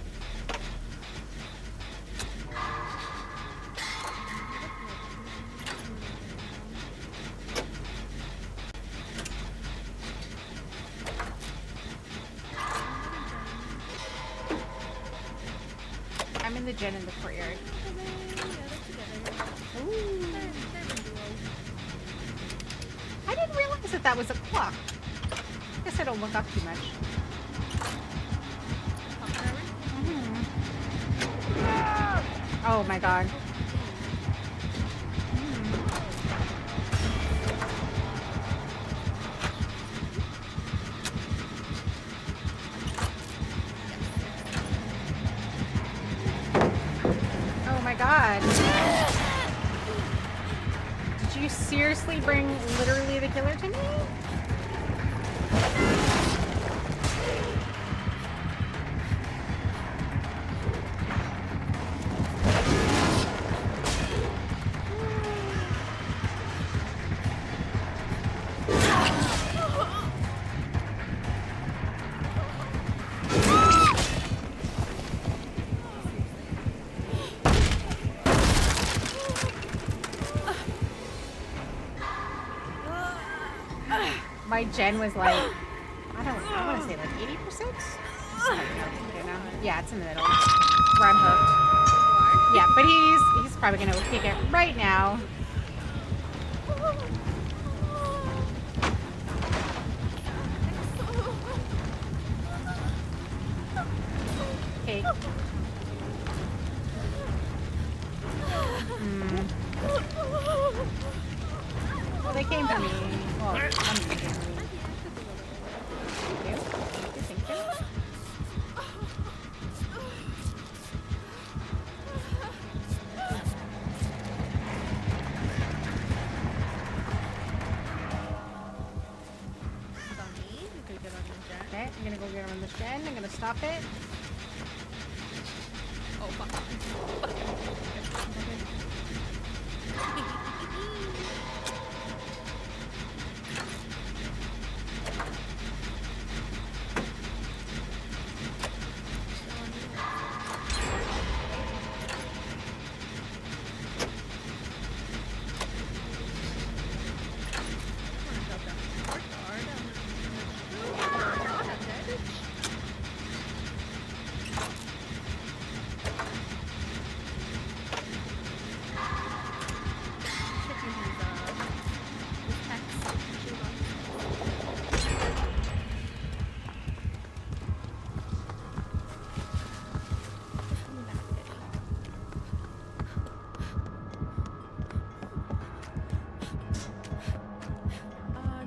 I'm in the gen in the courtyard. Ooh. I didn't realize that that was a clock. I guess I don't look up too much. Mm-hmm. Oh my god. Oh my god. Did you seriously bring literally the killer to me? My gen was like, I want to say like 80%? Yeah, it's in the middle. Where I'm hooked. Yeah, but he's probably gonna take it right now. Cake. Well, they came to me. Well, one of them came to me. Thank you. Thank you. Okay, I'm gonna go get on this gen. I'm gonna stop it. Oh, fuck.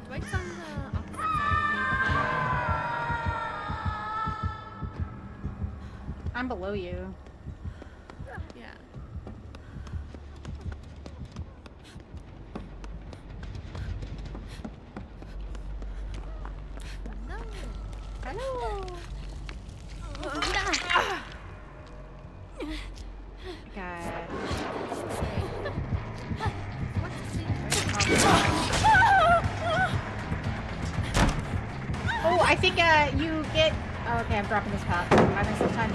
Dwight's on the opposite side of me behind. I'm below you. Yeah. No. Hello. God. Oh, I think you get. Oh, okay, I'm dropping this path. Buy myself time.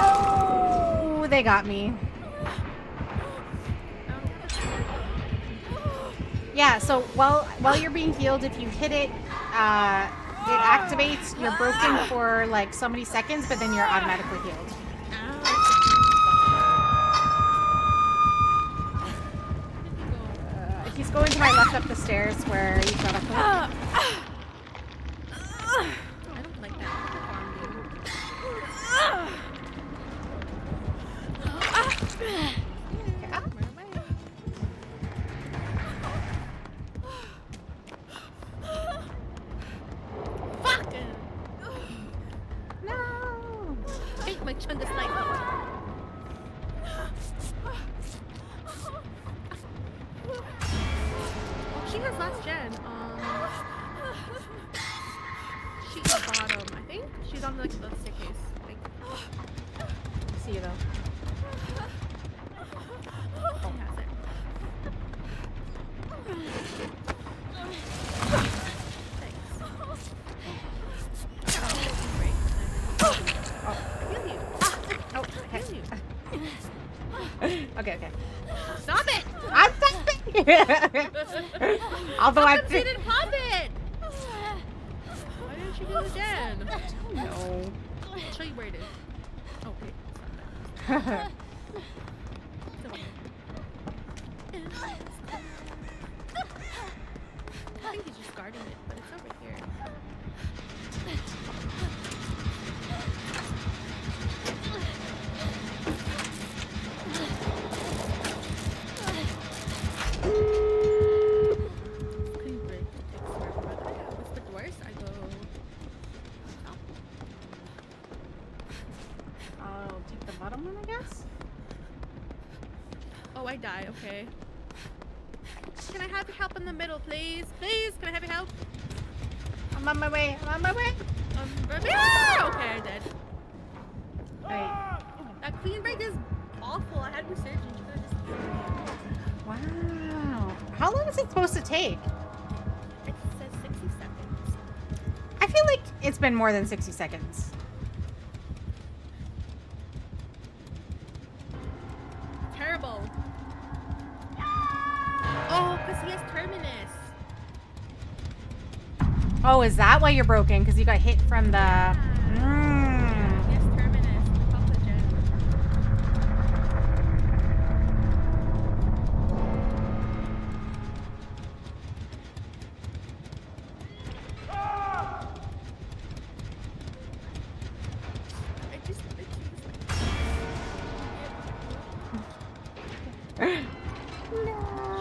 Oh, they got me. Yeah. So while you're being healed, if you hit it, it activates. You're broken for like so many seconds, but then you're automatically healed. He's going to my left up the stairs where you got up. I don't like that. Fuck! No! Hate my chungus life. Oh, she has last gen. She's bottom, I think. She's on like the staircase. I think. See you though. She has it. Thanks. Oh, Heal you. oh, okay. Heal you. Okay, okay. Stop it! I'm stopping. Although How I come she didn't pop it? Why didn't she do it again? No. I'll show you where it is. Oh, wait. It's not there. It's over there. I think he's just guarding it, but it's over here. Clean break. It takes forever, but what's the doors? I go. I'll take the bottom one, I guess. Oh, I die. Okay. Can I have your help in the middle, please? Please, can I have your help? I'm on my way. I'm on my way. Okay, I did. Right. That clean break is awful. I had resurgence. You could've just killed me. Wow. How long is it supposed to take? It says 60 seconds. I feel like it's been more than 60 seconds. Terrible. Oh, because he has Terminus. Oh, is that why you're broken? Because you got hit from the... Yeah, he has Terminus. Top of the gen.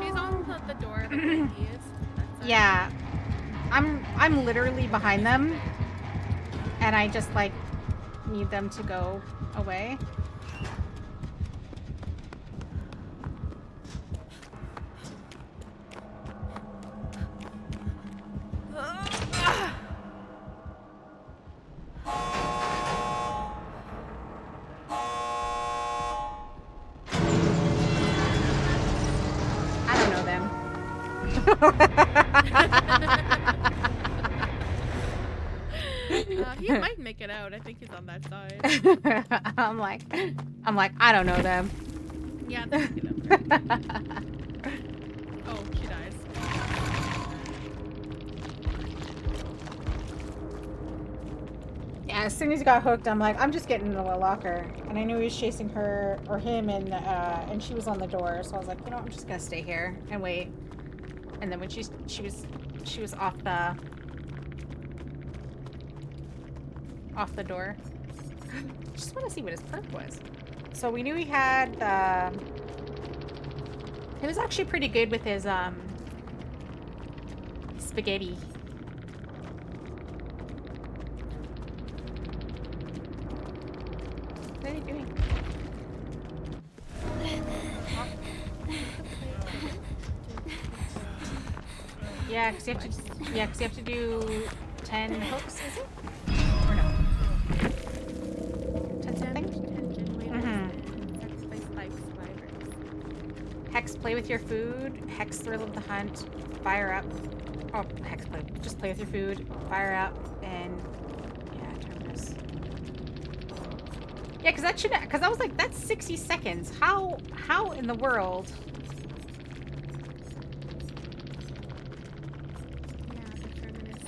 She's on the door that he is. Yeah. I'm literally behind them. And I just, like, need them to go away. He might make it out. I think he's on that side. I'm like, I don't know them. Yeah, they make it up. Oh, she dies. Yeah, as soon as he got hooked, I'm like, I'm just getting into a locker. And I knew he was chasing her or him, and she was on the door. So I was like, you know, I'm just gonna stay here and wait. And then when she was off the door. Just want to see what his perk was. So we knew he had he was actually pretty good with his spaghetti. What are you doing? Yeah, because you have to do 10 hooks, is it? Or no? 10 something? Sacrifice 5 survivors. Hex, play with your food. Hex, thrill of the hunt. Fire up. Oh, hex, play. Just play with your food. Fire up, and yeah, terminus. Yeah, because I was like, that's 60 seconds. How in the world? Yeah, the terminus.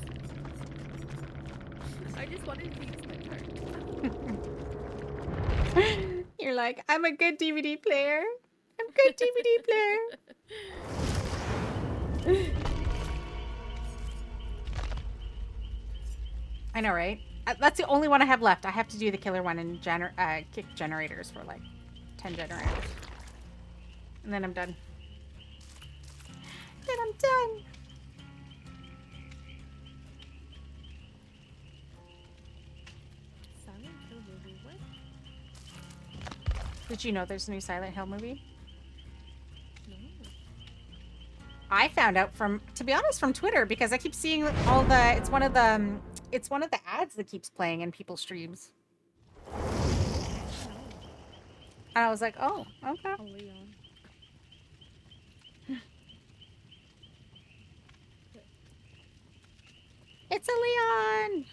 I just wanted to use my card. You're like, I'm a good DVD player. I'm a good DVD player. I know, right? That's the only one I have left. I have to do the killer one and kick generators for like 10 generators. And then I'm done. Then I'm done. Silent Hill movie, what? Did you know there's a new Silent Hill movie? No. I found out to be honest, from Twitter, because I keep seeing all the, it's one of the ads that keeps playing in people's streams. And I was like, oh, okay. Oh, Leon. It's a Leon!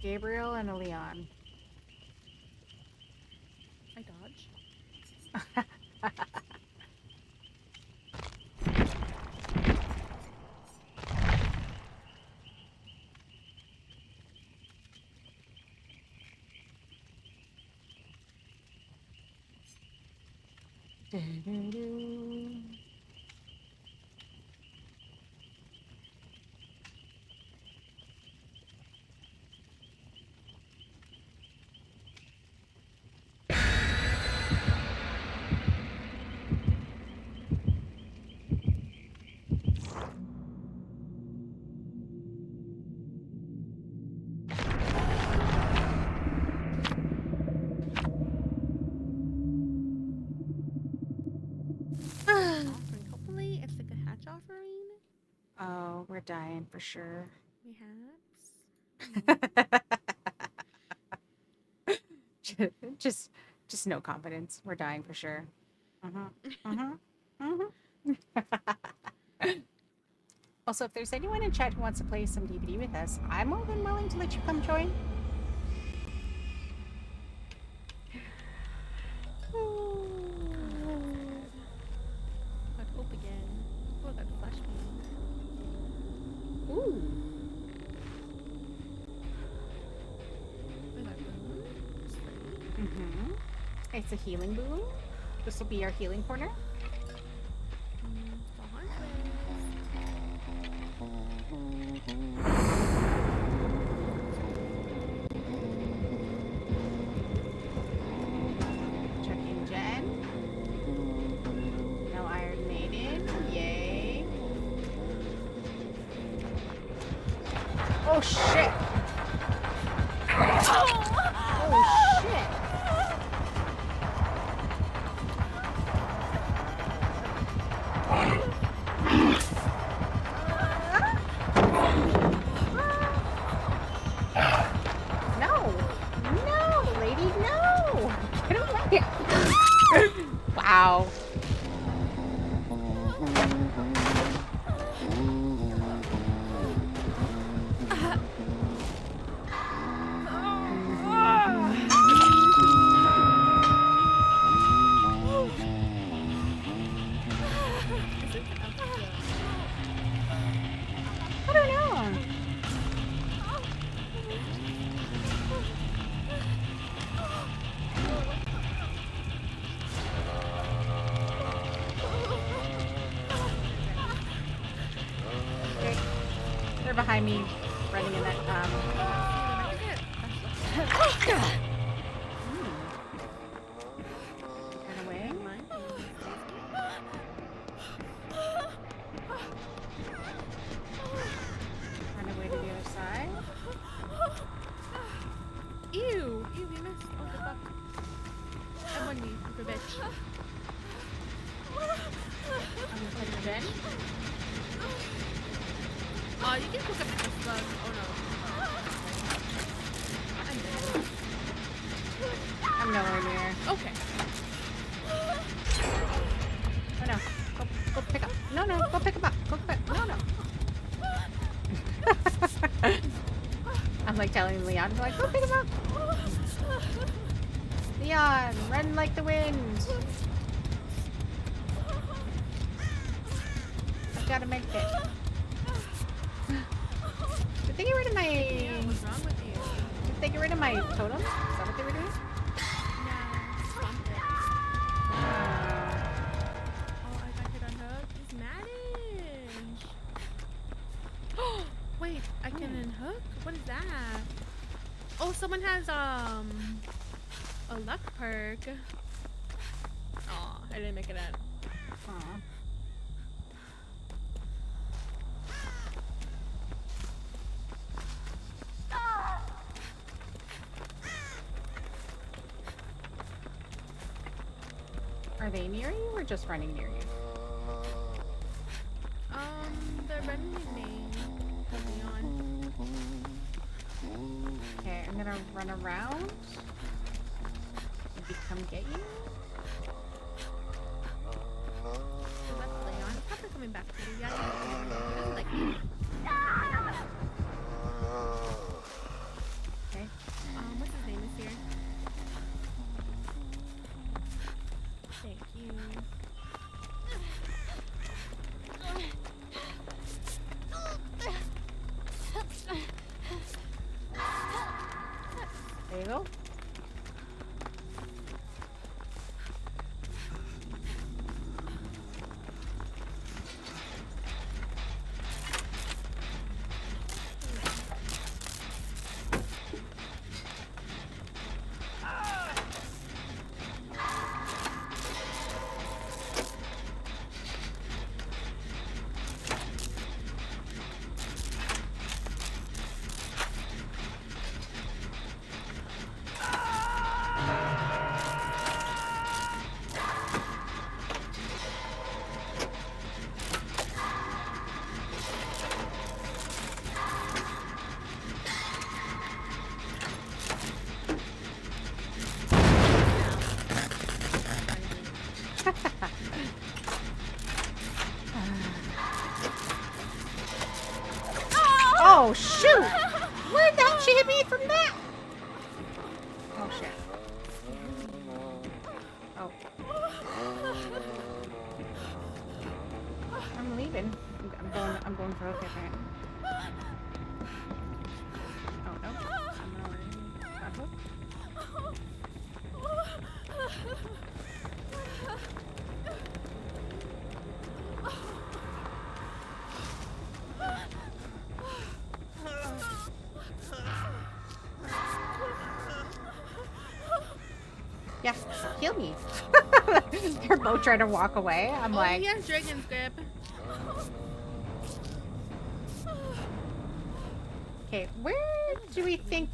Gabriel and a Leon. I dodge. Offering. Hopefully, it's like a hatch offering. Oh, we're dying for sure. Perhaps. just no confidence. We're dying for sure. Also, if there's anyone in chat who wants to play some DVD with us, I'm more than willing to let you come join. I'd hope again. Oh, that flash me. Ooh. It's a healing boom. This will be our healing corner. Checking Jen. No Iron Maiden. Yay. Oh shit. Oh shit. No! No! Ow. I don't know. Okay. They're behind me, running in that, Run away. Run away to the other side. Ew! Ew, you missed. What the fuck? I'm on you, the bitch. I'm gonna put it in. Oh, you can pick up the slug. Oh no. I'm dead. I'm nowhere near. Okay. Oh no. Go pick up. No, go pick him up. Go pick No. I'm like telling Leon, I'm like, go pick him up. Leon, run like the wind. I've got to make it. Did they get rid of my... What's wrong with you? Did they get rid of my totems? Is that what they were doing? No, swamp it. Oh, I got hit on hook. He's managed. Oh, wait, I can unhook? What is that? Oh, someone has a luck perk. Oh, I didn't make it out. Aw. Are they near you or just running near you? They're running with me. Leon. Okay, I'm gonna run around. Maybe come get you. So that's Leon. He's probably coming back to you. Yeah, he doesn't like me. Okay. What's his name is here? Thank you. There you go. Oh shoot! Where the hell she hit me from that? Oh shit. Oh. I'm leaving. I'm going for a kick. Oh no. I'm already got hooked. Yeah, heal me. They're both trying to walk away. I'm like, he has dragon's grip. okay, where do we think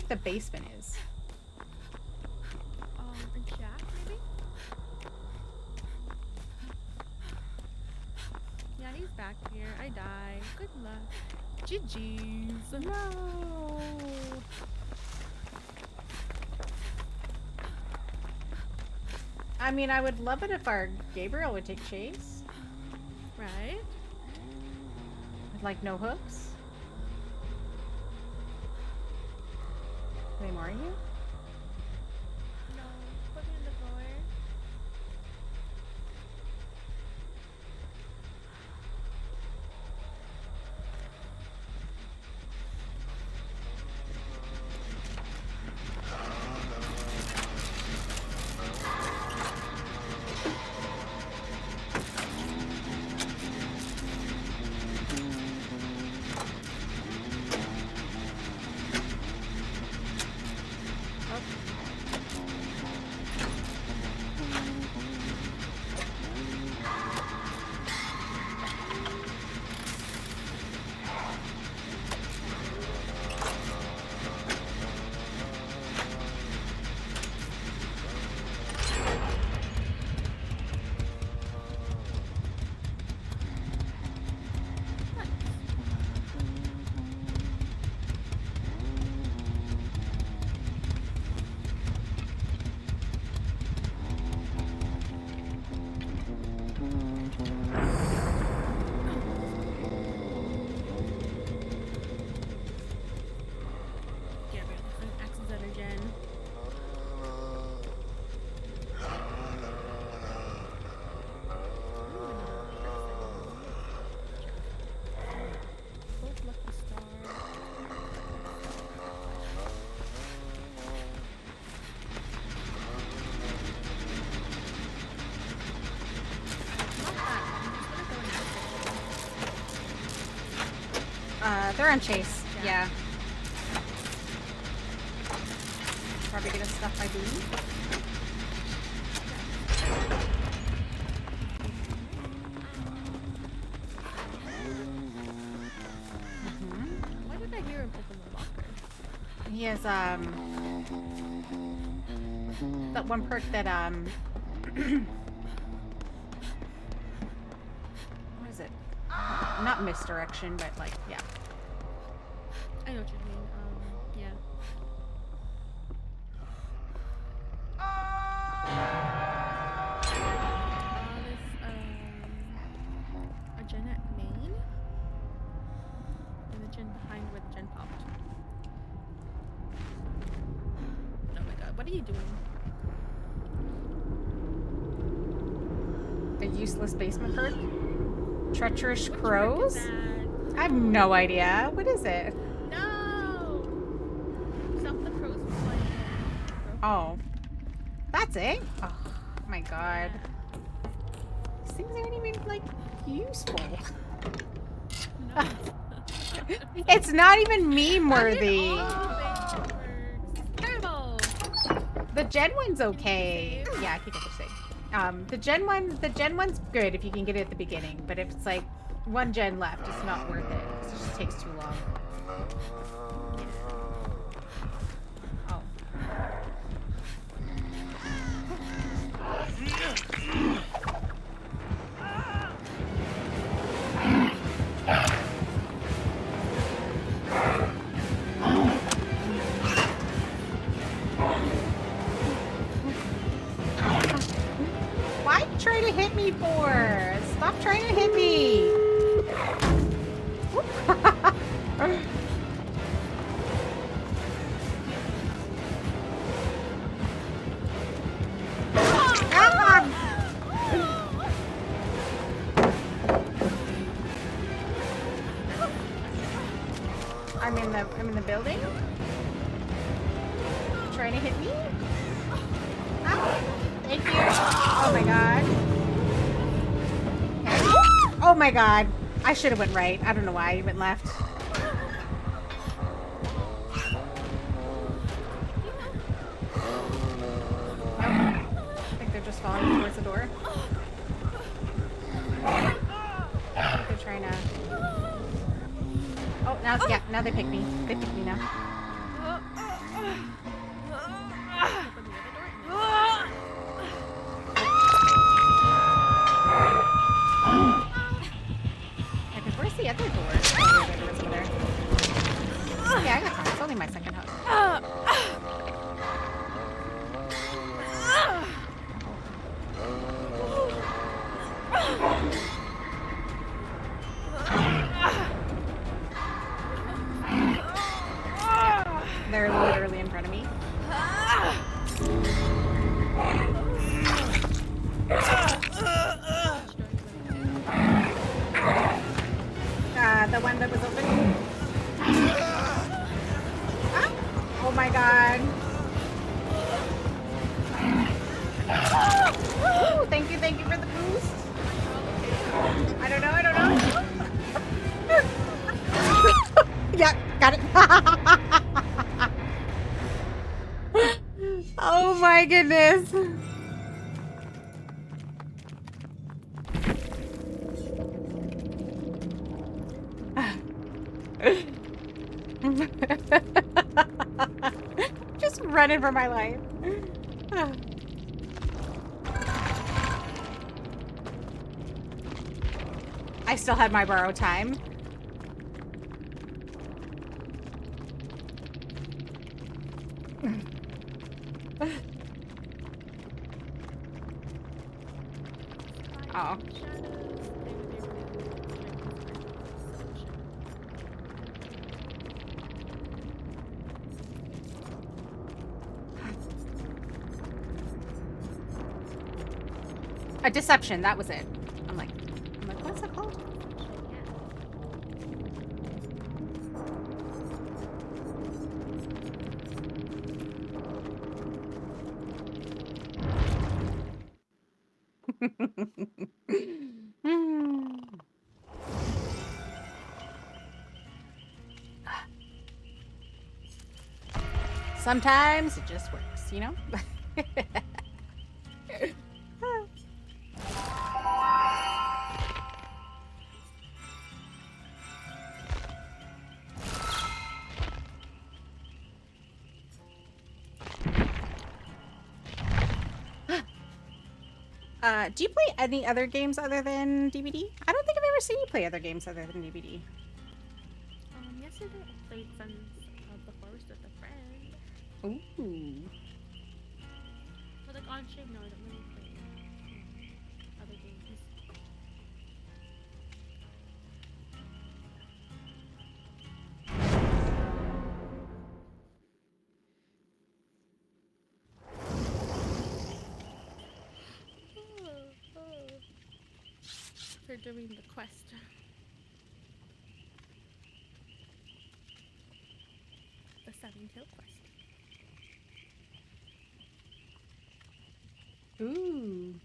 the basement is? In chat, maybe? Yeah, he's back here. I die. Good luck. GG's. No. I mean, I would love it if our Gabriel would take chase. Right? With, like, no hooks. Are they mooring you? No. Put me on the floor. They're on chase. Yeah. Probably gonna stuff my booty. Why did I hear him open the locker? He has that one perk that what is it? Not misdirection, but like yeah. I know what you mean. Yeah. There's a gen at main, and the gen behind where the gen popped. Oh my god, what are you doing? A useless basement perk? Treacherous Which crows? perk is that? I have no idea. What is it? No! Stop the crows from flying. Oh. That's it? Oh my god. These things aren't even, like, useful. No. It's not even meme worthy. Terrible. The gen one's Can okay. you save? Yeah, I can get the save. The gen one's good if you can get it at the beginning, but if it's like one gen left, it's not worth it. It just takes too long. Oh. Why you trying to hit me for? Stop trying to hit me. I'm in the building. Trying to hit me. Ah, thank you. Oh my god. Okay. Oh my god. I should have went right. I don't know why I went left. I think they're just falling towards the door. I think they're trying to... Oh, now, yeah, now they pick me. They pick me now. Yeah, 'cause where's the other door? Oh, the other door's over there. Okay, I got time. It's only my second hook. goodness. Just running for my life. I still had my borrowed time. Oh. A deception, that was it. I'm like, what's it called? Sometimes it just works, you know? Do you play any other games other than DVD? I don't think I've ever seen you play other games other than DVD. Yesterday I played Friends of the Forest with a friend. Ooh. But like on stream, no, I don't really play other games. They're doing the quest. The Seven-Tail quest. Ooh.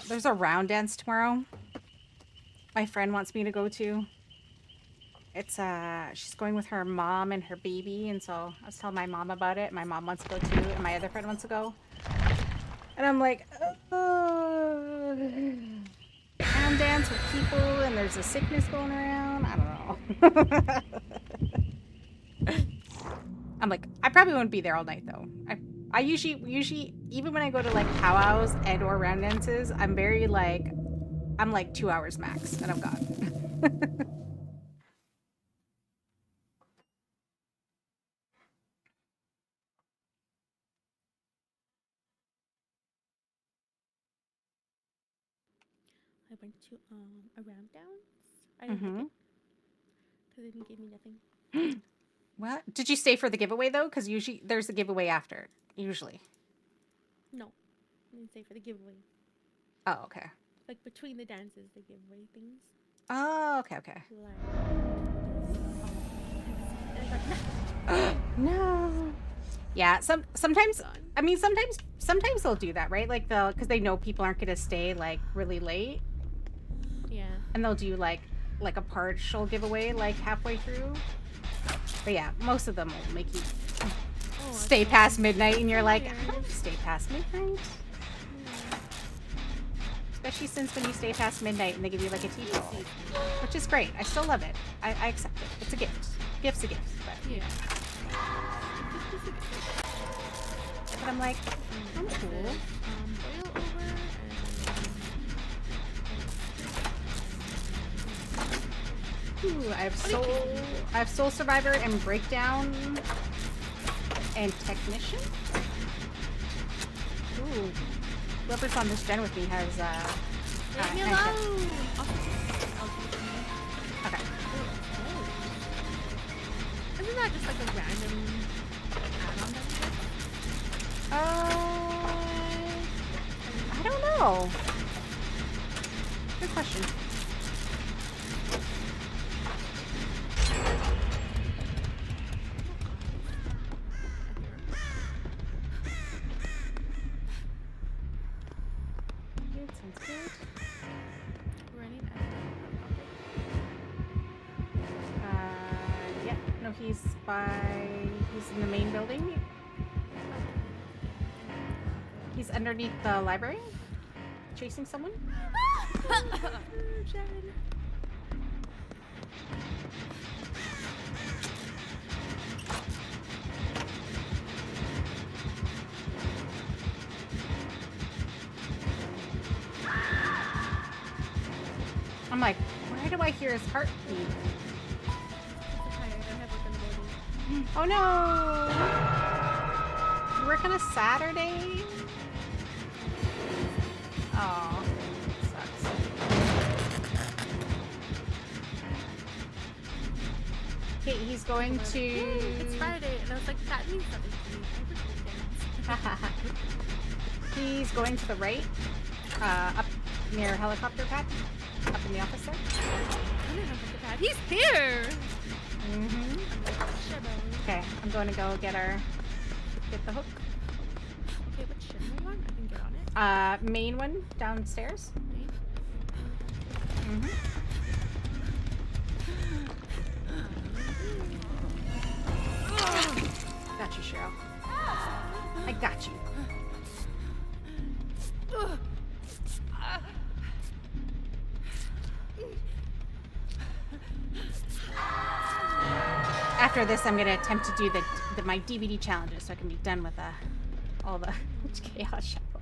There's a round dance tomorrow. My friend wants me to go to. It's she's going with her mom and her baby, and so I was telling my mom about it. My mom wants to go too, and my other friend wants to go. And I'm like, round dance with people, and there's a sickness going around. I don't know. I'm like, I probably won't be there all night though. I usually even when I go to like powwows and or round dances, I'm very like, I'm like 2 hours max, and I'm gone. I went to a round dance. I didn't like it because they didn't give me nothing. What? Did you stay for the giveaway though? Because usually there's a giveaway after. Usually. No, I didn't stay for the giveaway. Oh, okay. Like between the dances, they give away things. Oh, okay, okay. Like, no. Yeah, sometimes. I mean, sometimes they'll do that, right? Like because they know people aren't gonna stay like really late. Yeah. And they'll do like a partial giveaway like halfway through. But yeah, most of them will make you stay past midnight, and you're like, I don't stay past midnight. Especially since when you stay past midnight and they give you like a tea roll, which is great. I still love it. I accept it. It's a gift. Gift's a gift. But, Yeah. but I'm like, I'm cool. Boil over and Ooh, I have Soul Survivor and Breakdown and Technician. Ooh. Whoever's on this gen with me has leave me alone. Okay. Isn't that just like a random add-on that you get? I don't know. Good question. He's in the main building. He's underneath the library, chasing someone. Jen. I'm like, where do I hear his heartbeat? Okay, I have work in the morning. Oh no! You work on a Saturday? Oh, sucks. Okay, he's going to. It's Friday, and I was like, that means something to me. I work weekends. He's going to the right, up near helicopter pad, up in the office there. I don't have the pad. He's here! Mm-hmm. Okay, I'm going to go get the hook. Okay, what ship am I on? I can get on it. Main one downstairs. Okay. Mm-hmm. Got you, Cheryl. I got you. After this, I'm gonna attempt to do my DVD challenges so I can be done with all the chaos shuffle.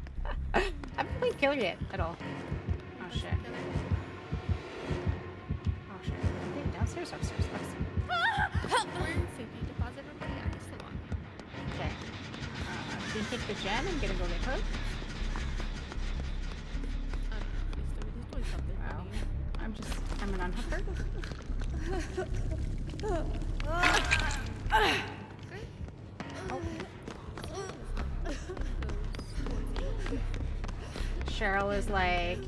I haven't played Killer yet at all. Oh shit. Oh shit. Okay, downstairs, upstairs, upstairs. We're in safety deposit room, but yeah, it's still on. Okay. Can you take the gen? I'm gonna go get hooked. He's doing something. Wow. I'm an unhooker. Cheryl is like,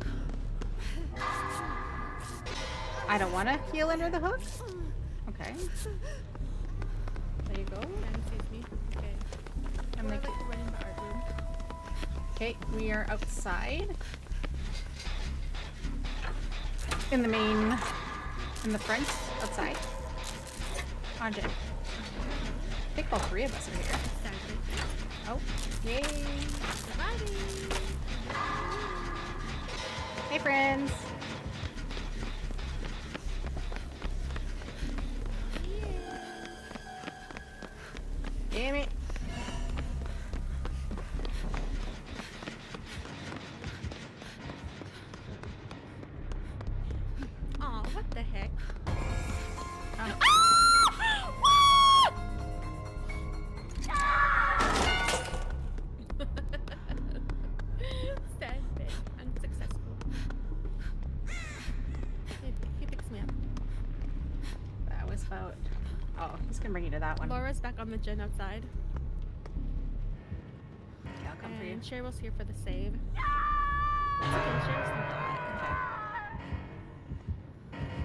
I don't want to heal under the hook. Okay. There you go. And he sees me. Okay. I'm like, Running the art room. okay, we are outside. In the front, outside. On Jen. I think all three of us are here. Oh, yay. Hey, friends. Damn it. Aw, what the heck? Sad bit. Unsuccessful. He picks me up. That was about. Oh, he's gonna bring you to that one. Laura's back on the gen outside. Okay, I'll come for you. And Cheryl's here for the save. It's okay, Cheryl's not dead.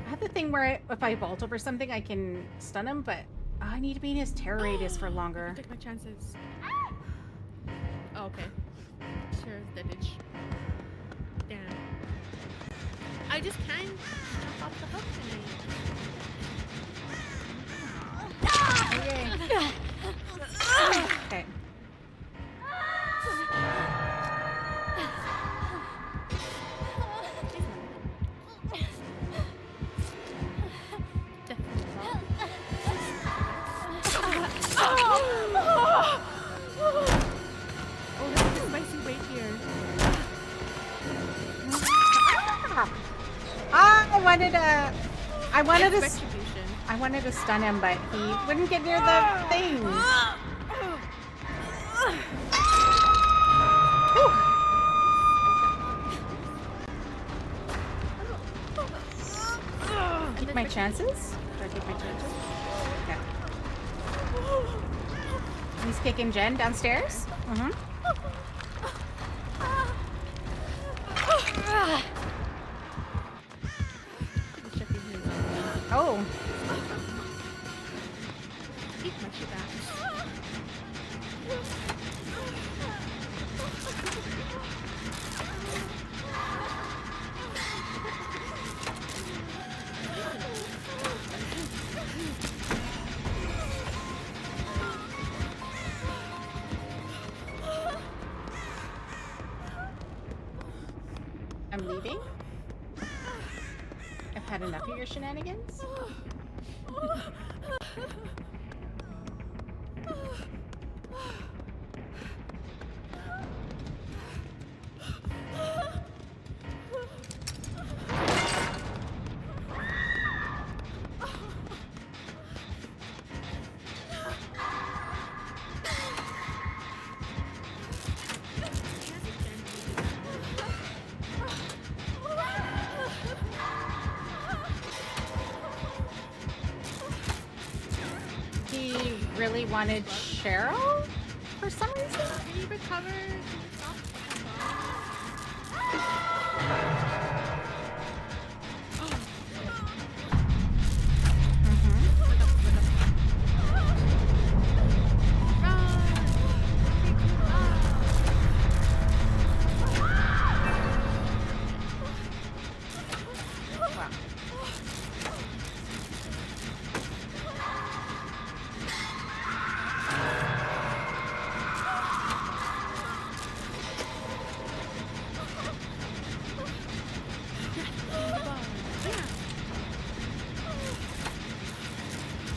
I have the thing where if I vault over something, I can stun him, but I need to be in his terror radius for longer. I take my chances. Oh, okay. Cheryl's deadage. Damn. I just can't jump off the hook tonight. Okay. I wanted to stun him, but he wouldn't get near the thing. Take my chances? Should I take my chances? Okay. He's kicking Jen downstairs. Oh. I'm leaving. I've had enough of your shenanigans. He really wanted Cheryl for some reason. Can you recover? Can you stop? Wow.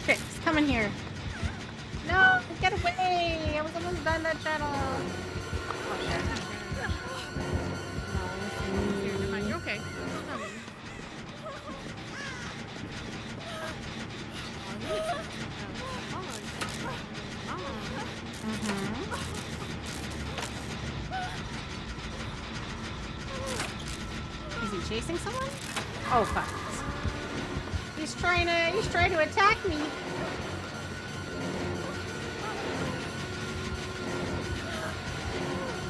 Okay, he's coming here. No, get away! I was almost done that channel. Oh shit. Here, never mind. You're okay. It's coming. Is he chasing someone? Oh fuck. He's trying to attack me.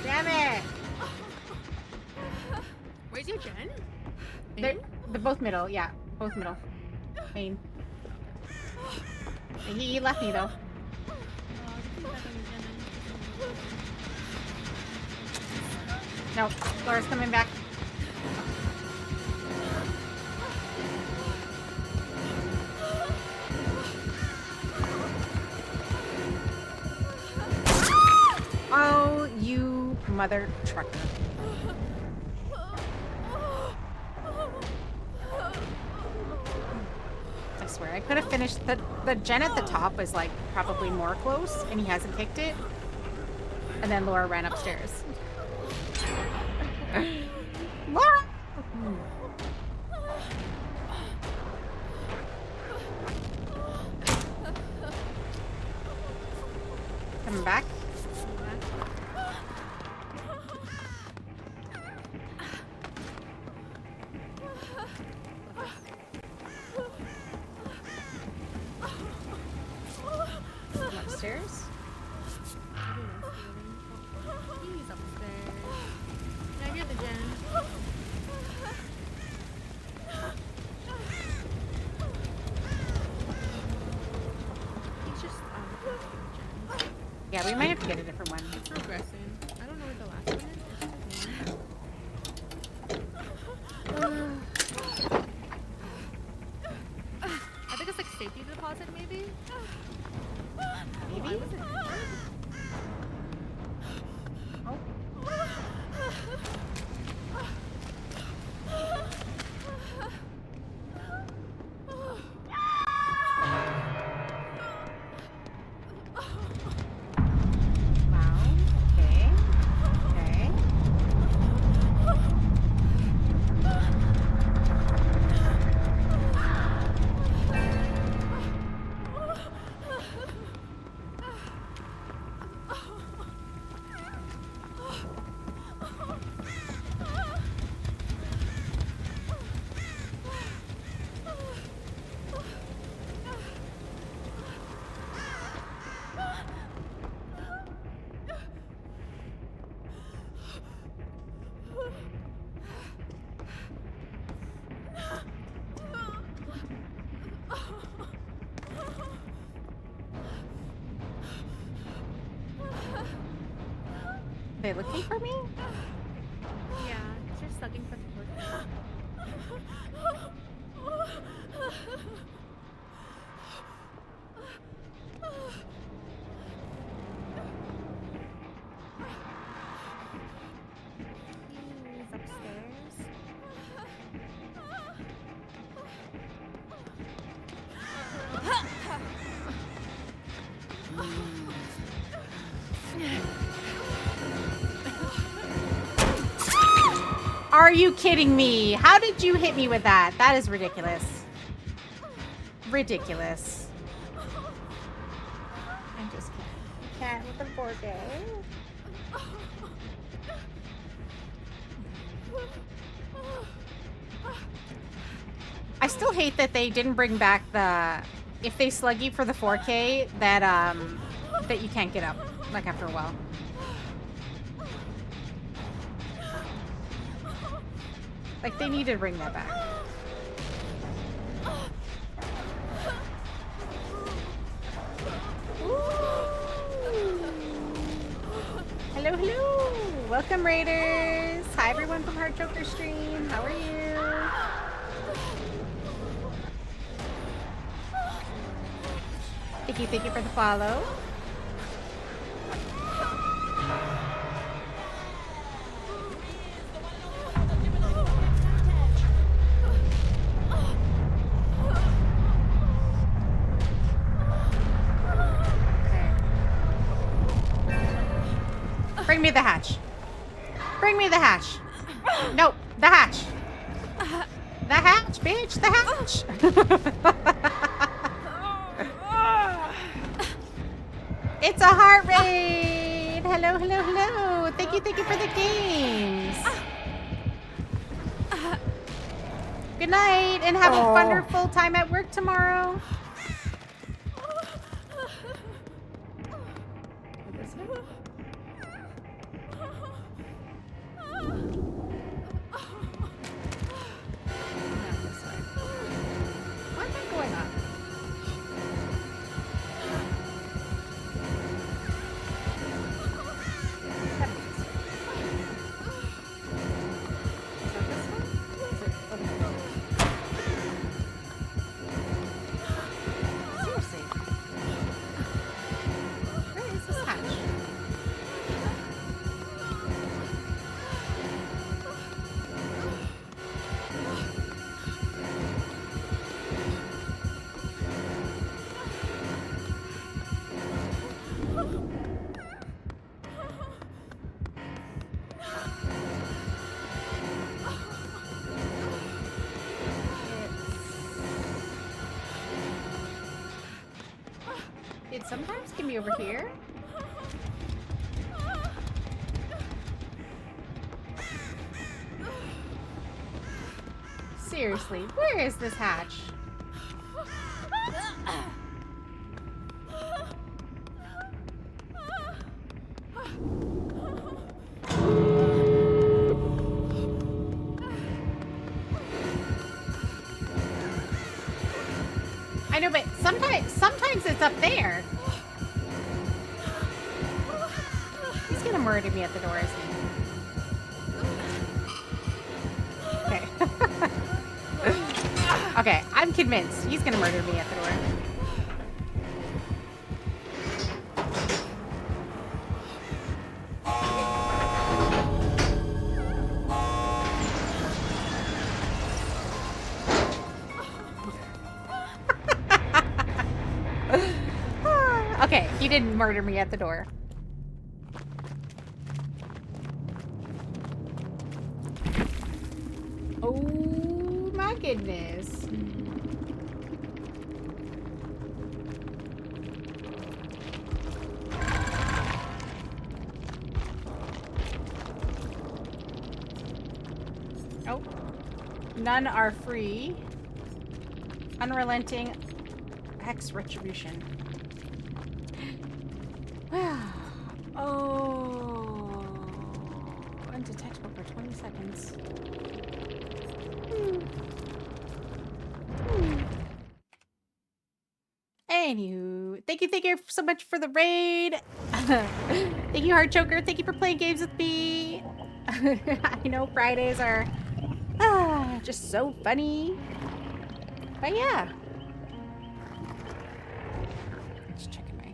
Damn it! Where's your Jen? They're both middle, yeah. Both middle. Main. He left me though. No, Laura's coming back. Oh, you mother trucker. I swear, I could have finished the gen at the top was like probably more close and he hasn't kicked it. And then Laura ran upstairs. Laura! Coming back. Upstairs. He's upstairs. Yeah, I hear the Jen. He's just Jen. Yeah, we might have to get a different one. He's progressing. I don't know where the last one is. I think it's like safety deposit, maybe? Maybe? Oh. Wow. Okay. Okay. They looking for me? Yeah, it's just sucking for the foot. He's upstairs. Are you kidding me? How did you hit me with that? That is ridiculous. Ridiculous. I just can't with the 4K. I still hate that they didn't bring back the... If they slug you for the 4K, that you can't get up, like, after a while. Like, they need to bring that back. Ooh. Hello, hello! Welcome, Raiders! Hi, everyone from Heartchoker Stream. How are you? Thank you for the follow. Bring me the hatch. Bring me the hatch. Nope, the hatch. The hatch, bitch, the hatch. It's a heart raid. Hello, hello, hello. Thank you for the games. Good night and have a wonderful time at work tomorrow. What am I going on? Seriously. Where is this hatch? It sometimes get me over here. Seriously, where is this hatch? I know, but sometimes it's up there. He's gonna murder me at the door, isn't he? Okay. Okay, I'm convinced. He's gonna murder me at the door. Okay, he didn't murder me at the door. Oh my goodness. Oh. None are free. Unrelenting Hex Retribution. Oh. Into textbook for 20 seconds. Anywho, thank you so much for the raid. Thank you, Heartchoker. Thank you for playing games with me. I know Fridays are just so funny. But yeah. Just checking my...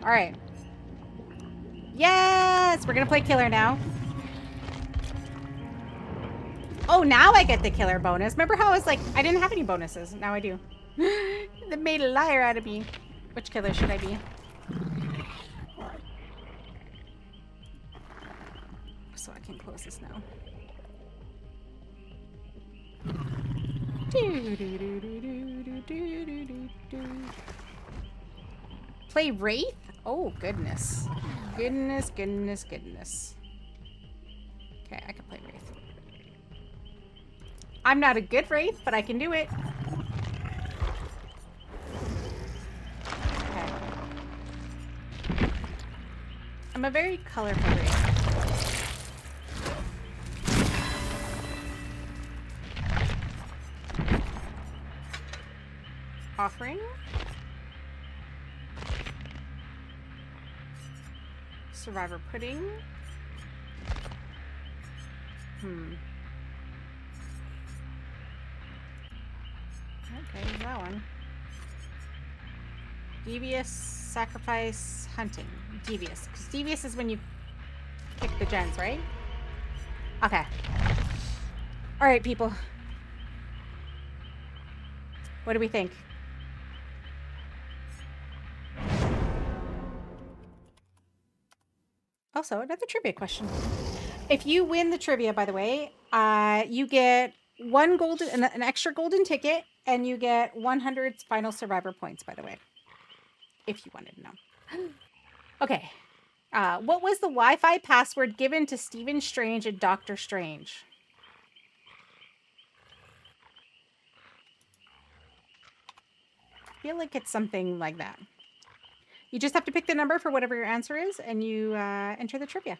All right. Yes! We're gonna play killer now. Oh, now I get the killer bonus. Remember how I was like, I didn't have any bonuses. Now I do. They made a liar out of me. Which killer should I be? So I can close this now. Play Wraith? Oh, goodness. Goodness, goodness, goodness. Okay, I can play Wraith. I'm not a good Wraith, but I can do it. Okay. I'm a very colorful Wraith. Offering. Survivor pudding. Okay, that one. Devious, sacrifice, hunting. Devious. Because devious is when you pick the gens, right? Okay. Alright, people. What do we think? Also, another trivia question. If you win the trivia, by the way, you get an extra golden ticket, and you get 100 final survivor points, by the way. If you wanted to know. Okay. What was the Wi-Fi password given to Stephen Strange and Doctor Strange? I feel like it's something like that. You just have to pick the number for whatever your answer is, and you enter the trivia.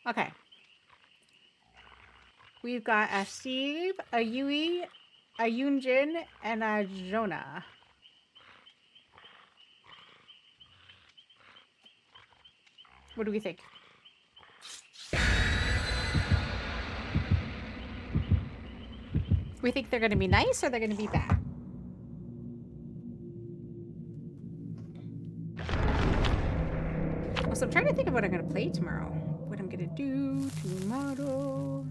Okay. We've got a Steve, a Yui, a Yunjin, and a Jonah. What do we think? We think they're going to be nice or they're going to be bad? Also, I'm trying to think of what I'm going to play tomorrow. What I'm going to do tomorrow.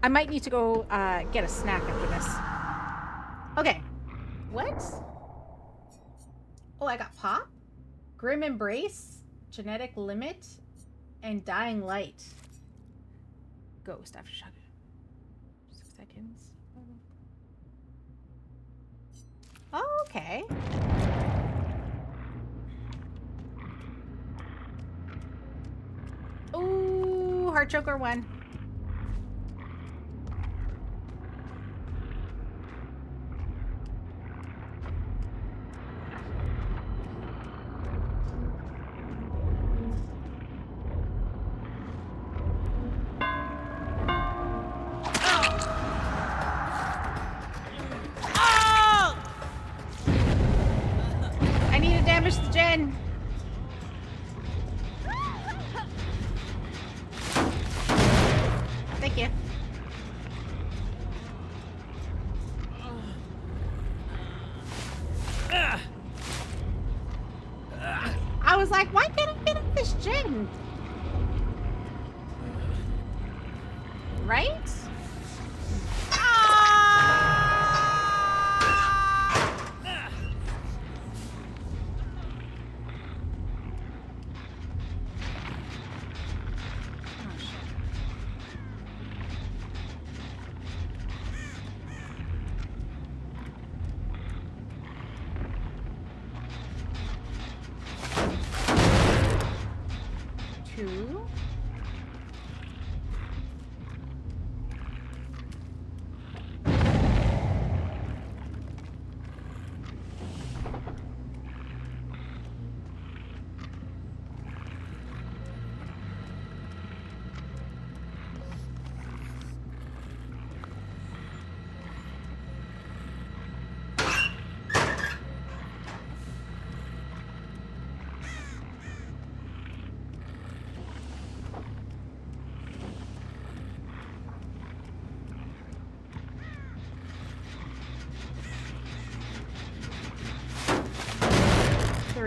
I might need to go get a snack after this. Okay. What? Oh, I got Pop, Grim Embrace, Genetic Limit, and Dying Light. Ghost after shot. 6 seconds. Oh, okay. Ooh, heartchoker 1. The gen. Thank you. I was like, why can't I get up this gen? Right?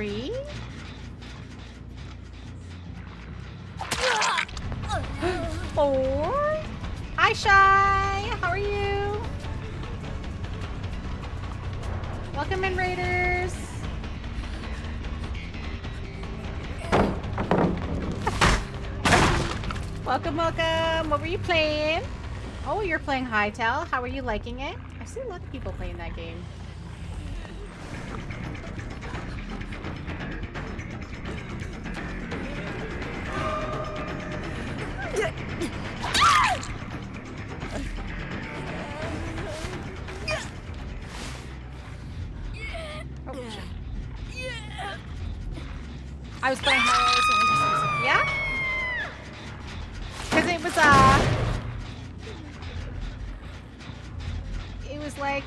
3. Four. Hi, Shy. How are you? Welcome in, Raiders. Welcome, welcome. What were you playing? Oh, you're playing Hightail. How are you liking it? I see a lot of people playing that game. Oh, shit. I was playing Hightail, so interesting. Yeah? Because it was like,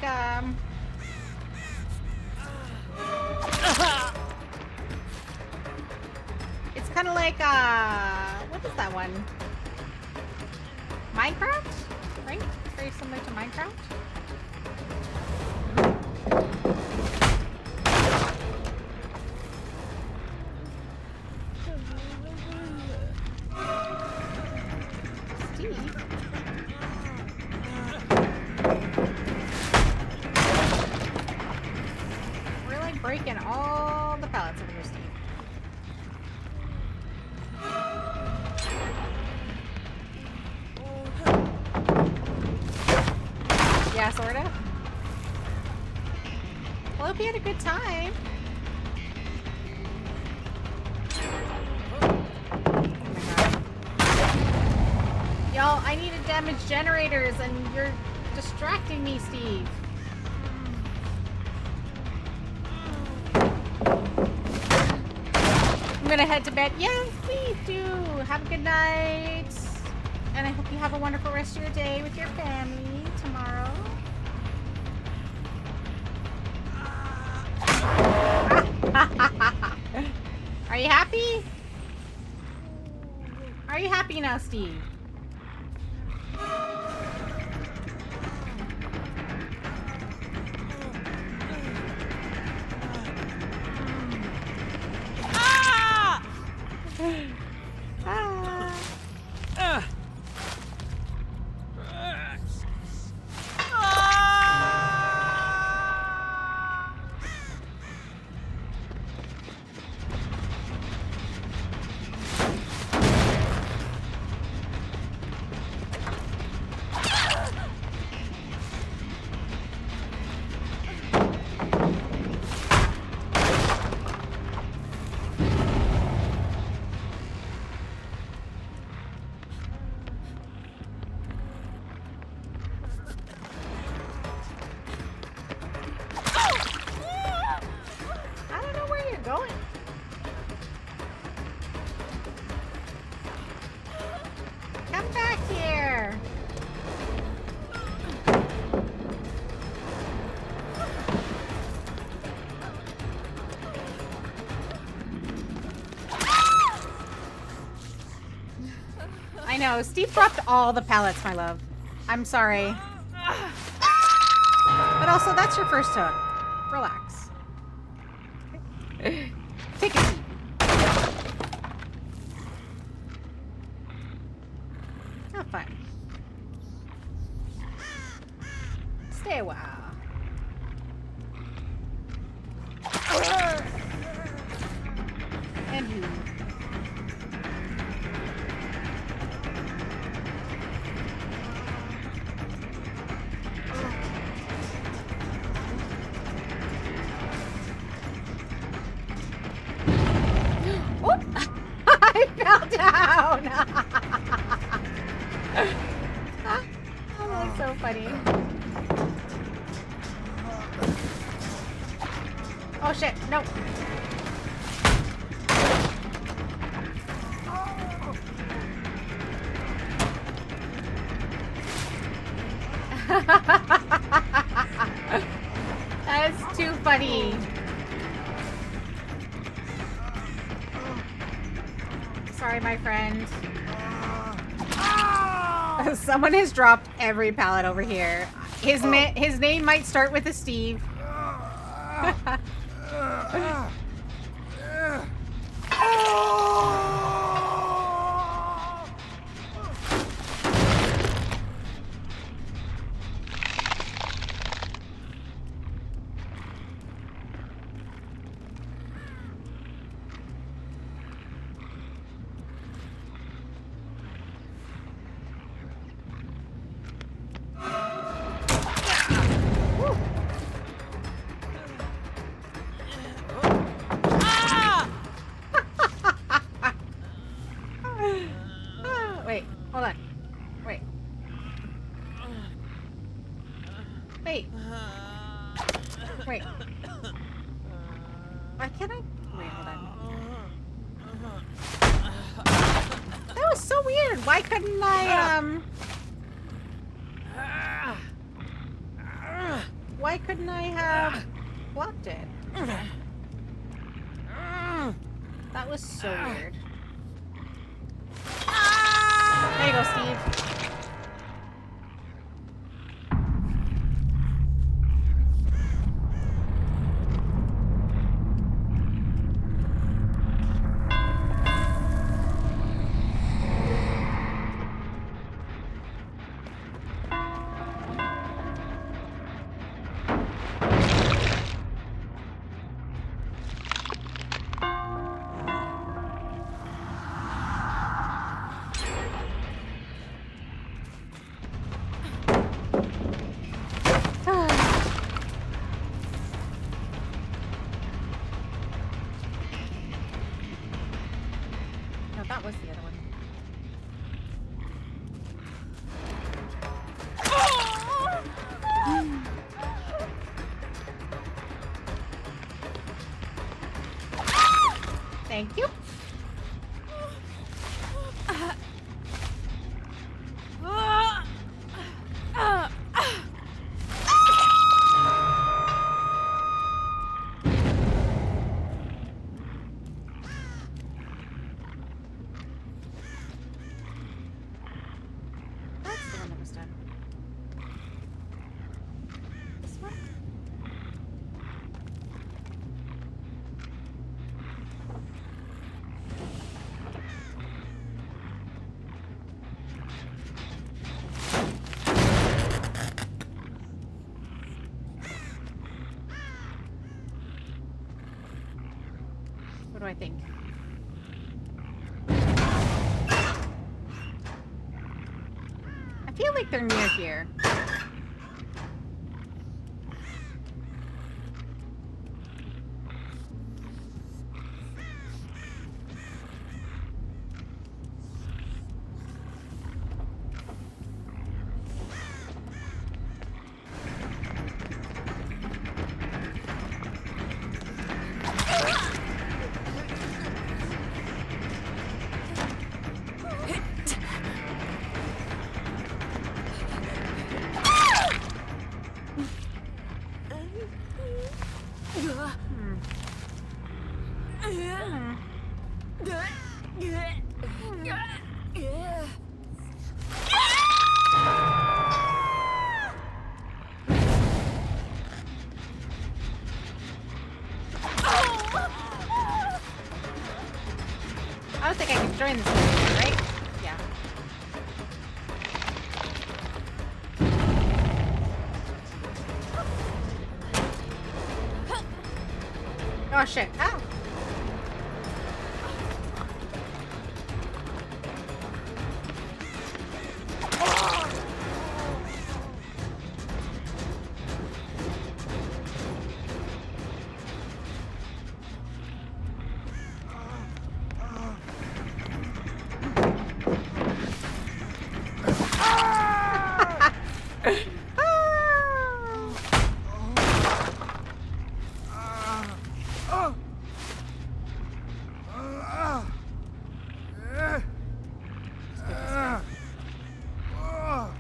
it's kind of like, what is that one? Minecraft? Right? It's very similar to Minecraft. Steve? We're like breaking all the pallets over here, Steve. Yeah, sorta. Well, hope you had a good time. Y'all, I need to damage generators and you're distracting me, Steve. I'm gonna head to bed. Yes, please do. Have a good night. And I hope you have a wonderful rest of your day with your family tomorrow. Are you happy? Are you happy now, Steve? Going. Come back here. I know. Steve dropped all the pallets, my love. I'm sorry. But also, that's your first hook. Relax. Take a seat. Have fun. Stay a while. And you. I fell down. Oh, that's so funny. Oh shit, no. That's too funny. Sorry, my friend. Someone has dropped every pallet over here. His name might start with a Steve. Wait. Wait. Why can't I? Wait, hold on. That was so weird. Why couldn't I, Why couldn't I have blocked it? That was so weird. There you go, Steve. That was the other one. Thank you. What do I think? I feel like they're near here. I don't think I can join this one, right? Yeah. Oh shit. Ow.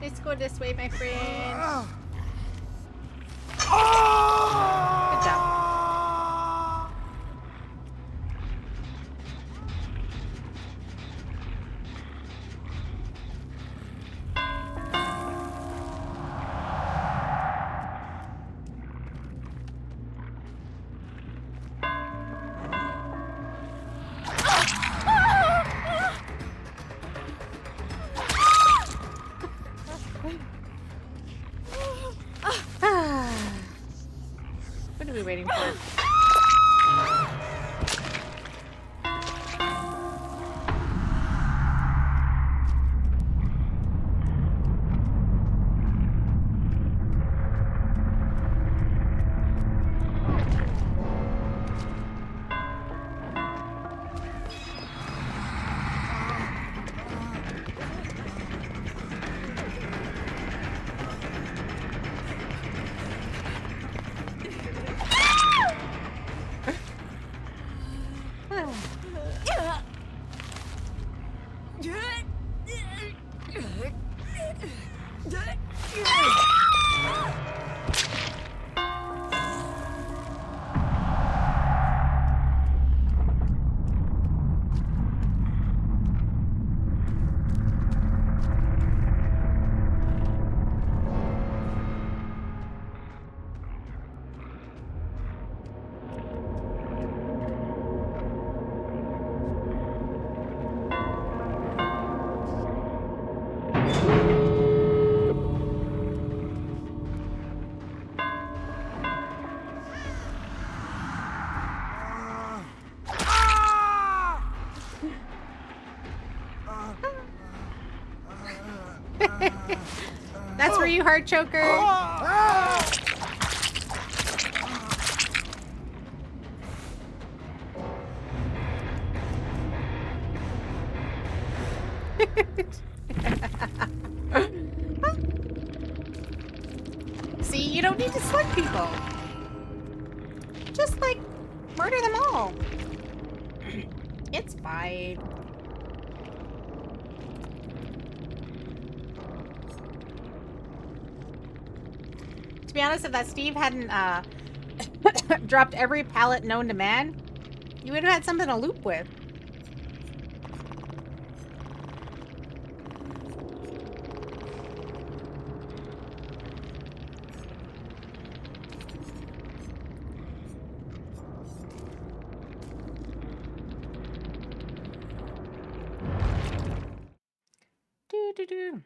Let's go this way, my friend. Good job. What are we waiting for? you, heartchoker. See, you don't need to slug people. Just, like, murder them all. It's fine. To be honest, if that Steve hadn't dropped every pallet known to man, you would have had something to loop with. Do.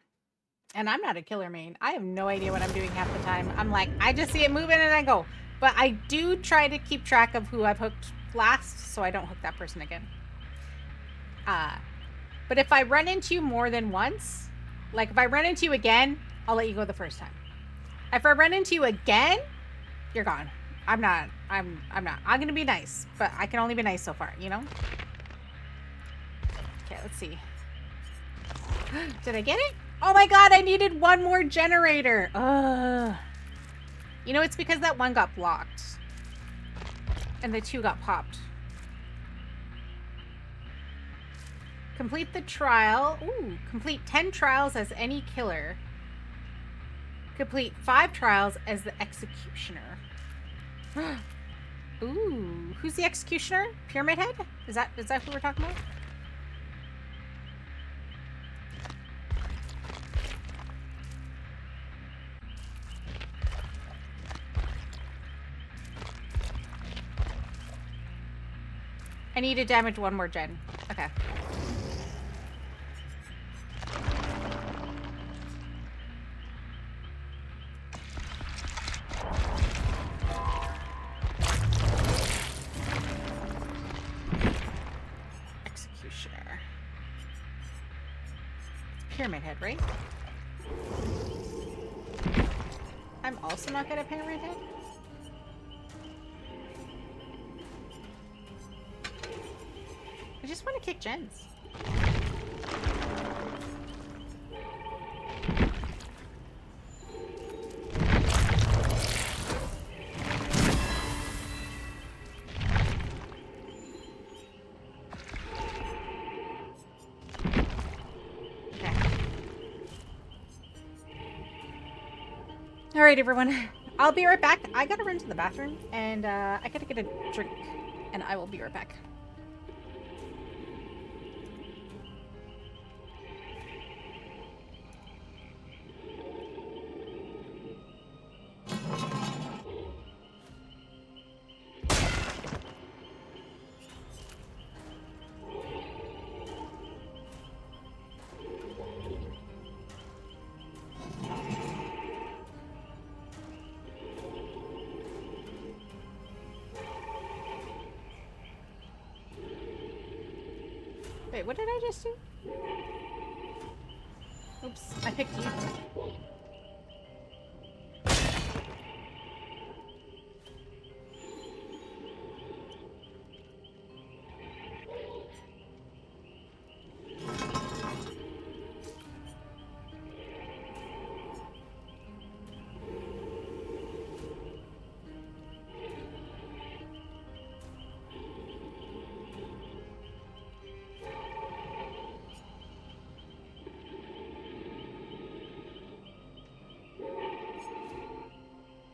And I'm not a killer main. I have no idea what I'm doing half the time. I'm like, I just see it moving and I go. But I do try to keep track of who I've hooked last so I don't hook that person again. But if I run into you more than once, like if I run into you again, I'll let you go the first time. If I run into you again, you're gone. I'm not. I'm gonna be nice, but I can only be nice so far, you know? Okay, let's see. Did I get it? Oh my god, I needed one more generator. You know, it's because that one got blocked. And the two got popped. Complete the trial. Ooh, complete 10 trials as any killer. Complete 5 trials as the executioner. Ooh, who's the executioner? Pyramid Head? Is that who we're talking about? I need to damage one more gen. Okay. Executioner. It's Pyramid Head, right? I'm also not good at Pyramid Head? I just want to kick gens. Okay. All right, everyone. I'll be right back. I gotta run to the bathroom, and I gotta get a drink, and I will be right back. Wait, what did I just do? Oops, I picked you.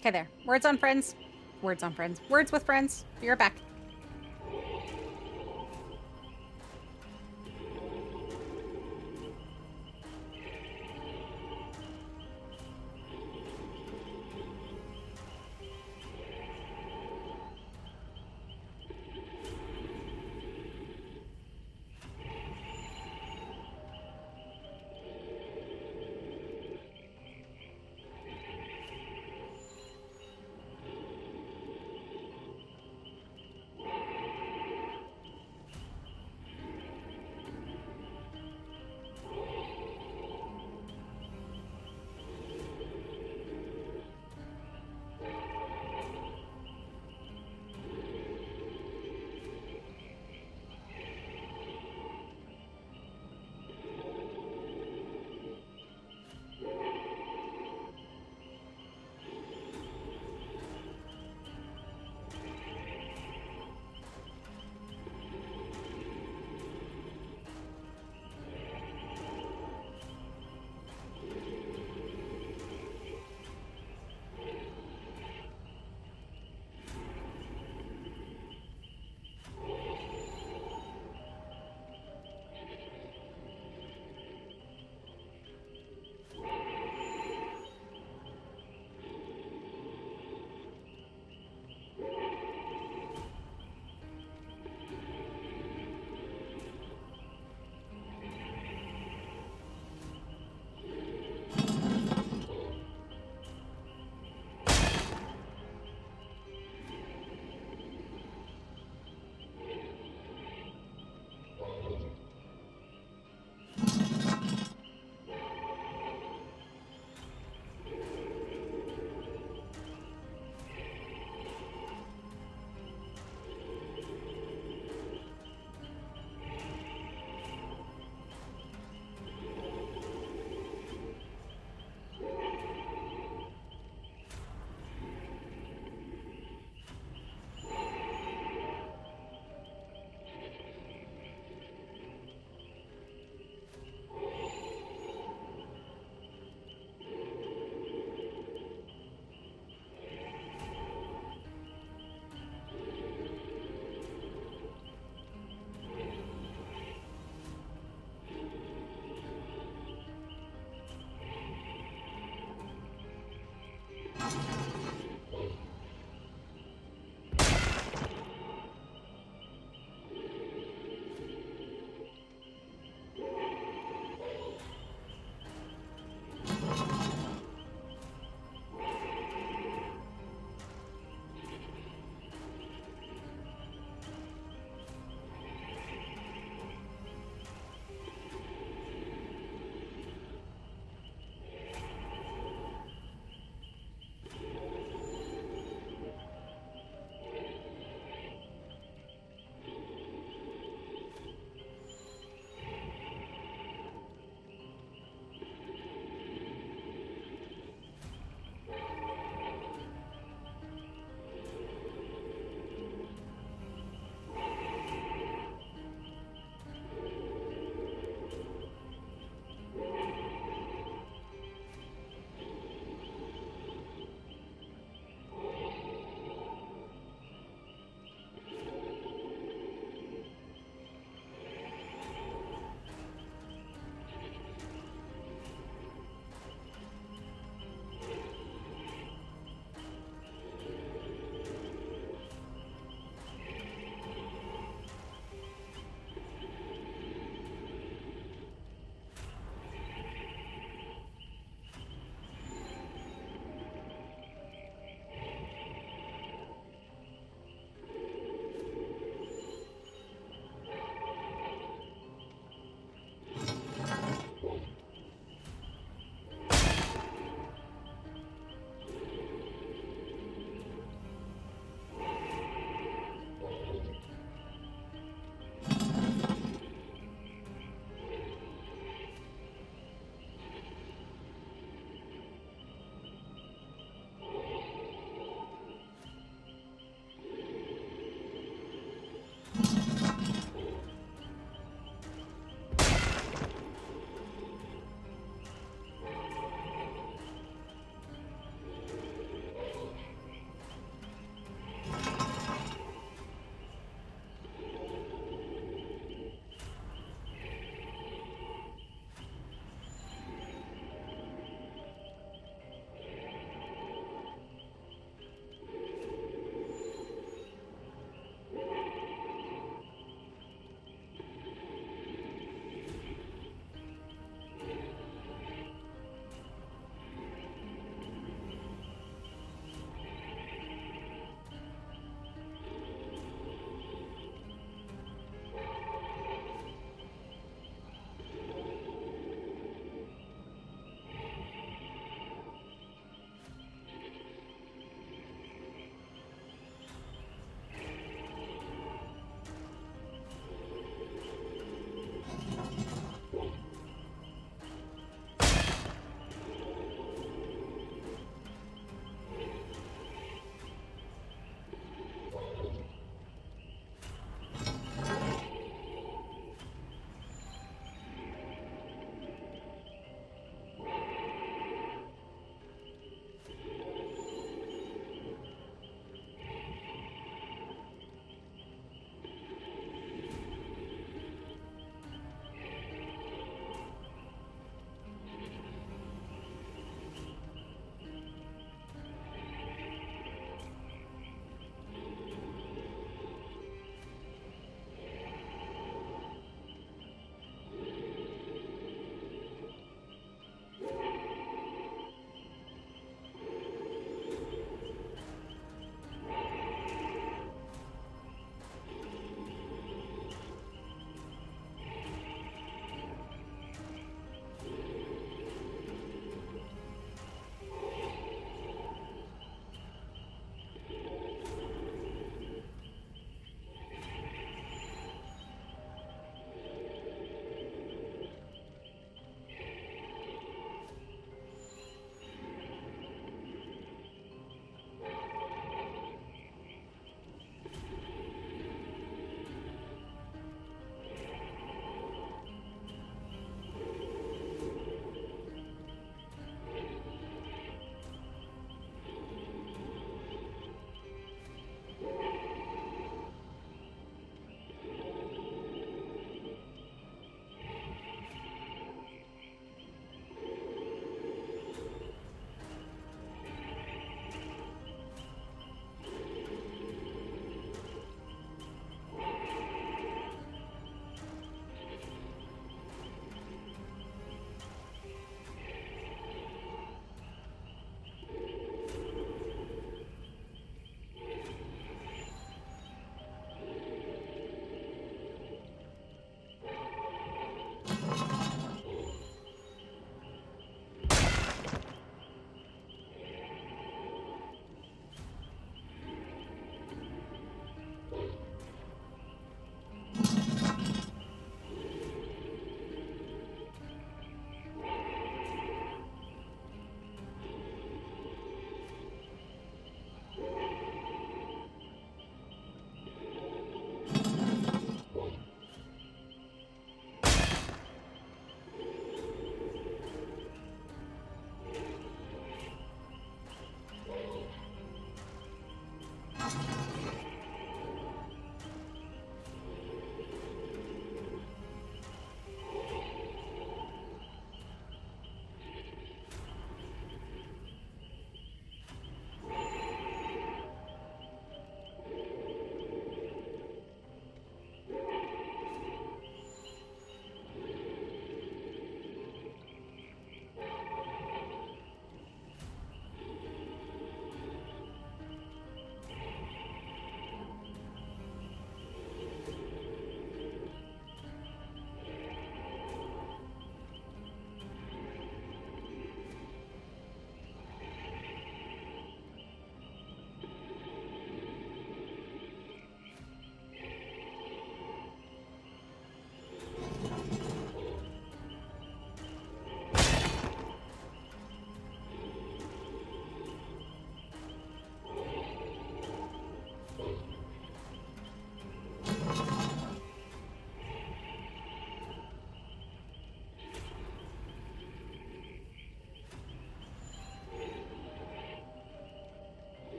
Okay, there. Words on friends. Words on friends. Words with friends. Be right back.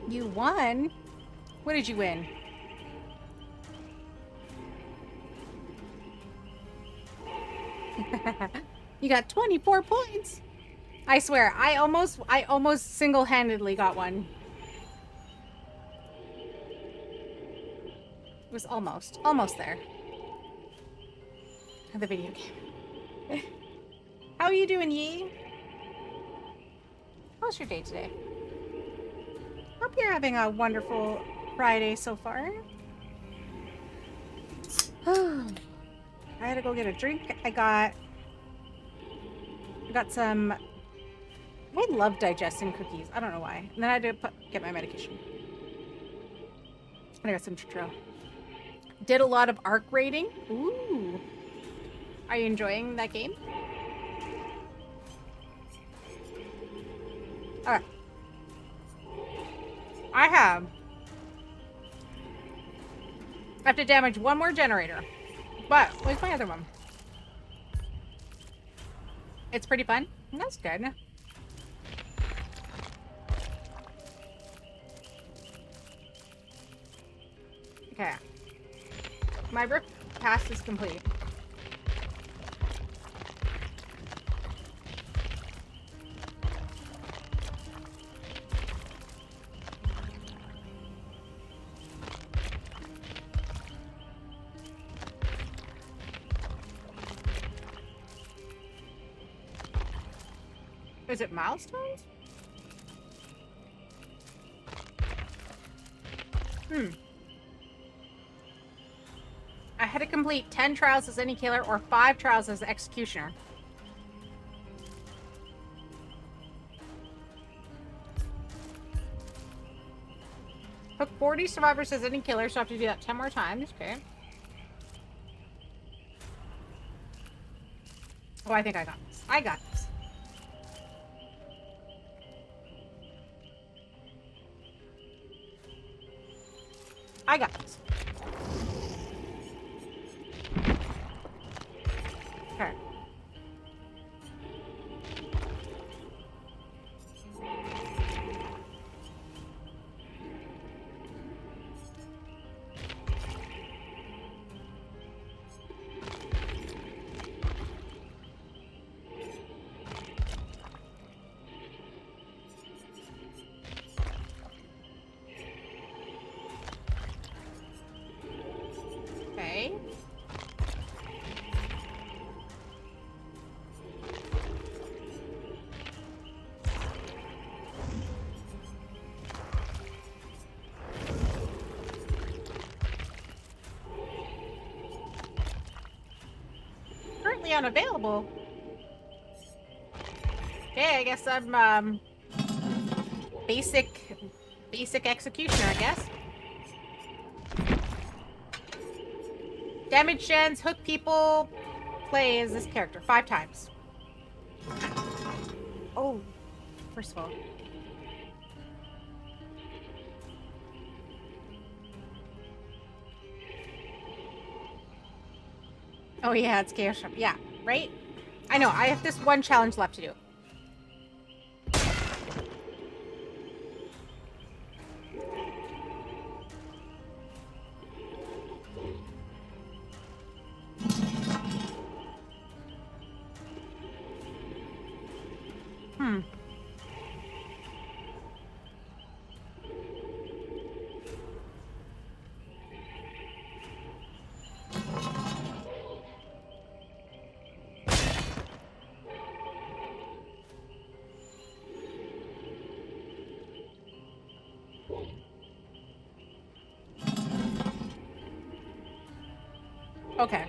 You won? What did you win? You got 24 points. I swear, I almost single-handedly got one. It was almost there. The video game. How are you doing, Yee? How's your day today? Hope you're having a wonderful Friday so far. I had to go get a drink. I got some... I love digesting cookies. I don't know why. And then I had to get my medication. And I got some Chitro. Did a lot of arc raiding. Ooh. Are you enjoying that game? Alright. I have to damage one more generator. But, where's my other one? It's pretty fun. That's good. Okay. My rift pass is complete. Is it milestones? I had to complete 10 trials as any killer or 5 trials as executioner. Hook 40 survivors as any killer, so I have to do that 10 more times. Okay. Oh, I think I got this. I got this. I got this. Okay. Okay. Currently unavailable. Okay, I guess I'm basic executioner, I guess. Damage gens, hook people, play as this character 5 times. Oh, first of all. Oh yeah, it's Chaos Shuffle. Yeah, right? I know, I have this one challenge left to do. Okay.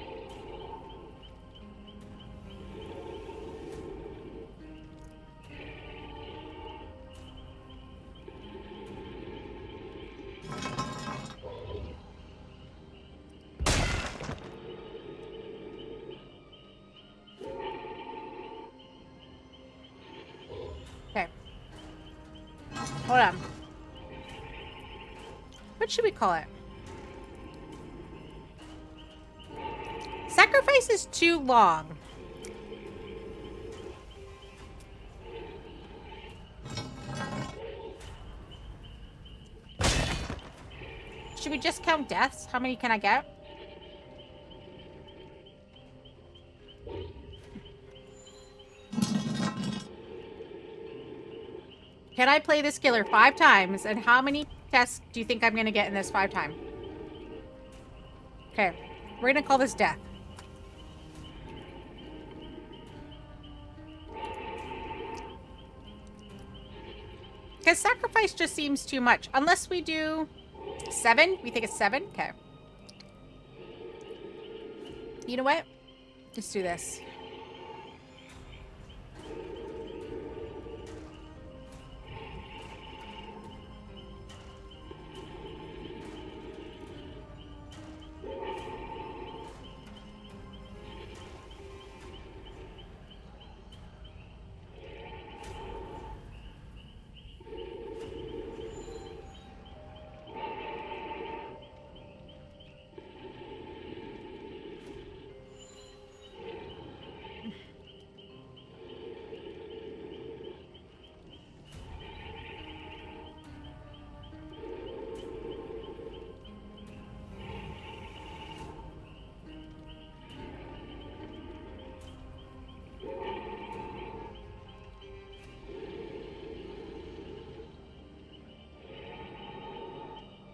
Okay. Hold on. What should we call it? Sacrifice is too long. Should we just count deaths? How many can I get? Can I play this killer 5 times? And how many tests do you think I'm going to get in this 5 time? Okay. We're going to call this death. Because sacrifice just seems too much. Unless we do 7. We think it's 7? Okay. You know what? Let's do this.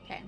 Okay.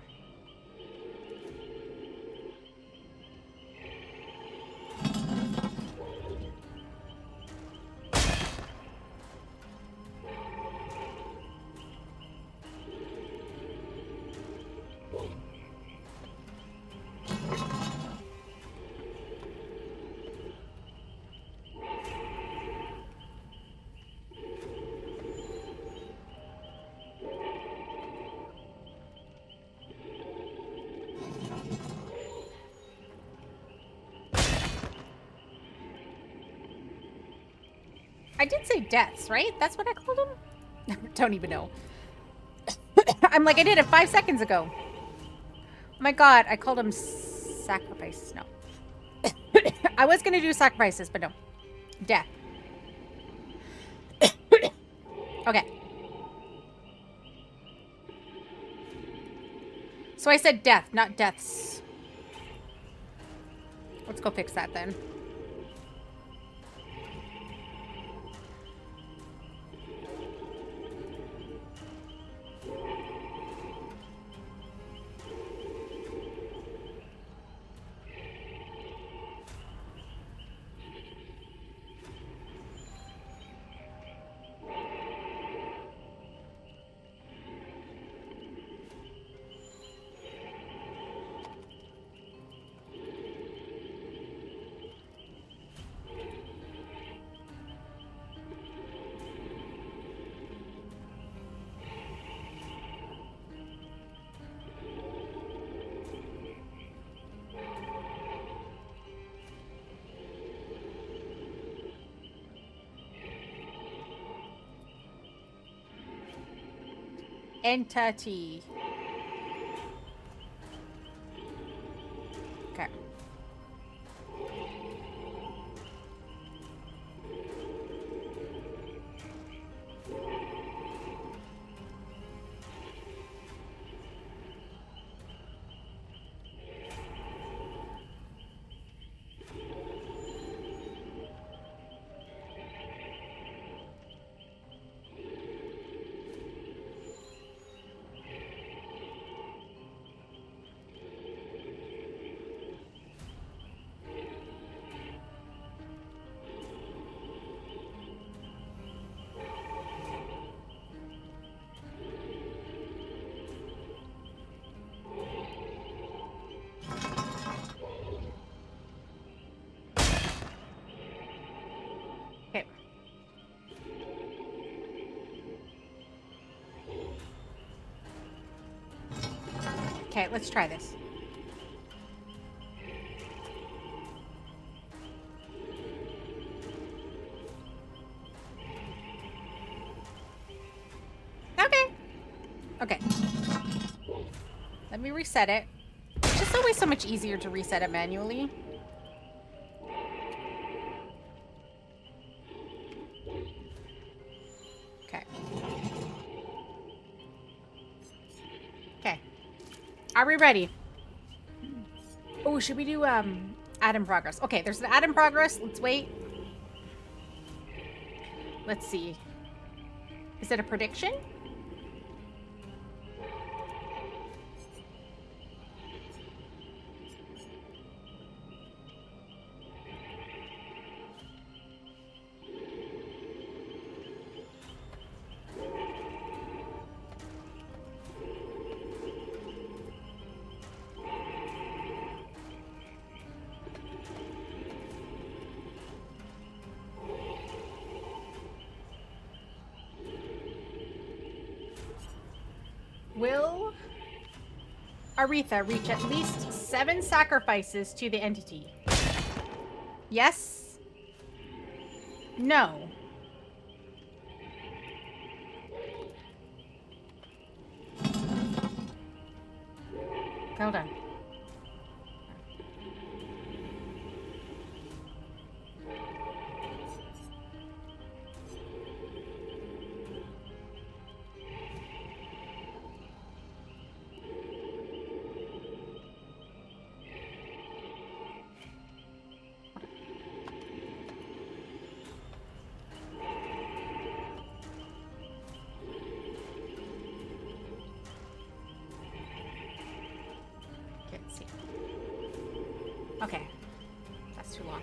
I did say deaths, right? That's what I called them? Don't even know. I'm like, I did it 5 seconds ago. Oh my god, I called them sacrifices. No. I was going to do sacrifices, but no. Death. Okay. So I said death, not deaths. Let's go fix that then. Entity. Okay. Okay. Okay, let's try this. Okay. Okay. Let me reset it. It's just always so much easier to reset it manually. Okay. Okay. Are we ready? Oh, should we do add in progress? Okay, there's an add in progress. Let's wait. Let's see. Is it a prediction? Will Aretha reach at least 7 sacrifices to the entity? Yes? No. Hold on. Okay, let's see. Okay. That's too long.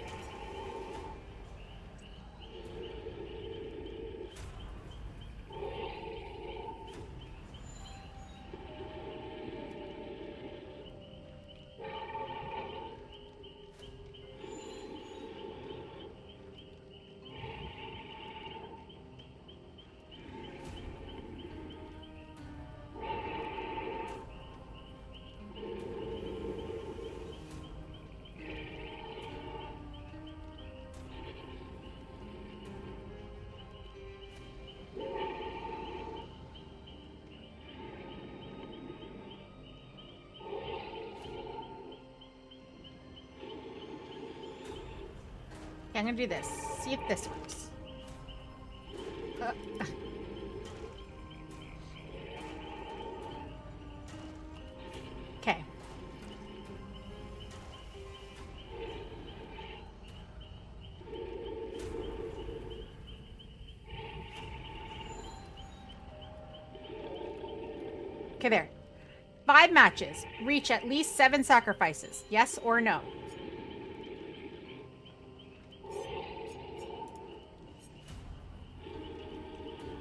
Okay, I'm gonna do this. See if this works. Okay. Okay, there. 5 matches. Reach at least 7 sacrifices. Yes or no?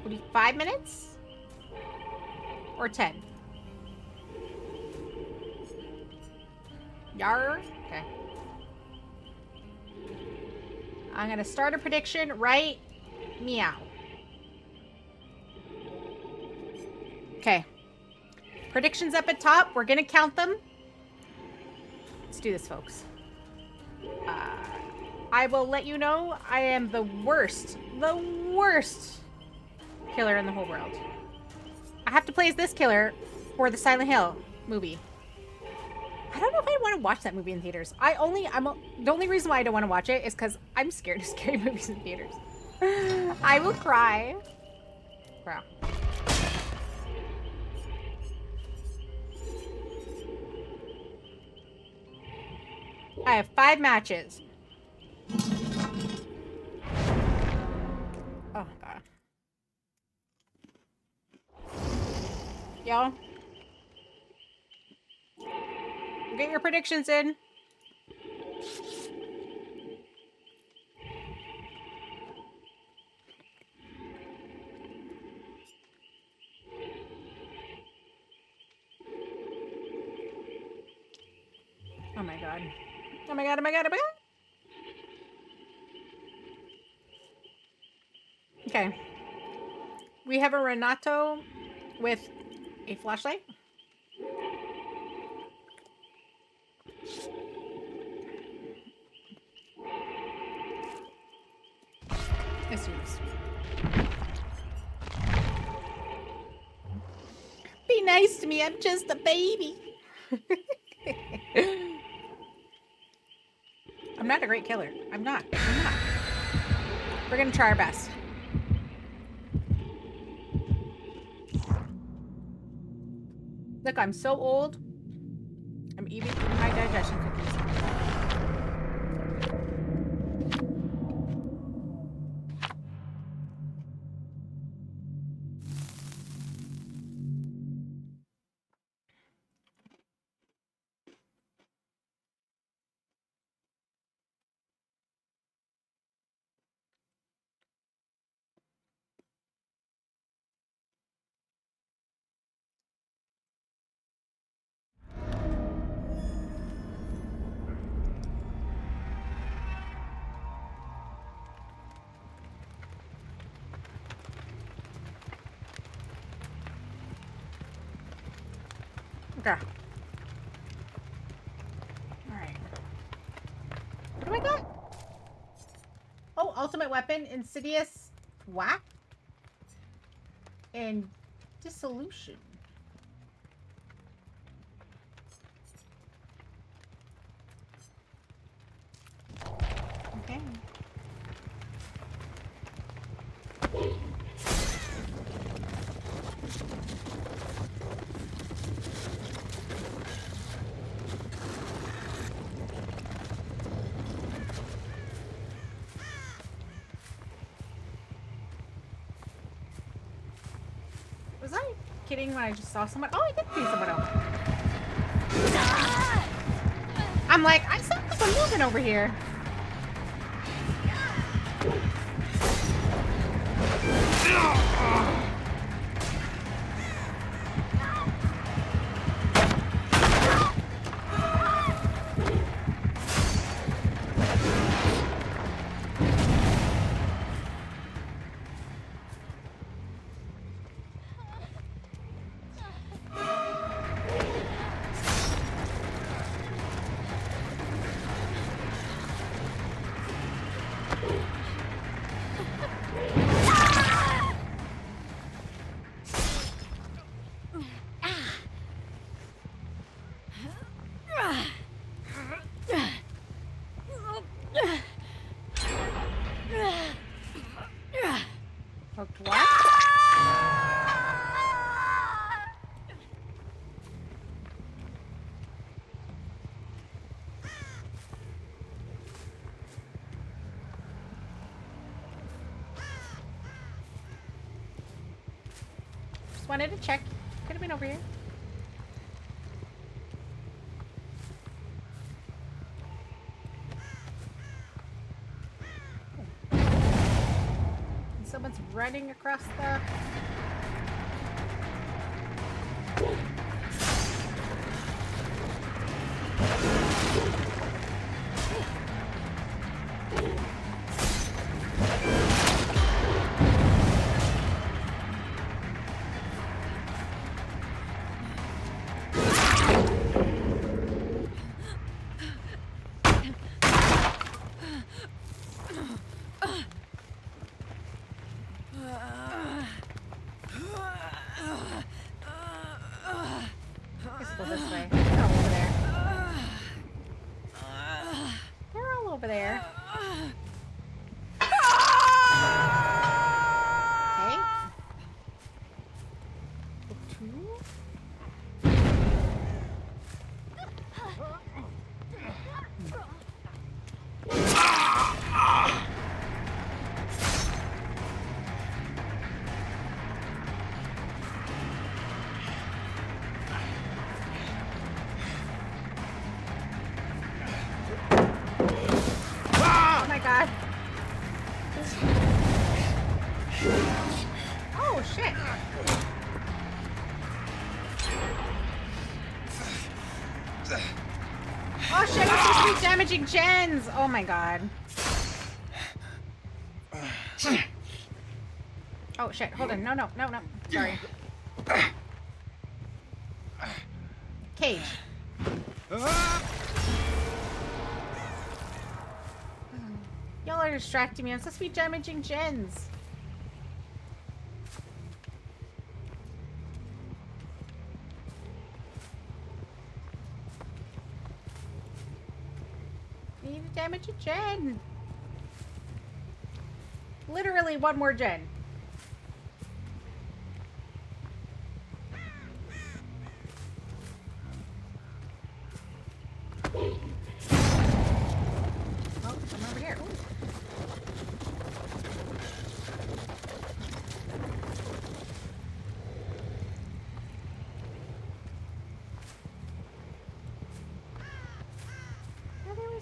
Would be 5 minutes? Or 10? Yar? Okay. I'm gonna start a prediction right meow. Okay. Predictions up at top. We're gonna count them. Let's do this, folks. I will let you know I am the worst killer in the whole world. I have to play as this killer for the Silent Hill movie. I don't know if I want to watch that movie in theaters. The only reason why I don't want to watch it is because I'm scared of scary movies in theaters. I will cry. Wow. I have 5 matches. Oh, God. Y'all, get your predictions in. Oh my God. Oh my God, oh my God, oh my God. Okay. We have a Renato with a flashlight. Let's do this. Be nice to me. I'm just a baby. I'm not a great killer. I'm not. We're gonna try our best. Look, I'm so old. even eating my digestion cookies. Okay. Alright. What do I got? Oh, ultimate weapon, insidious whack, and dissolution. Okay. Was I kidding when I just saw someone? Oh, I did see someone else. I'm like, I saw someone moving over here. Hooked what? Just wanted to check. Could have been over here. Someone's running across the... Let's go this way. They're all over there. They're all over there. Okay. Two. Oh my god. Oh shit. Oh shit, I'm supposed to be damaging gens. Oh my god. Oh shit, hold on. No. Sorry. Cage. Y'all are distracting me. I'm supposed to be damaging gens. I need to damage a gen. Literally one more gen.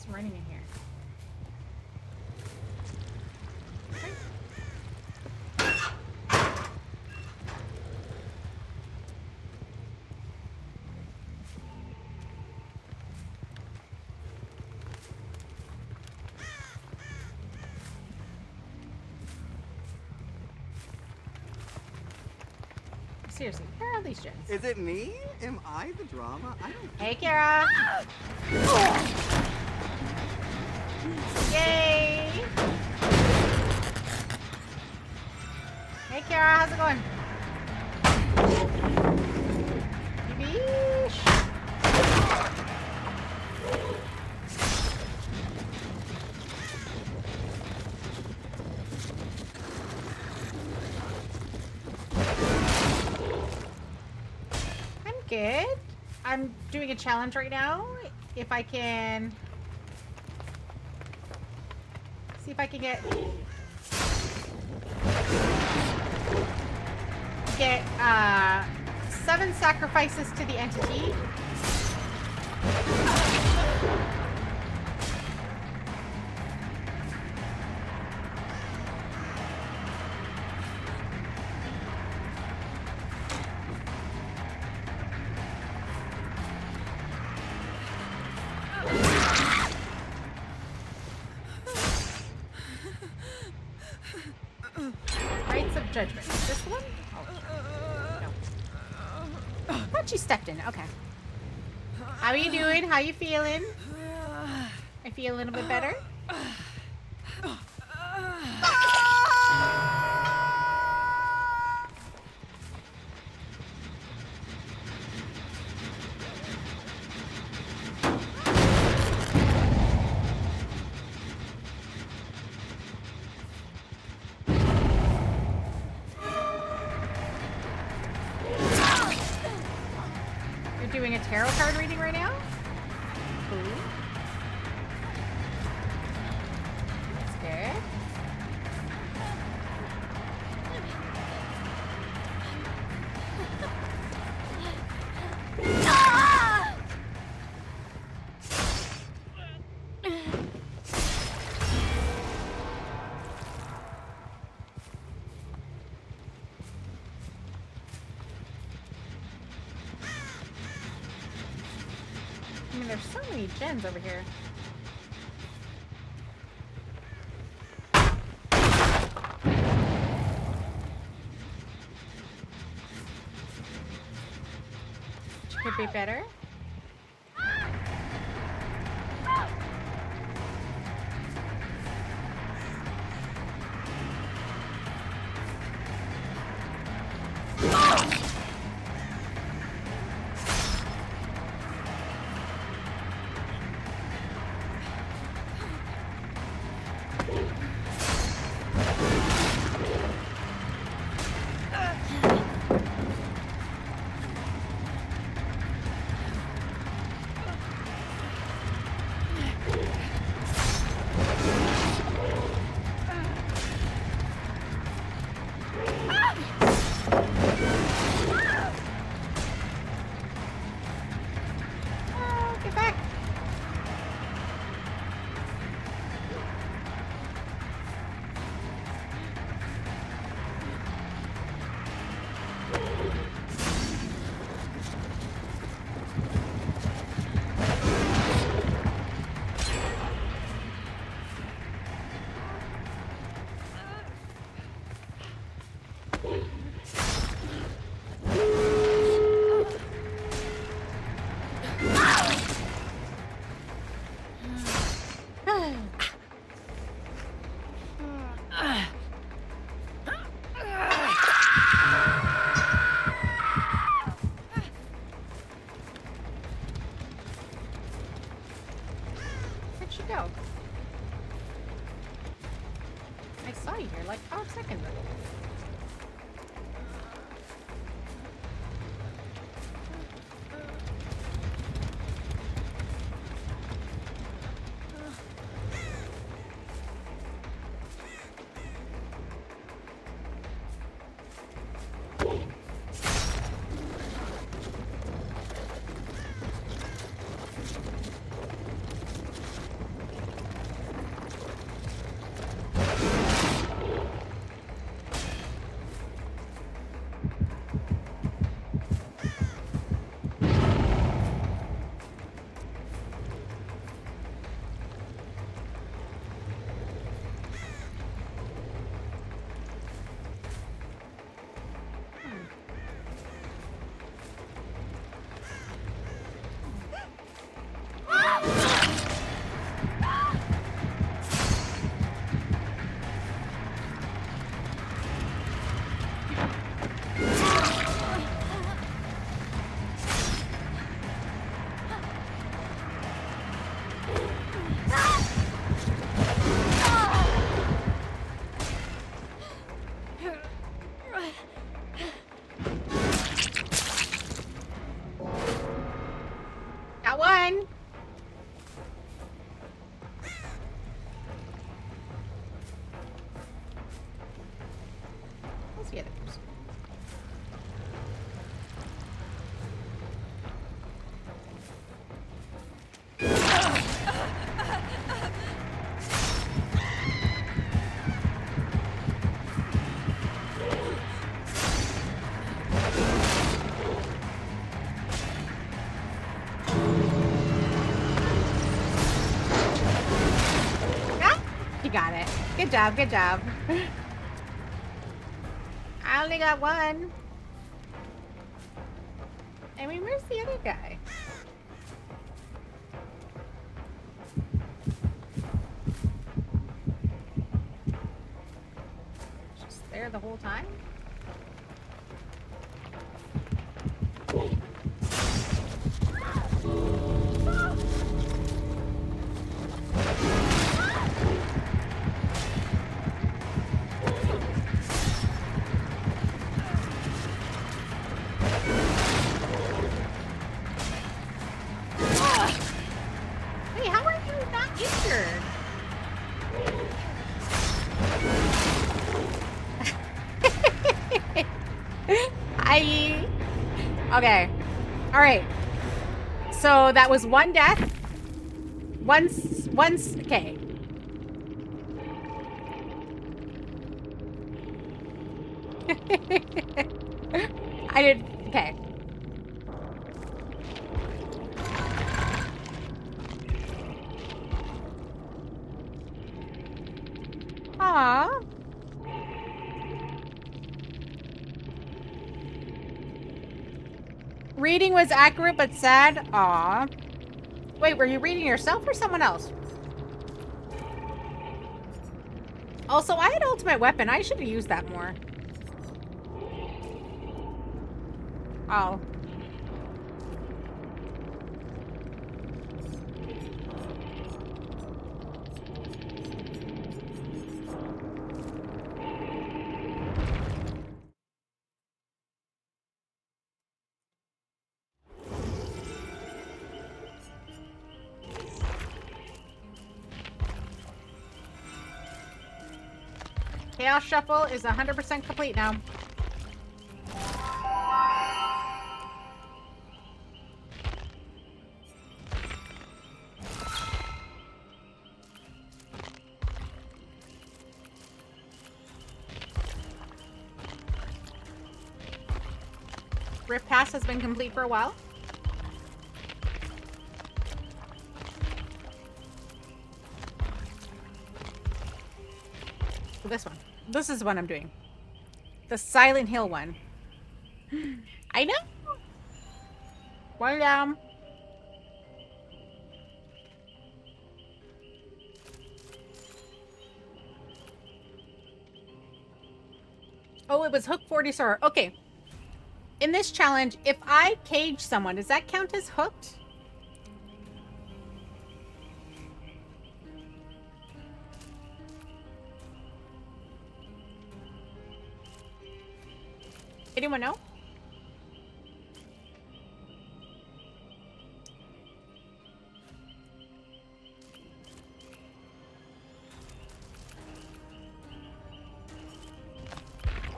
is running in here? Seriously, where are these gens? Is it me? Am I the drama? I don't. Hey, Kara. Yay! Hey, Kara, how's it going? Yeesh. I'm good. I'm doing a challenge right now. If I can... See if I can get 7 sacrifices to the entity. Rites of Judgment. Is this one? Oh, no. I thought you stepped in. Okay. How are you doing? How you feeling? I feel a little bit better. You're doing a tarot card reading right now? Cool. That's good. I mean, there's so many gens over here. Could be better. you got it. Good job, good job. I only got one. I mean, where's the other guy? Just there the whole time? Hey, how are you not injured? Okay. All right. So that was one death. Once. Okay. I did. Okay. Aww. Reading was accurate but sad. Aw. Wait, were you reading yourself or someone else? Also, I had ultimate weapon. I should have used that more. Oh. Chaos Shuffle is 100% complete now. Rift Pass has been complete for a while. This one. This is the one I'm doing. The Silent Hill one. I know. One down. Oh, it was Hook 40 Star. Okay. In this challenge, if I cage someone, does that count as hooked? Anyone know?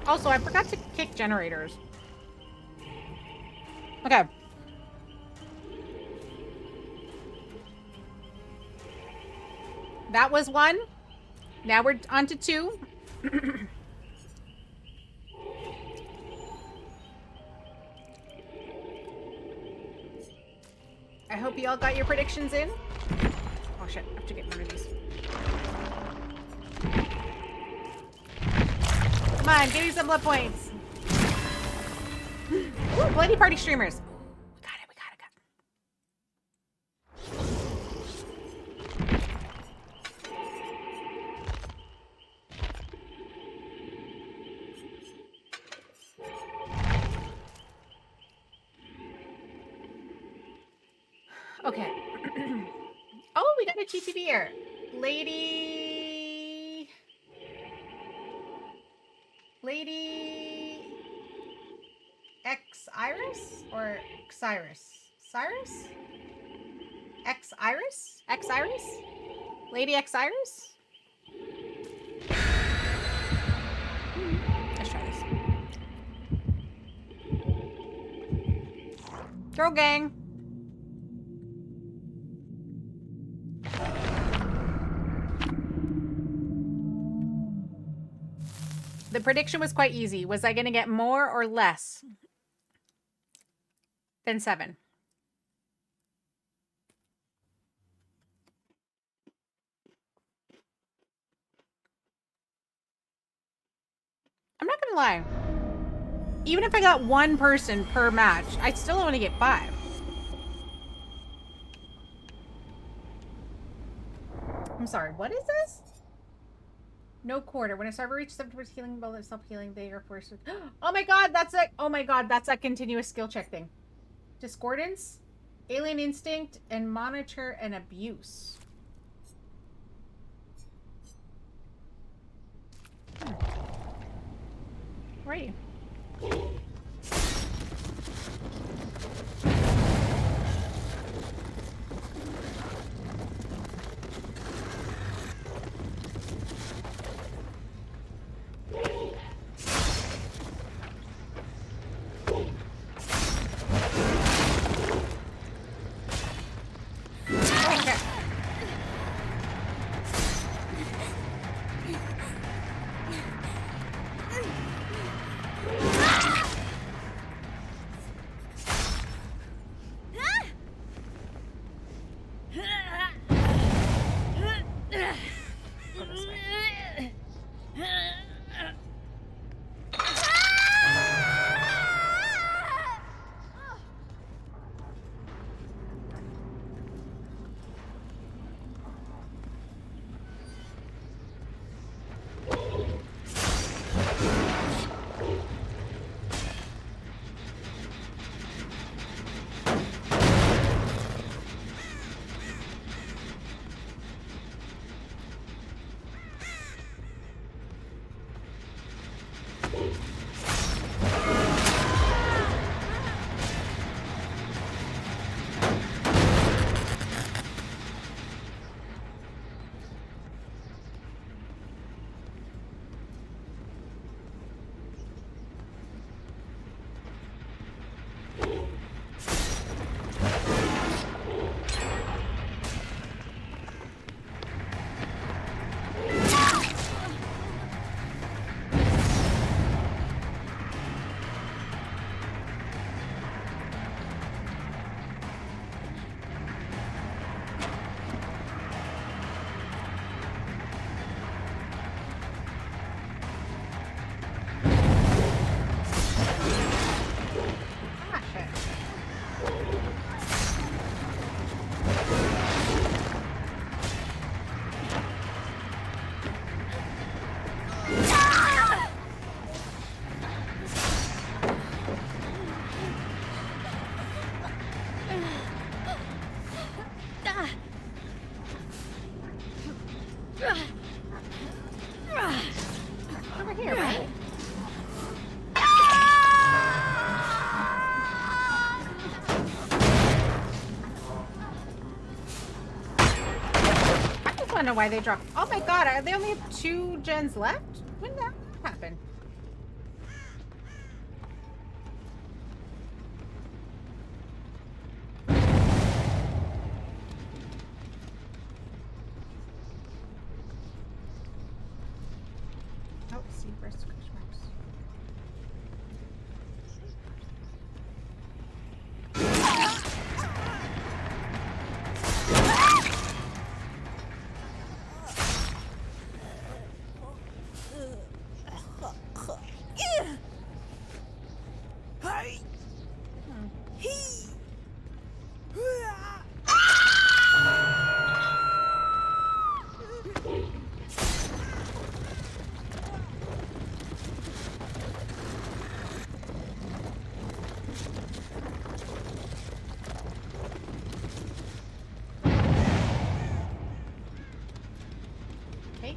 Also, I forgot to kick generators. Okay. That was one. Now we're on to two. I hope you all got your predictions in. Oh shit, I have to get one of these. Come on, give me some blood points. Ooh, Bloody Party streamers. We got it, we got it. Okay. Oh, we got a TTV here. Lady X Iris or Cyrus? Cyrus? X Iris? X Iris? Lady X Iris? Let's try this. Girl gang. The prediction was quite easy. Was I going to get more or less than 7? I'm not gonna lie. Even if I got one person per match, I still only get 5. I'm sorry, what is this? No quarter. When a server reaches 70% healing, while it's self-healing, they are forced to... Oh my god, that's it! Oh my god, that's a continuous skill check thing. Discordance, Alien Instinct, and Monitor and Abuse. Where are you? Over here, right? I just want to know why they dropped. Oh my god, they only have 2 gens left? When did that happen? Oh, see, first scratch marks. Okay.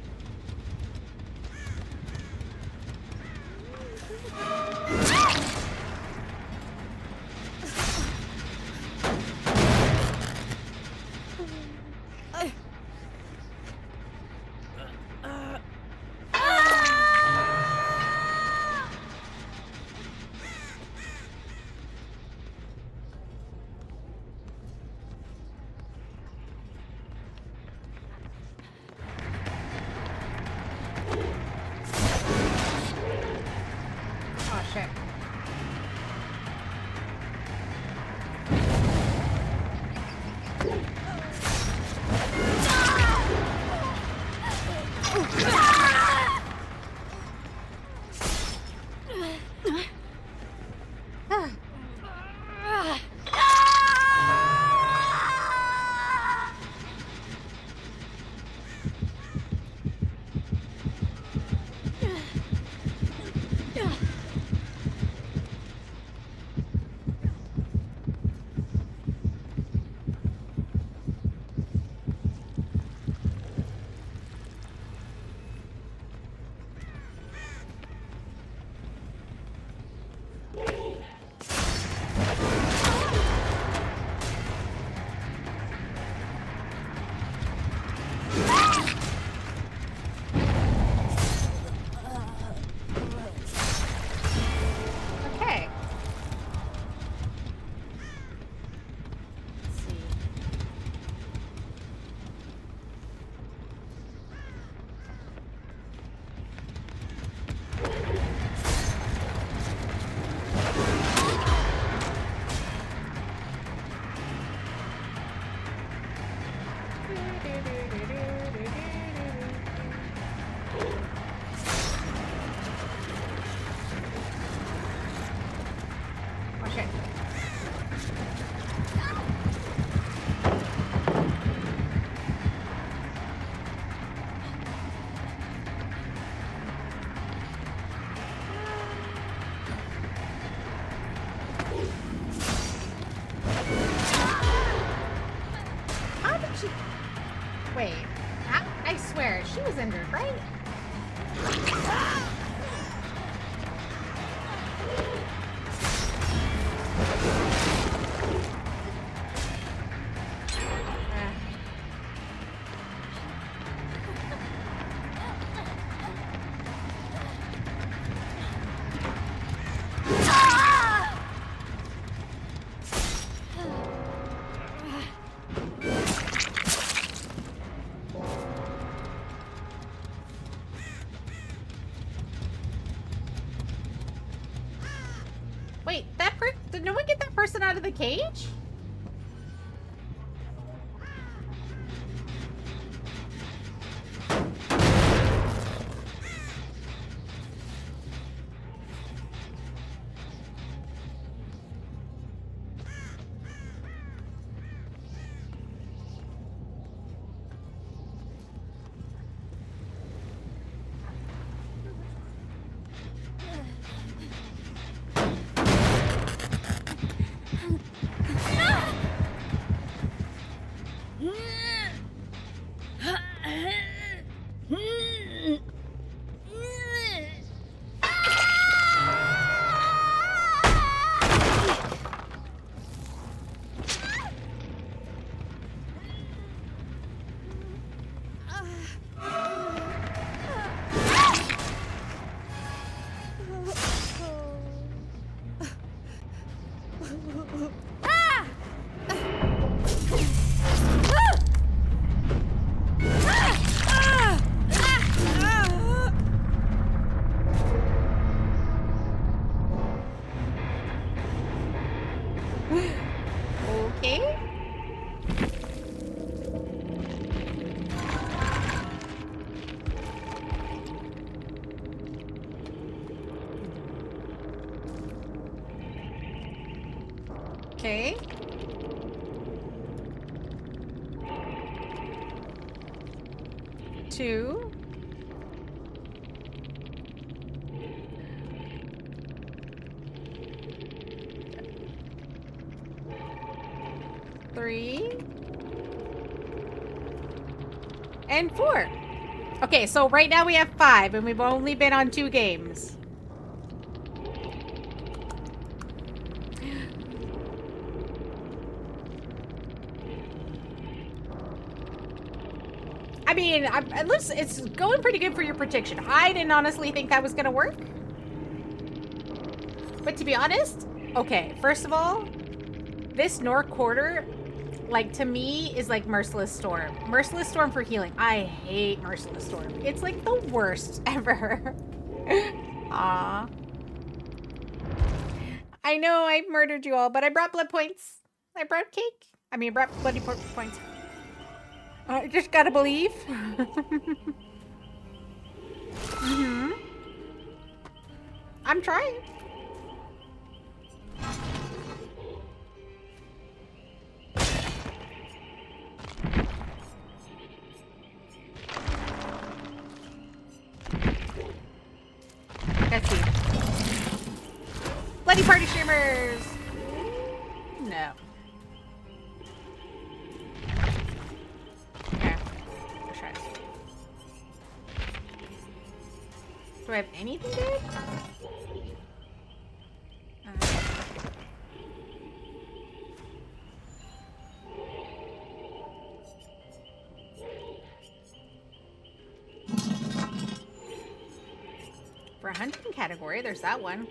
Did no one get that person out of the cage? Okay. Okay. Two. Three. And 4. Okay, so right now we have 5, and we've only been on 2 games. I mean, at least it's going pretty good for your prediction. I didn't honestly think that was gonna work. But to be honest, okay, first of all, this North Quarter, like, to me, is like Merciless Storm. Merciless Storm for healing. I hate Merciless Storm. It's like the worst ever. Aw. I know I murdered you all, but I brought blood points. I brought cake. I mean, I brought bloody points. I just gotta believe. Mm-hmm. I'm trying. Let's see. Bloody party streamers! No. Okay. Let's try this. Do I have anything good? For a hunting category, there's that one.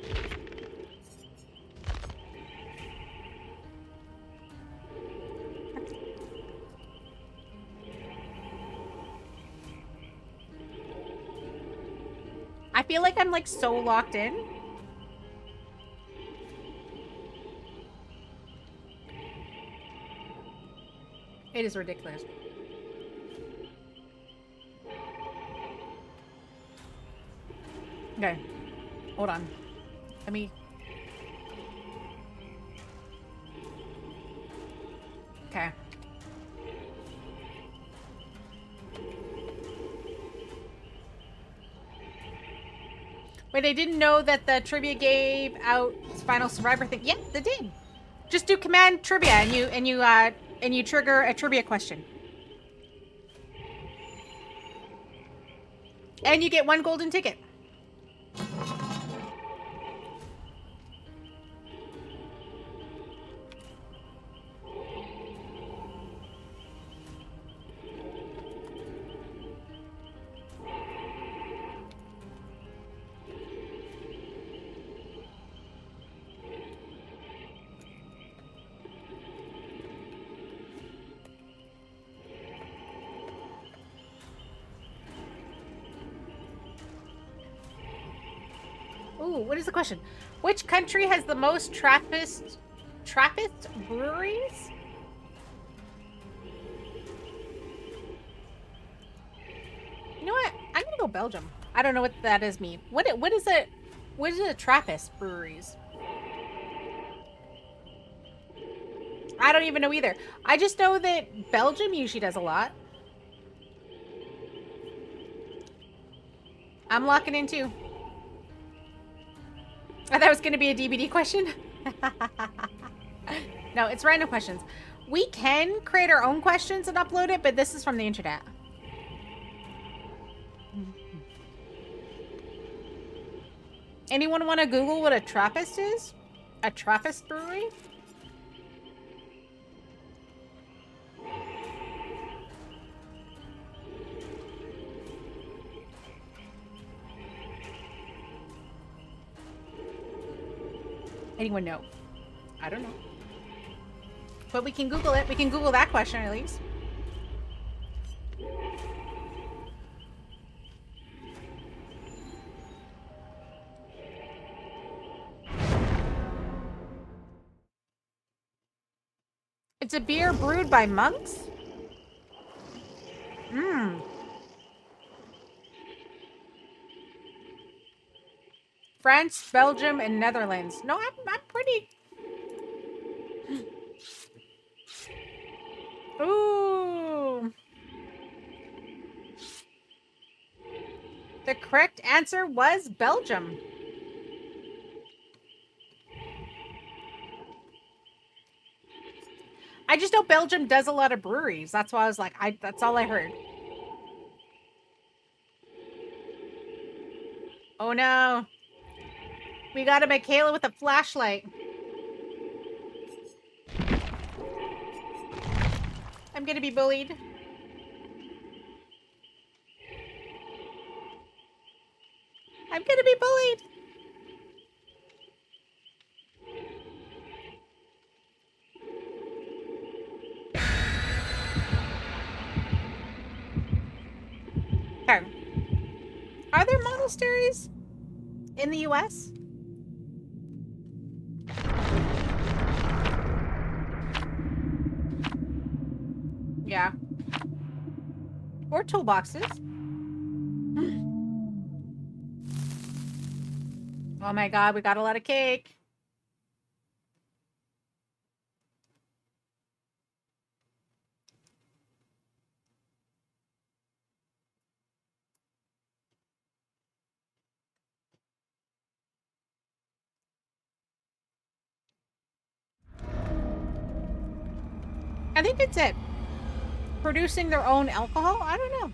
I feel like I'm like so locked in. It is ridiculous. Okay. Hold on. Let me... Okay. Wait, I didn't know that the trivia gave out Final Survivor thing. Yeah, they did. Just do command trivia and you trigger a trivia question. And you get 1 golden ticket. Ooh, what is the question? Which country has the most Trappist breweries? You know what? I'm gonna go Belgium. I don't know what that is mean. What is it? What is it? Trappist breweries? I don't even know either. I just know that Belgium usually does a lot. I'm locking in too. I thought it was going to be a DBD question. No, it's random questions. We can create our own questions and upload it, but this is from the internet. Anyone want to Google what a Trappist is? A Trappist brewery? Anyone know? I don't know. But we can Google it. We can Google that question at least. It's a beer brewed by monks? Mmm. France, Belgium, and Netherlands. No, I'm pretty... Ooh. The correct answer was Belgium. I just know Belgium does a lot of breweries. That's why I was like, that's all I heard. Oh no. We got a Michaela with a flashlight. I'm gonna be bullied. I'm gonna be bullied. Okay. Are there monasteries in the US? Yeah. Or toolboxes. Oh my god, we got a lot of cake. I think it's it. Producing their own alcohol? I don't know.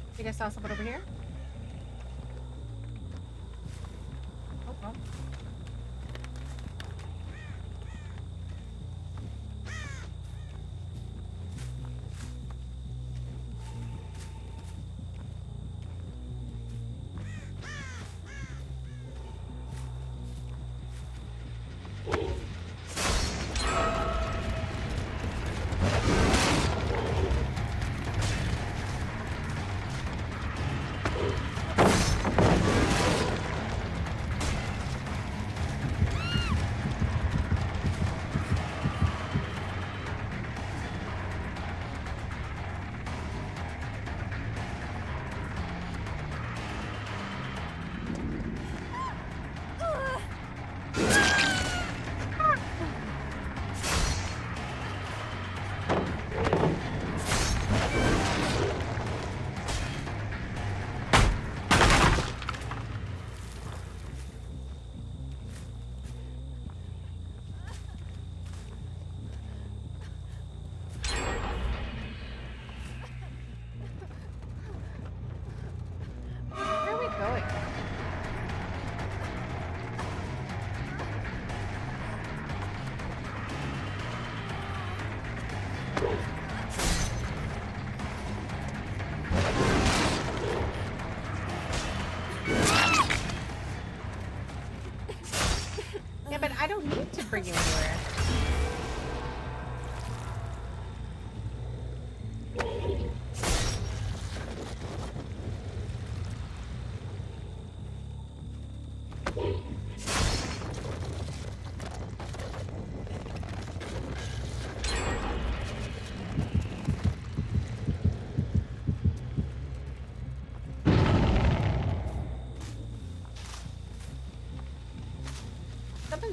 I think I saw someone over here. Oh, well.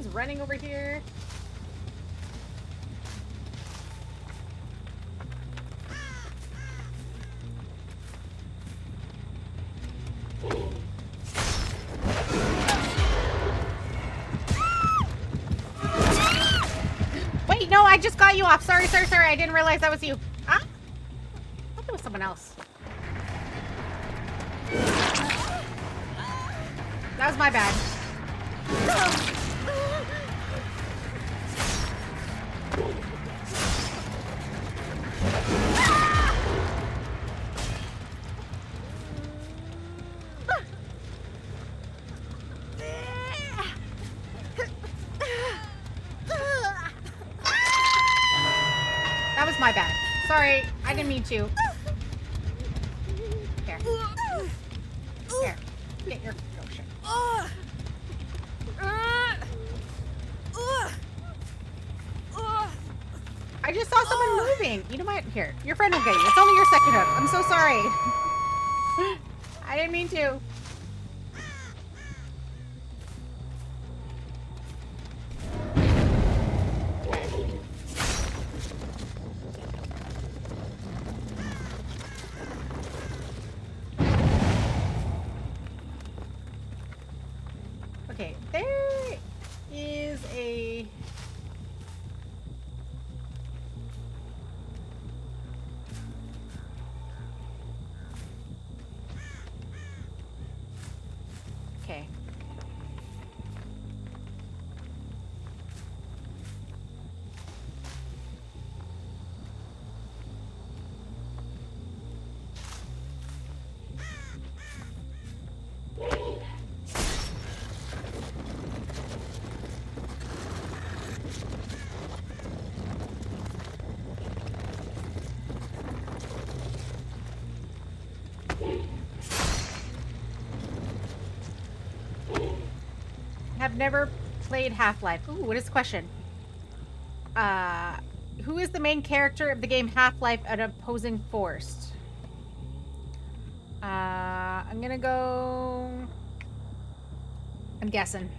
Someone's running over here. Wait, no, I just got you off. Sorry, sorry, sorry. I didn't realize that was you. Ah? I thought it was someone else. That was my bad. That was my bad. Sorry, I didn't mean to. Here. Here. Get your shit. I just saw someone moving. You know what? Here. Your friend will get you. It's only your second hook. I'm so sorry. I didn't mean to. Okay, there is a... Okay. Have never played Half-Life. Ooh, what is the question? Who is the main character of the game Half-Life an opposing force? I'm gonna go... I'm guessing.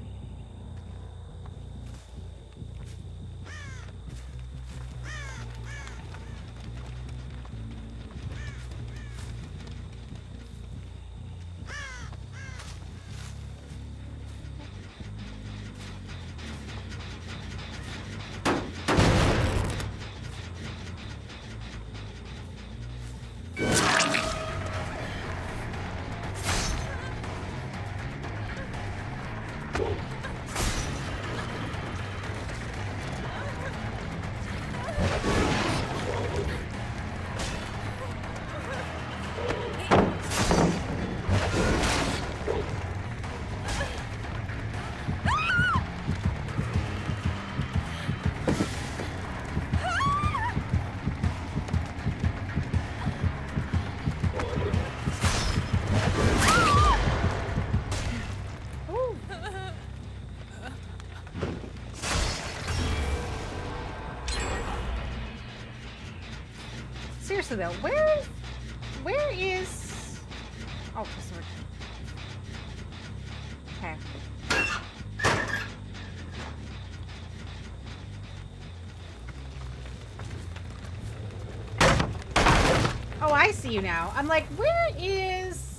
Seriously though, where is... Oh, sword. Okay. Oh, I see you now. I'm like, where is...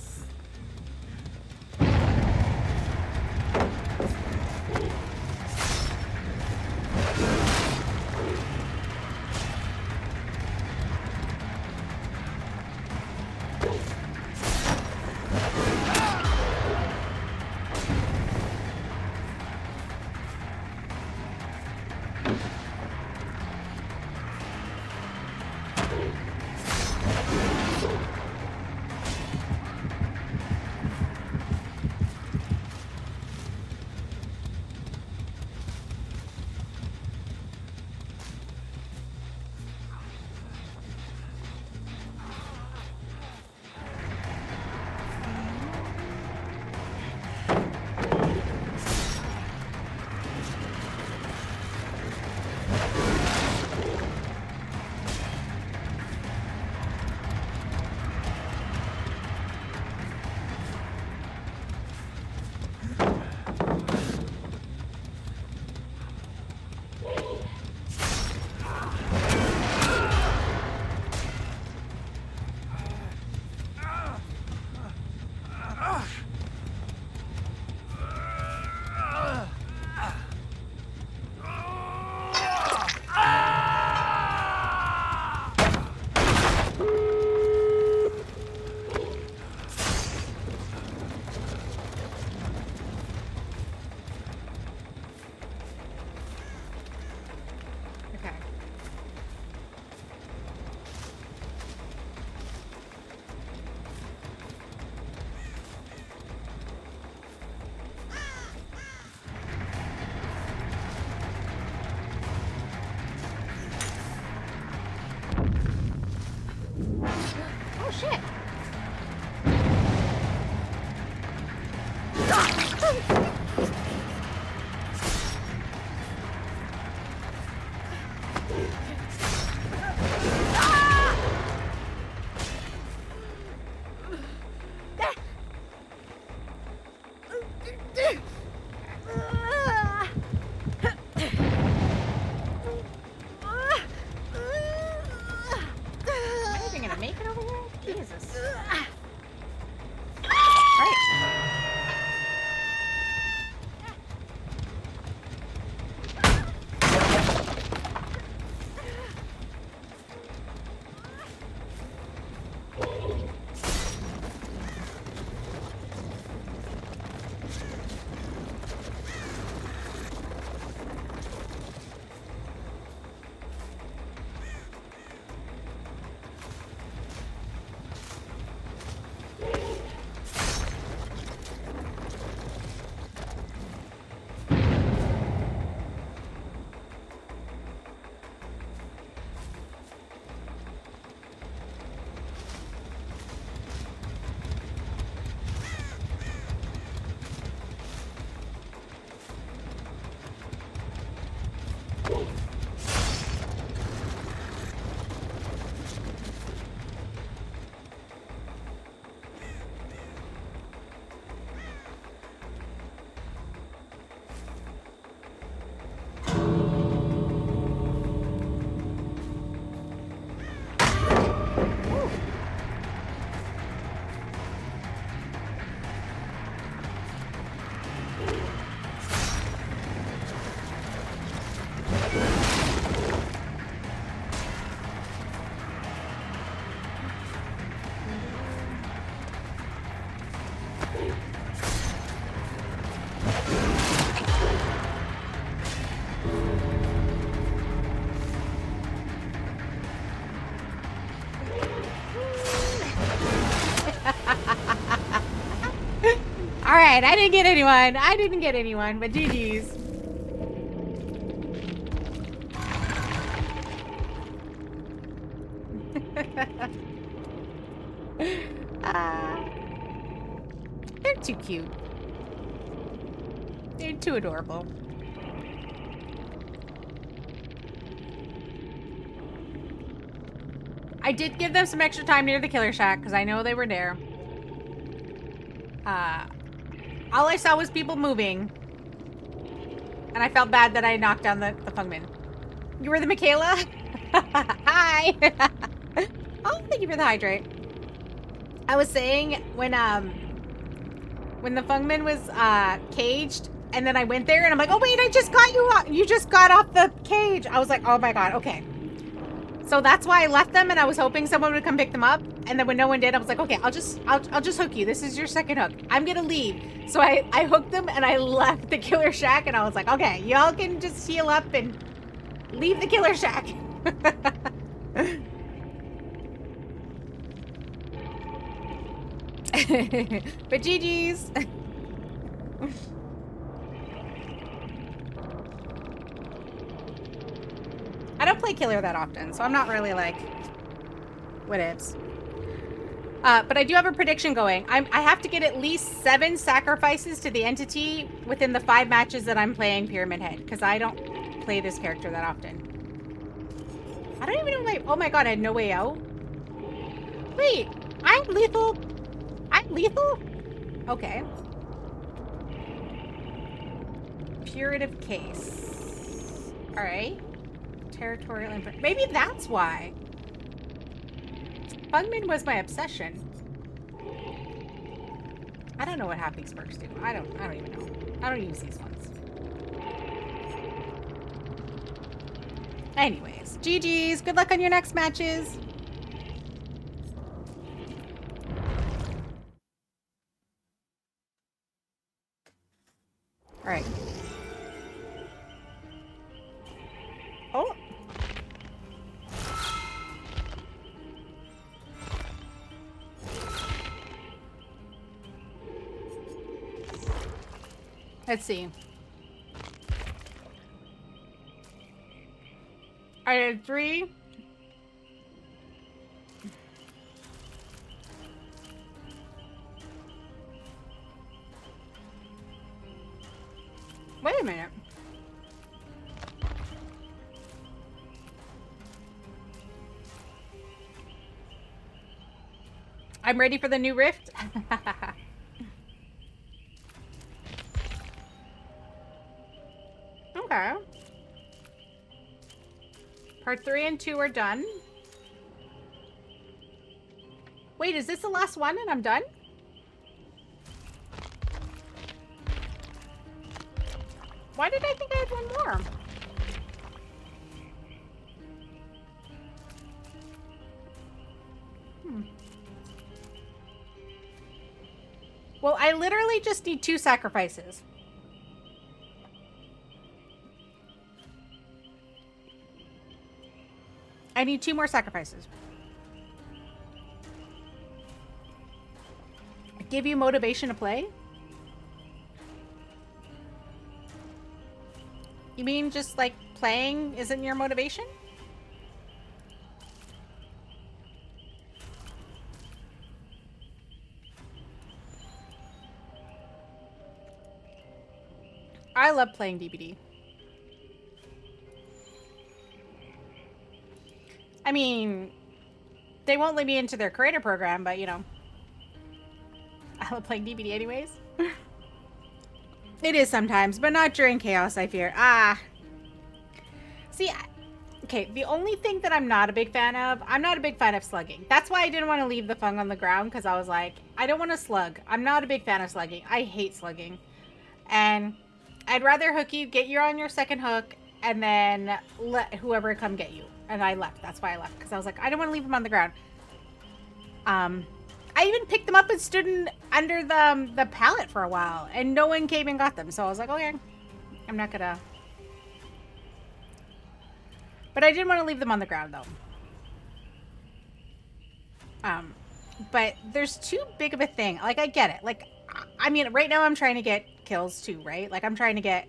Alright, I didn't get anyone. I didn't get anyone, but GG's. They're too cute. They're too adorable. I did give them some extra time near the killer shack because I know they were there. All I saw was people moving. And I felt bad that I knocked down the Fungman. You were the Michaela? Hi! Oh, thank you for the hydrate. I was saying when the Fungman was caged, and then I went there and I'm like, oh wait, I just got you off. You just got off the cage. I was like, oh my god, okay. So that's why I left them, and I was hoping someone would come pick them up. And then when no one did, I was like, okay, I'll just hook you. This is your second hook. I'm gonna leave. So I hooked them and I left the killer shack, and I was like, okay, y'all can just heal up and leave the killer shack. But GG's. I don't play killer that often, so I'm not really like, what ifs. But I do have a prediction going. I have to get at least 7 sacrifices to the entity within the 5 matches that I'm playing Pyramid Head, because I don't play this character that often. I don't even know my... Oh my god, I had no way out. Wait, I'm lethal. I'm lethal? Okay. Purative case. Alright. Territorial input. Maybe that's why. Fungman was my obsession. I don't know what half these perks do. I don't even know. I don't use these ones. Anyways, GG's. Good luck on your next matches. All right. Oh. Let's see. I had 3. Wait a minute. I'm ready for the new rift. Okay. Part 3 and 2 are done. Wait, is this the last one and I'm done? Why did I think I had one more? Well, I literally just need 2 sacrifices. I need 2 more sacrifices. Give you motivation to play? You mean just like playing isn't your motivation? I love playing DBD. I mean, they won't let me into their creator program, but you know, I love playing DBD anyways. It is sometimes, but not during chaos, I fear. See, okay, the only thing that I'm not a big fan of, I'm not a big fan of slugging. That's why I didn't want to leave the Fung on the ground, because I was like, I don't want to slug. I'm not a big fan of slugging. I hate slugging. And I'd rather hook you, get you on your second hook, and then let whoever come get you. And I left. That's why I left, because I was like, I don't want to leave them on the ground. I even picked them up and stood under the pallet for a while, and no one came and got them. So I was like, okay, I'm not gonna. But I didn't want to leave them on the ground, though. But there's too big of a thing. Like, I get it. Like, I mean, right now I'm trying to get kills too, right? Like I'm trying to get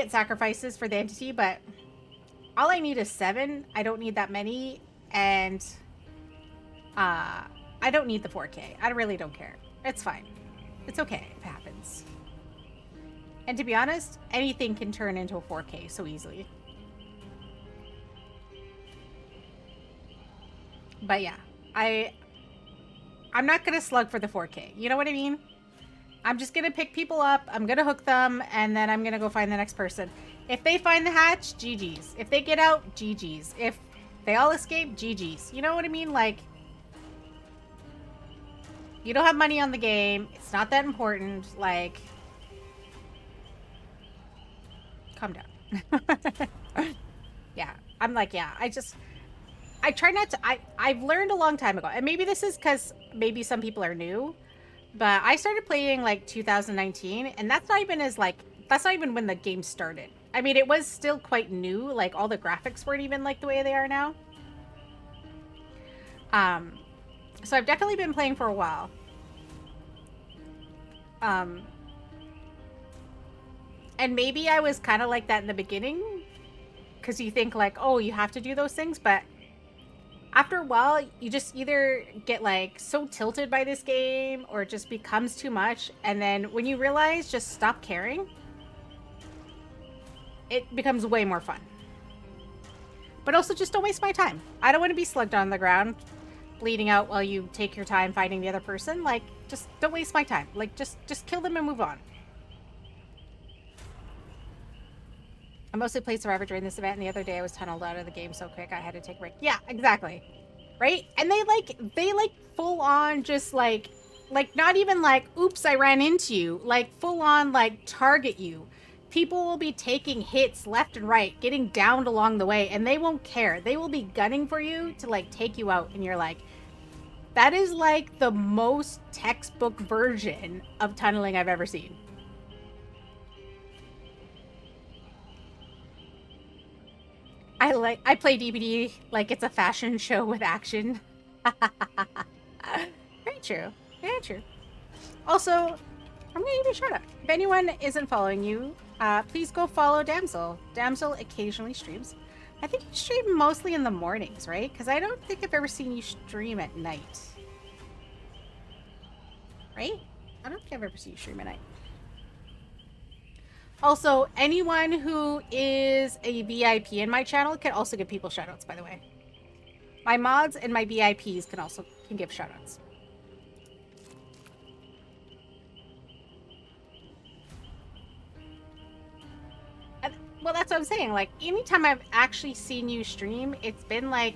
sacrifices for the entity, but all I need is 7. I don't need that many, and I don't need the 4K. I really don't care. It's fine. It's okay if it happens. And to be honest, anything can turn into a 4K so easily. But yeah, I'm not gonna slug for the 4K. You know what I mean? I'm just gonna pick people up, I'm gonna hook them, and then I'm gonna go find the next person. If they find the hatch, GG's. If they get out, GG's. If they all escape, GG's. You know what I mean? Like, you don't have money on the game. It's not that important. Like, calm down. Yeah, I'm like, yeah, I try not to, I've learned a long time ago, and maybe this is because maybe some people are new, but I started playing like 2019, and that's not even when the game started. I mean, it was still quite new, like all the graphics weren't even like the way they are now. So I've definitely been playing for a while. And maybe I was kind of like that in the beginning, because you think like, oh, you have to do those things, but after a while, you just either get like so tilted by this game or it just becomes too much. And then when you realize, just stop caring, it becomes way more fun. But also just don't waste my time. I don't want to be slugged on the ground, bleeding out while you take your time fighting the other person. Like, just don't waste my time. Like, just kill them and move on. I mostly played Survivor during this event, and the other day I was tunneled out of the game so quick I had to take a break. Yeah, exactly. Right? And they full on just like not even like, oops, I ran into you. Like full on like target you. People will be taking hits left and right, getting downed along the way, and they won't care. They will be gunning for you to like take you out, and you're like, that is like the most textbook version of tunneling I've ever seen. I play DBD like it's a fashion show with action. Very true. Very true. Also, I'm gonna give you a shout out. If anyone isn't following you, please go follow Damsel. Damsel occasionally streams. I think you stream mostly in the mornings, right? Because I don't think I've ever seen you stream at night. Right? I don't think I've ever seen you stream at night. Also, anyone who is a VIP in my channel can also give people shoutouts, by the way. My mods and my VIPs can give shoutouts. Well, that's what I'm saying. Like, anytime I've actually seen you stream, it's been like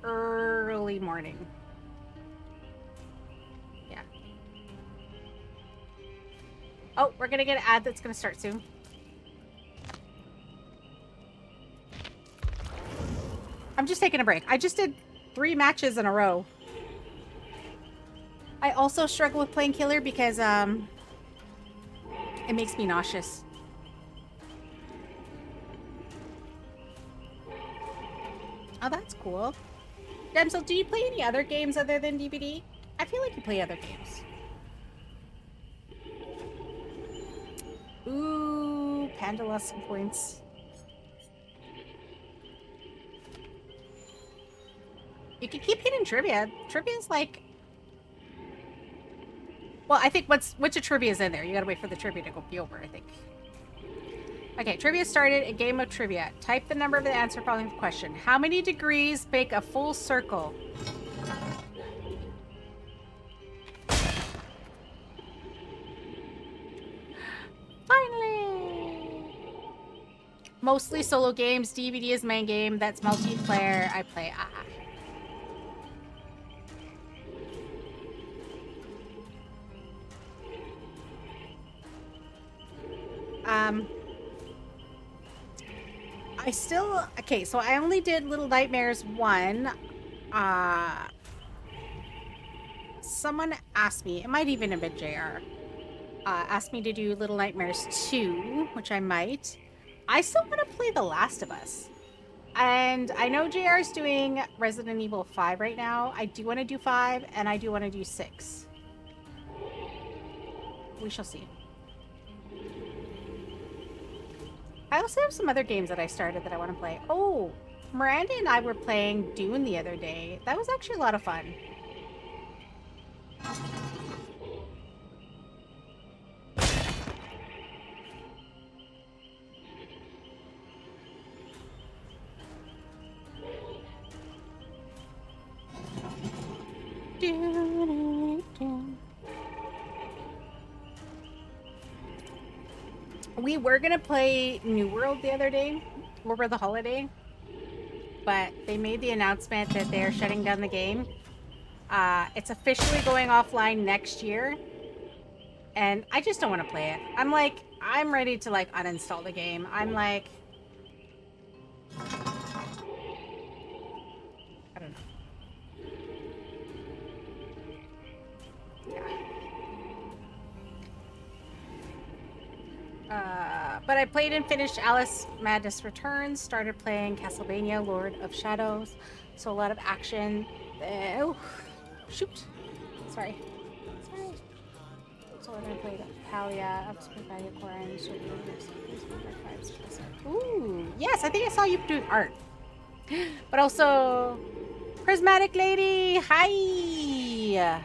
early morning. Yeah. Oh, we're gonna get an ad that's gonna start soon. I'm just taking a break. I just did 3 matches in a row. I also struggle with playing killer because it makes me nauseous. Oh, that's cool. Damsel, do you play any other games other than DBD? I feel like you play other games. Ooh, Panda lost some points. You can keep hitting trivia. Trivia's like... Well, I think which of trivia is in there? You gotta wait for the trivia to be over, I think. Okay, trivia started. A game of trivia. Type the number of the answer following the question. How many degrees make a full circle? Finally! Mostly solo games. DVD is main game. That's multiplayer. I play. Okay, so I only did Little Nightmares 1. Someone asked me, it might even have been JR, asked me to do Little Nightmares 2, which I might. I still want to play The Last of Us. And I know JR is doing Resident Evil 5 right now. I do want to do 5, and I do want to do 6. We shall see. I also have some other games that I started that I want to play. Oh, Miranda and I were playing Dune the other day. That was actually a lot of fun. We were gonna play New World the other day over the holiday, but they made the announcement that they're shutting down the game. It's officially going offline next year, and I just don't want to play it. I'm ready to like uninstall the game. I'm like, I don't know. But I played and finished Alice Madness Returns, started playing Castlevania Lord of Shadows, so a lot of action. Oh, shoot. Sorry. So then I played Talia, up to Valia Corin, Ooh, yes, I think I saw you doing art. But also, Prismatic Lady, hi!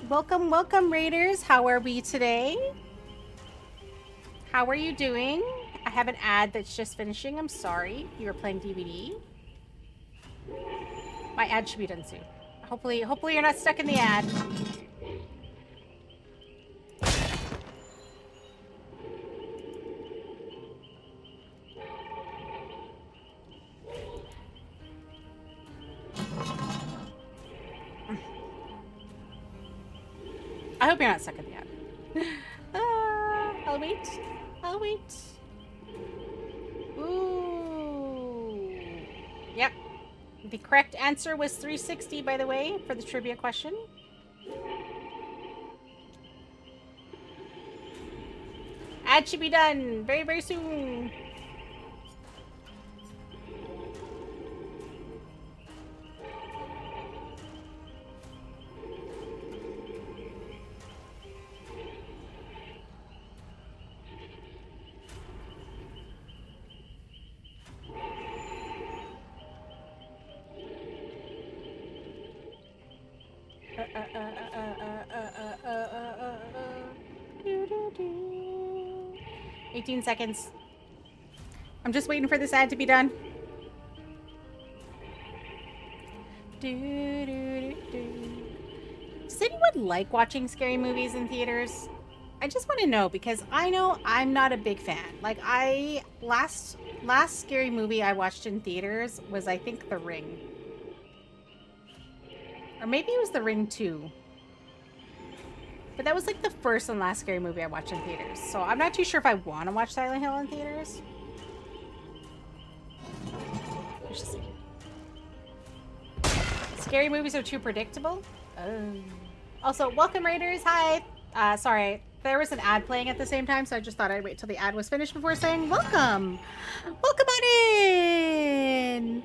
Welcome, welcome, Raiders. How are we today? How are you doing? I have an ad that's just finishing. I'm sorry. You were playing DVD. My ad should be done soon. Hopefully you're not stuck in the ad. I hope you're not stuck in the ad. I'll wait. I'll wait. Ooh. Yep. The correct answer was 360, by the way, for the trivia question. Ad should be done very, very soon. Do. 18 seconds. I'm just waiting for this ad to be done. Does anyone like watching scary movies in theaters? I just want to know, because I know I'm not a big fan. Like, last scary movie I watched in theaters was, I think, The Ring. Or maybe it was The Ring 2. But that was like the first and last scary movie I watched in theaters. So I'm not too sure if I want to watch Silent Hill in theaters. Let's just see. Scary movies are too predictable. Also, welcome Raiders. Hi. Sorry, there was an ad playing at the same time, so I just thought I'd wait till the ad was finished before saying welcome. Welcome on in.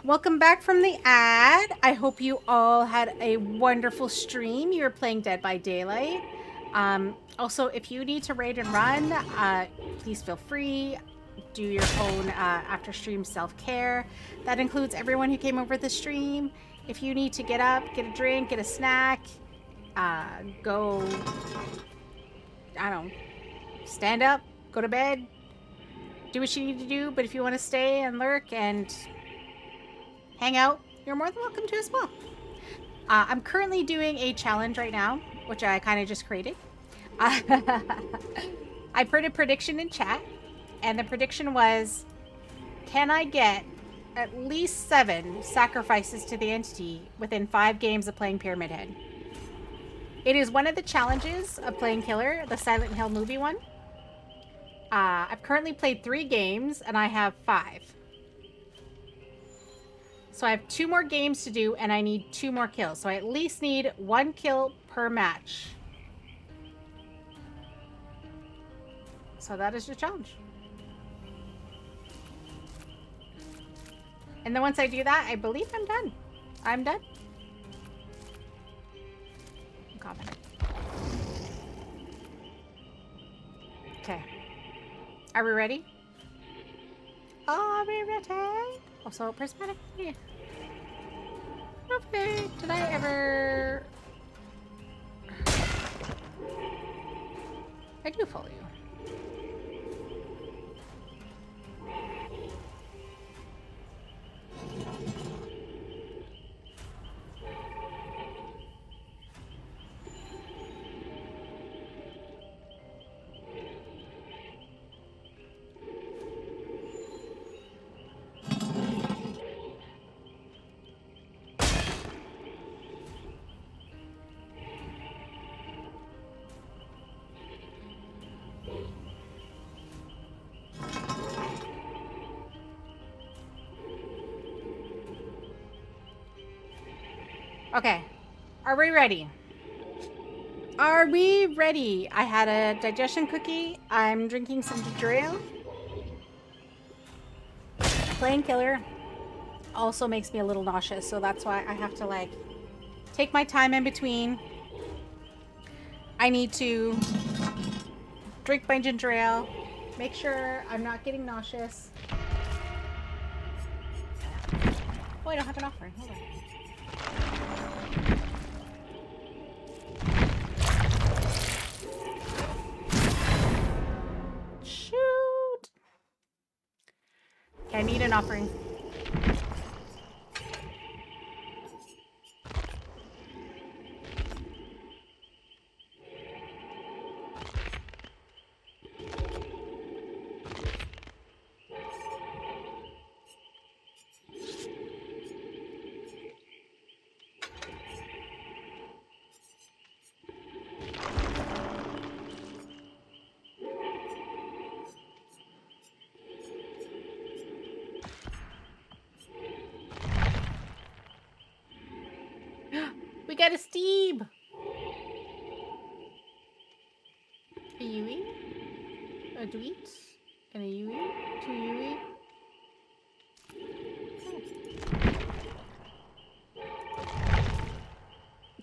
Welcome back from the ad. I hope you all had a wonderful stream. You were playing Dead by Daylight. Also, if you need to raid and run, please feel free. Do your own after stream self-care. That includes everyone who came over the stream. If you need to get up, get a drink, get a snack, go, I don't know, stand up, go to bed, do what you need to do. But if you want to stay and lurk and hang out, you're more than welcome to as well. I'm currently doing a challenge right now, which I kind of just created. I put a prediction in chat, and the prediction was, can I get at least 7 sacrifices to the entity within 5 games of playing Pyramid Head? It is one of the challenges of playing Killer, the Silent Hill movie one. I've currently played 3 games, and I have 5. So I have 2 more games to do, and I need 2 more kills. So I at least need 1 kill per match. So that is your challenge. And then once I do that, I believe I'm done. I'm done. I'm confident. Okay. Are we ready? Are we ready? Also, prismatic. Yeah. Okay. Did I ever... I do follow you. Okay. Are we ready? Are we ready? I had a digestion cookie. I'm drinking some ginger ale. Plain killer also makes me a little nauseous, so that's why I have to like take my time in between. I need to drink my ginger ale, make sure I'm not getting nauseous. Oh, I don't have an offering. Hold on. Shoot. Okay, I need an offering. We got a Steve. A Yui, a Dweet, and a Yui, 2 Yui.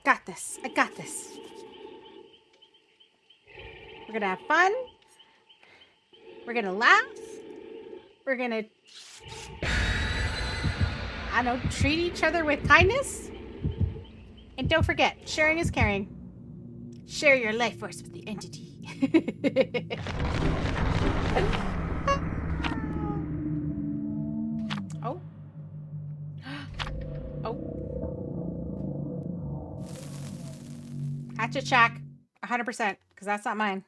Got this. I got this. We're gonna have fun. We're gonna laugh. We're gonna, I don't know, treat each other with kindness. And don't forget, sharing is caring. Share your life force with the entity. Oh. Oh. Hatchet shack. 100%. Because that's not mine.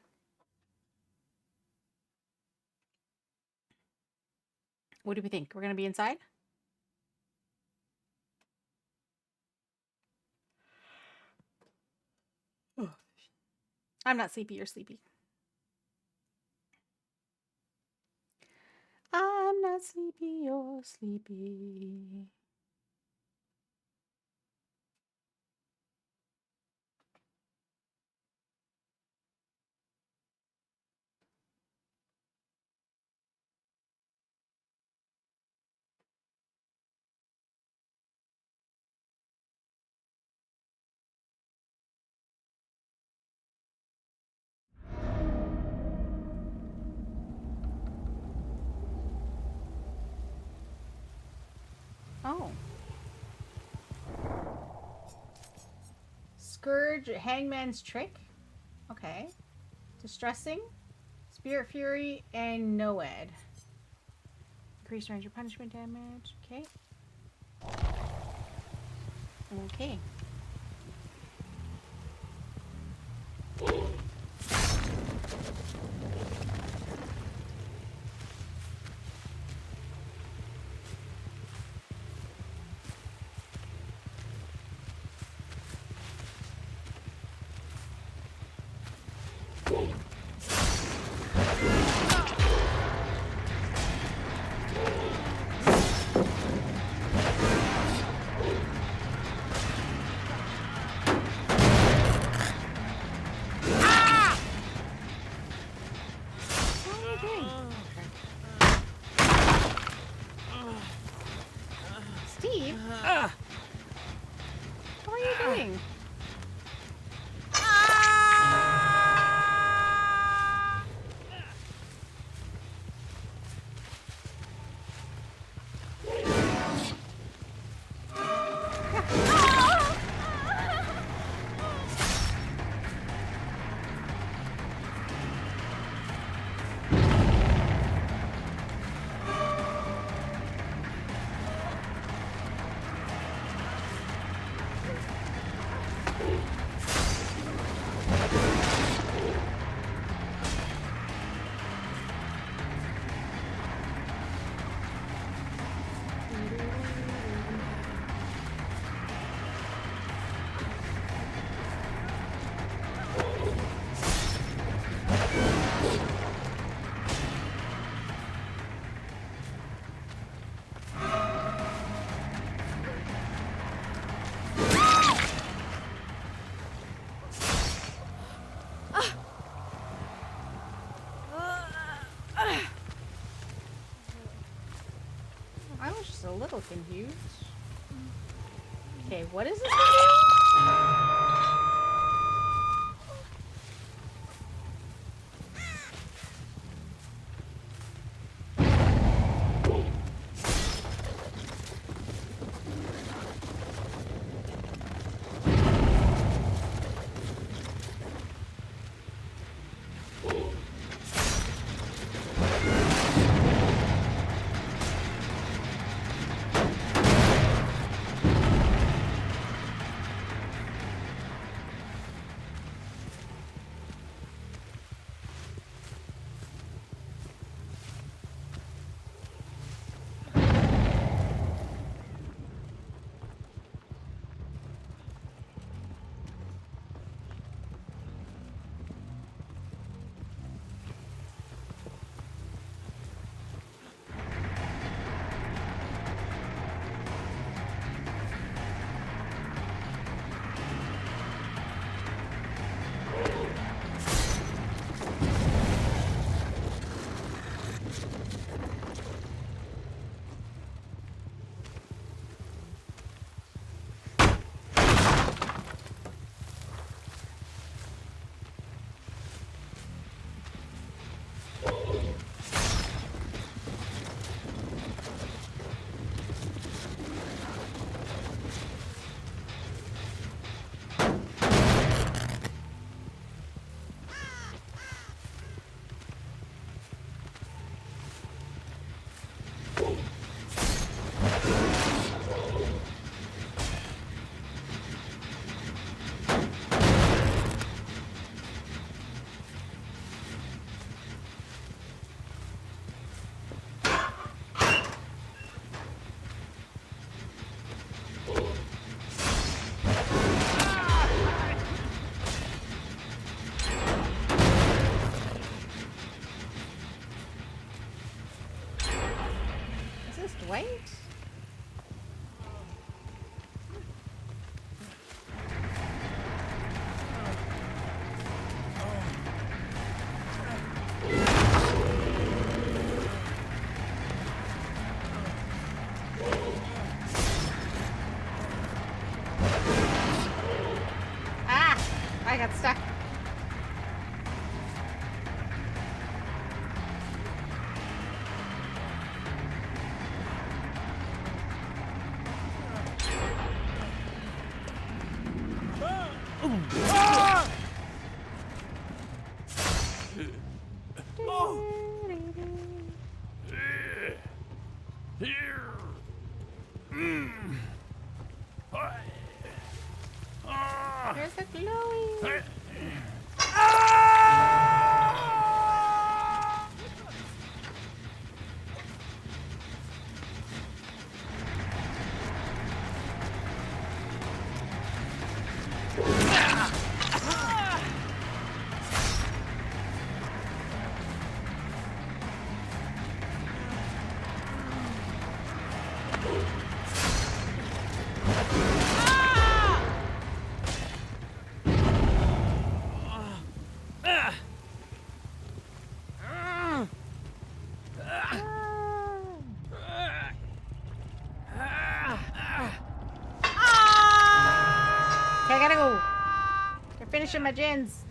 What do we think? We're going to be inside? I'm not sleepy. You're sleepy. I'm not sleepy. You're sleepy. Oh. Scourge, Hangman's Trick. Okay. Distressing, Spirit Fury, and Noed. Increased range of punishment damage. Okay. Okay. Steve? What are you doing? confused. Okay, what is this one doing? Dwight? Ah! I got stuck. There's a glowing. Okay, I gotta go. They're finishing my gins.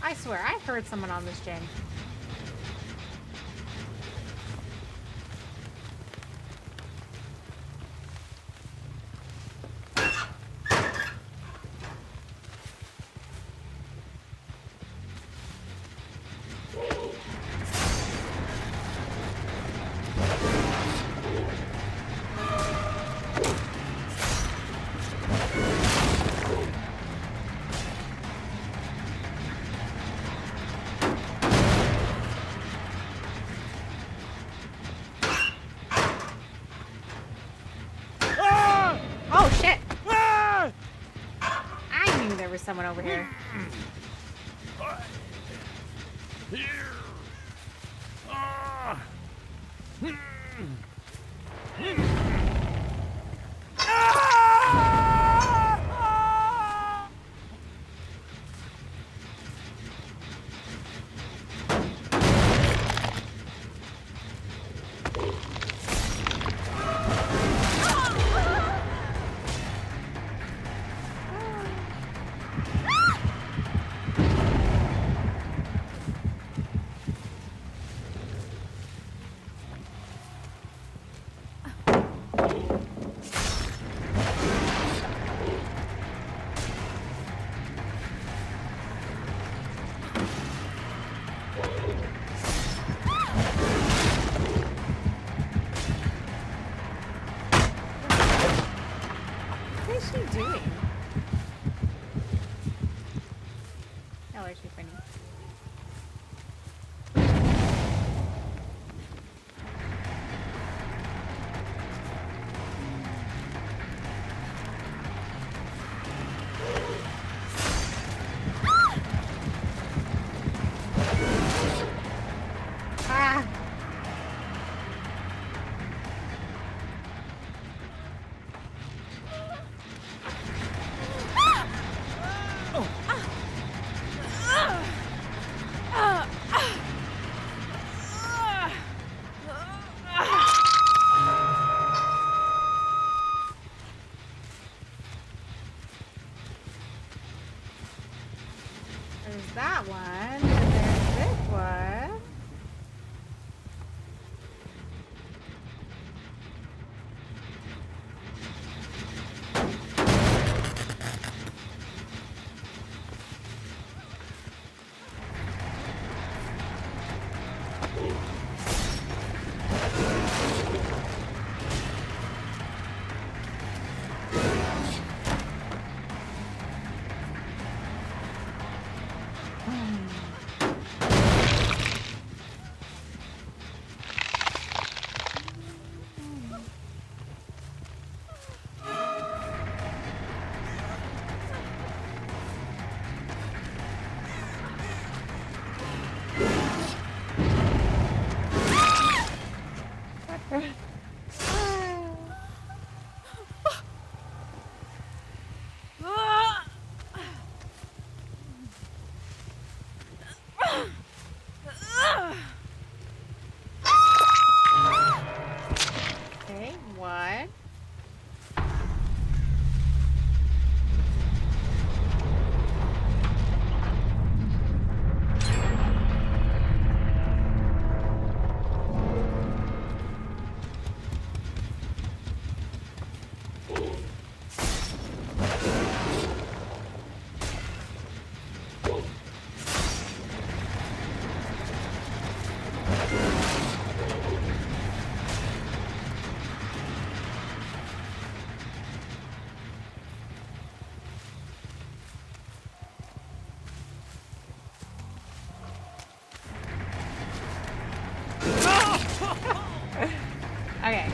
I swear, I heard someone on this gen. over here. What is she doing? Y'all are too funny. Ah! There's that one, and there's this one. Okay, one. Okay.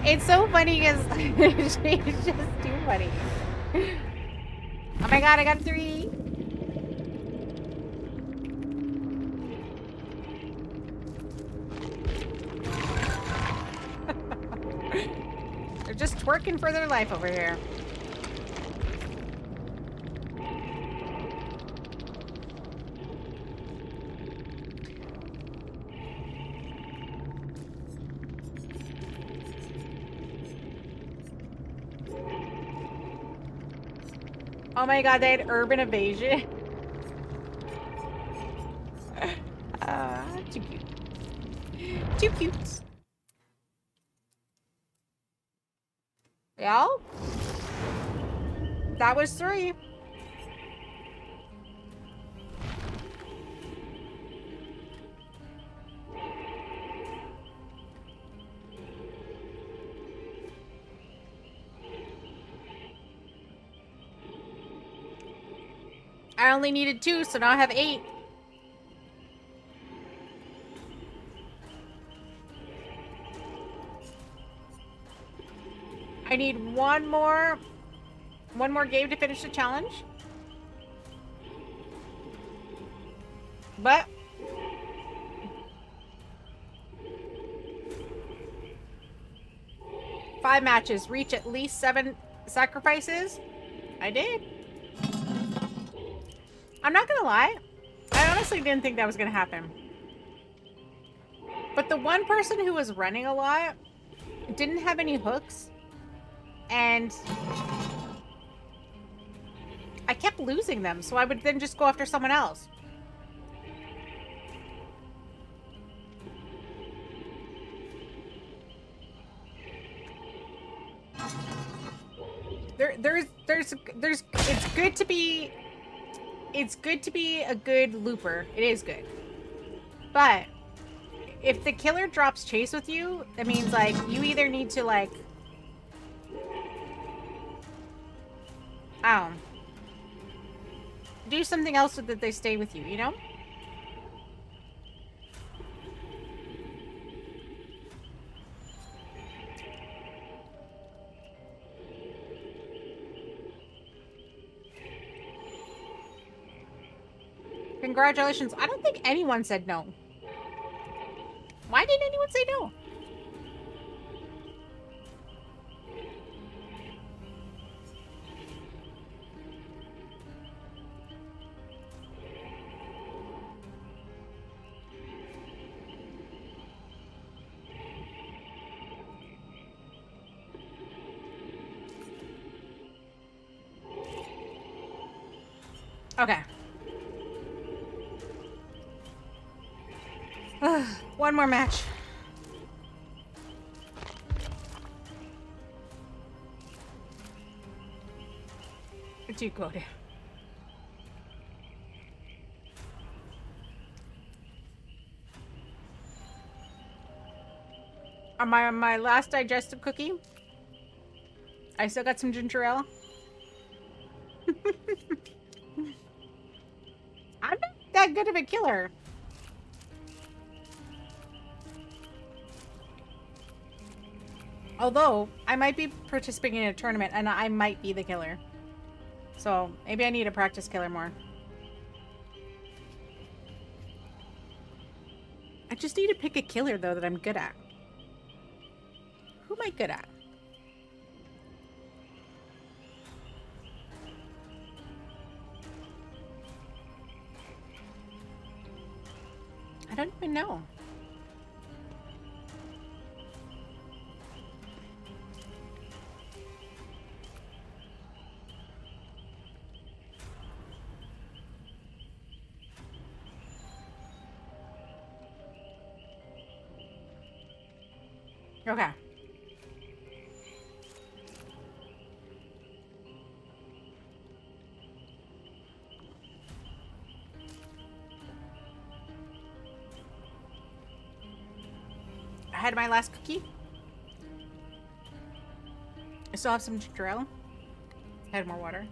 It's so funny because it's just too funny. Oh my god, I got 3. They're just twerking for their life over here. Oh my god, they had urban evasion. Too cute. Too cute. Yeah? That was 3. I only needed 2, so now I have 8. I need one more game to finish the challenge. But 5 matches, reach at least 7 sacrifices. I did. I'm not gonna lie. I honestly didn't think that was gonna happen. But the one person who was running a lot didn't have any hooks. And I kept losing them, so I would then just go after someone else. It's good to be a good looper. It is good. But if the killer drops chase with you, that means like you either need to like do something else so that they stay with you, you know? Congratulations. I don't think anyone said no. Why didn't anyone say no? Okay. One more match. Do go there. On my last digestive cookie, I still got some ginger ale. I'm not that good of a killer. Although, I might be participating in a tournament and I might be the killer. So, maybe I need to practice killer more. I just need to pick a killer, though, that I'm good at. Who am I good at? I don't even know. Okay. I had my last cookie. I still have some ginger ale. I had more water.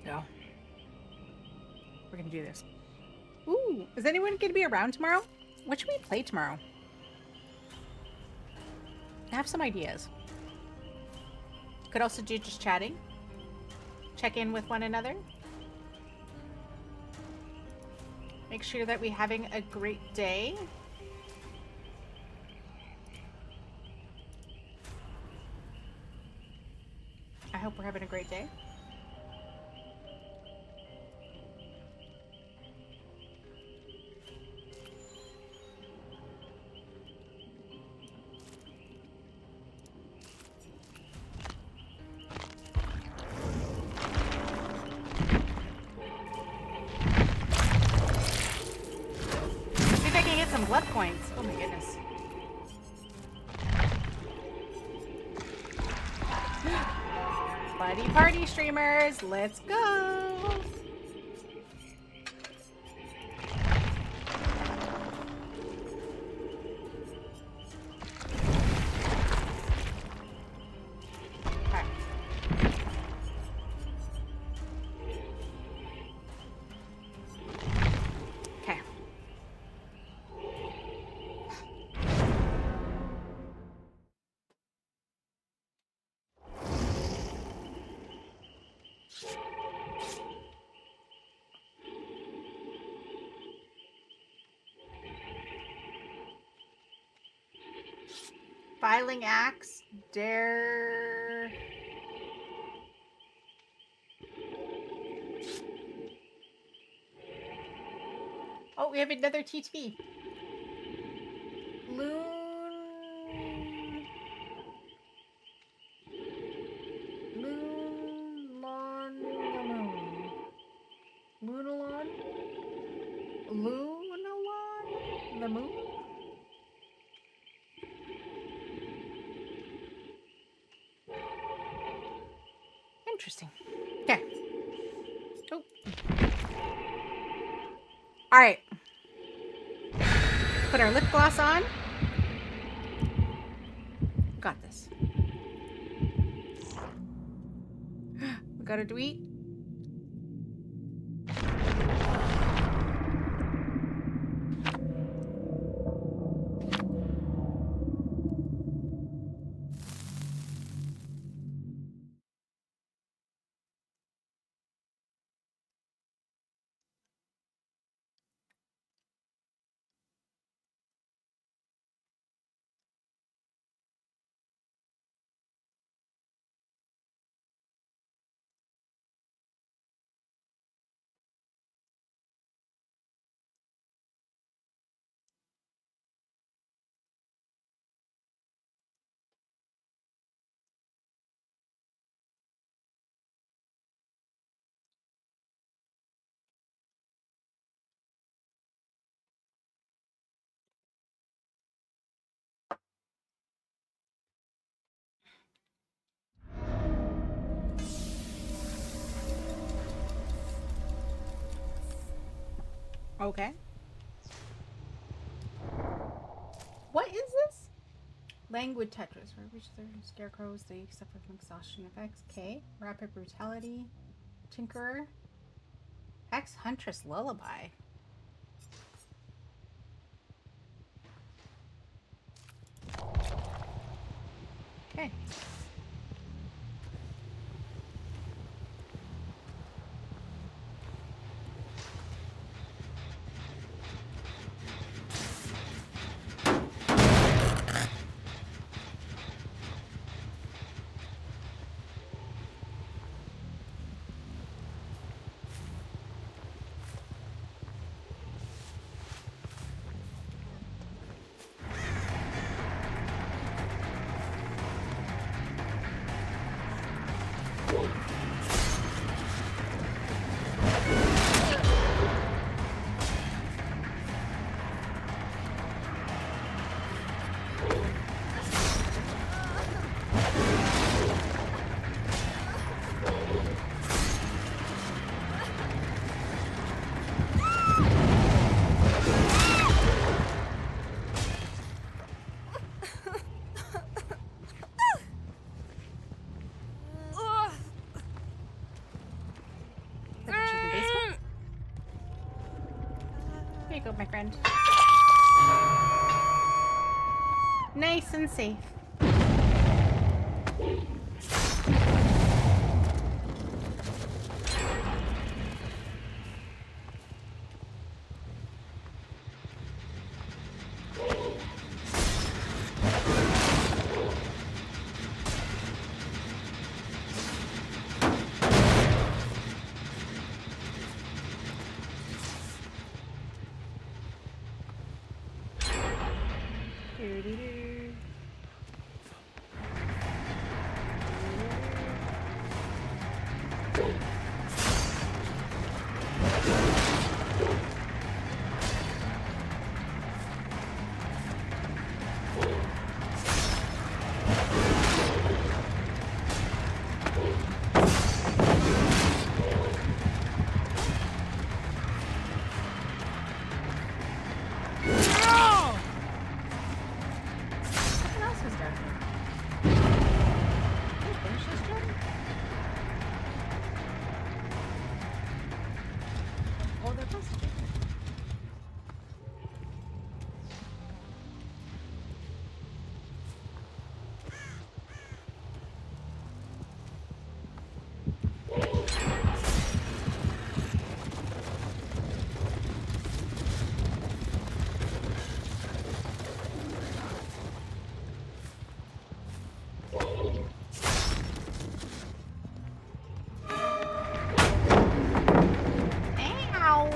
No. We're gonna do this. Ooh, is anyone gonna be around tomorrow? What should we play tomorrow? I have some ideas. Could also do just chatting. Check in with one another. Make sure that we're having a great day. I hope we're having a great day. See if I can get some blood points. Oh my goodness. Buddy party streamers, let's go! Okay. Okay. Filing axe, dare. Oh, we have another TT. Loon. Loon. Lunalon? Lunalon? The moon? Interesting. Okay. Oh. Alright. Put our lip gloss on. Got this. We got a tweet. Okay. What is this? Languid Tetris. Where which their scarecrows, they suffer from exhaustion effects. K. Rapid brutality. Tinkerer. Ex Huntress Lullaby. Okay. My friend. Nice and safe. Doo-doo-doo. What else is down here? Did we finish this journey? Oh, there must be. Ow!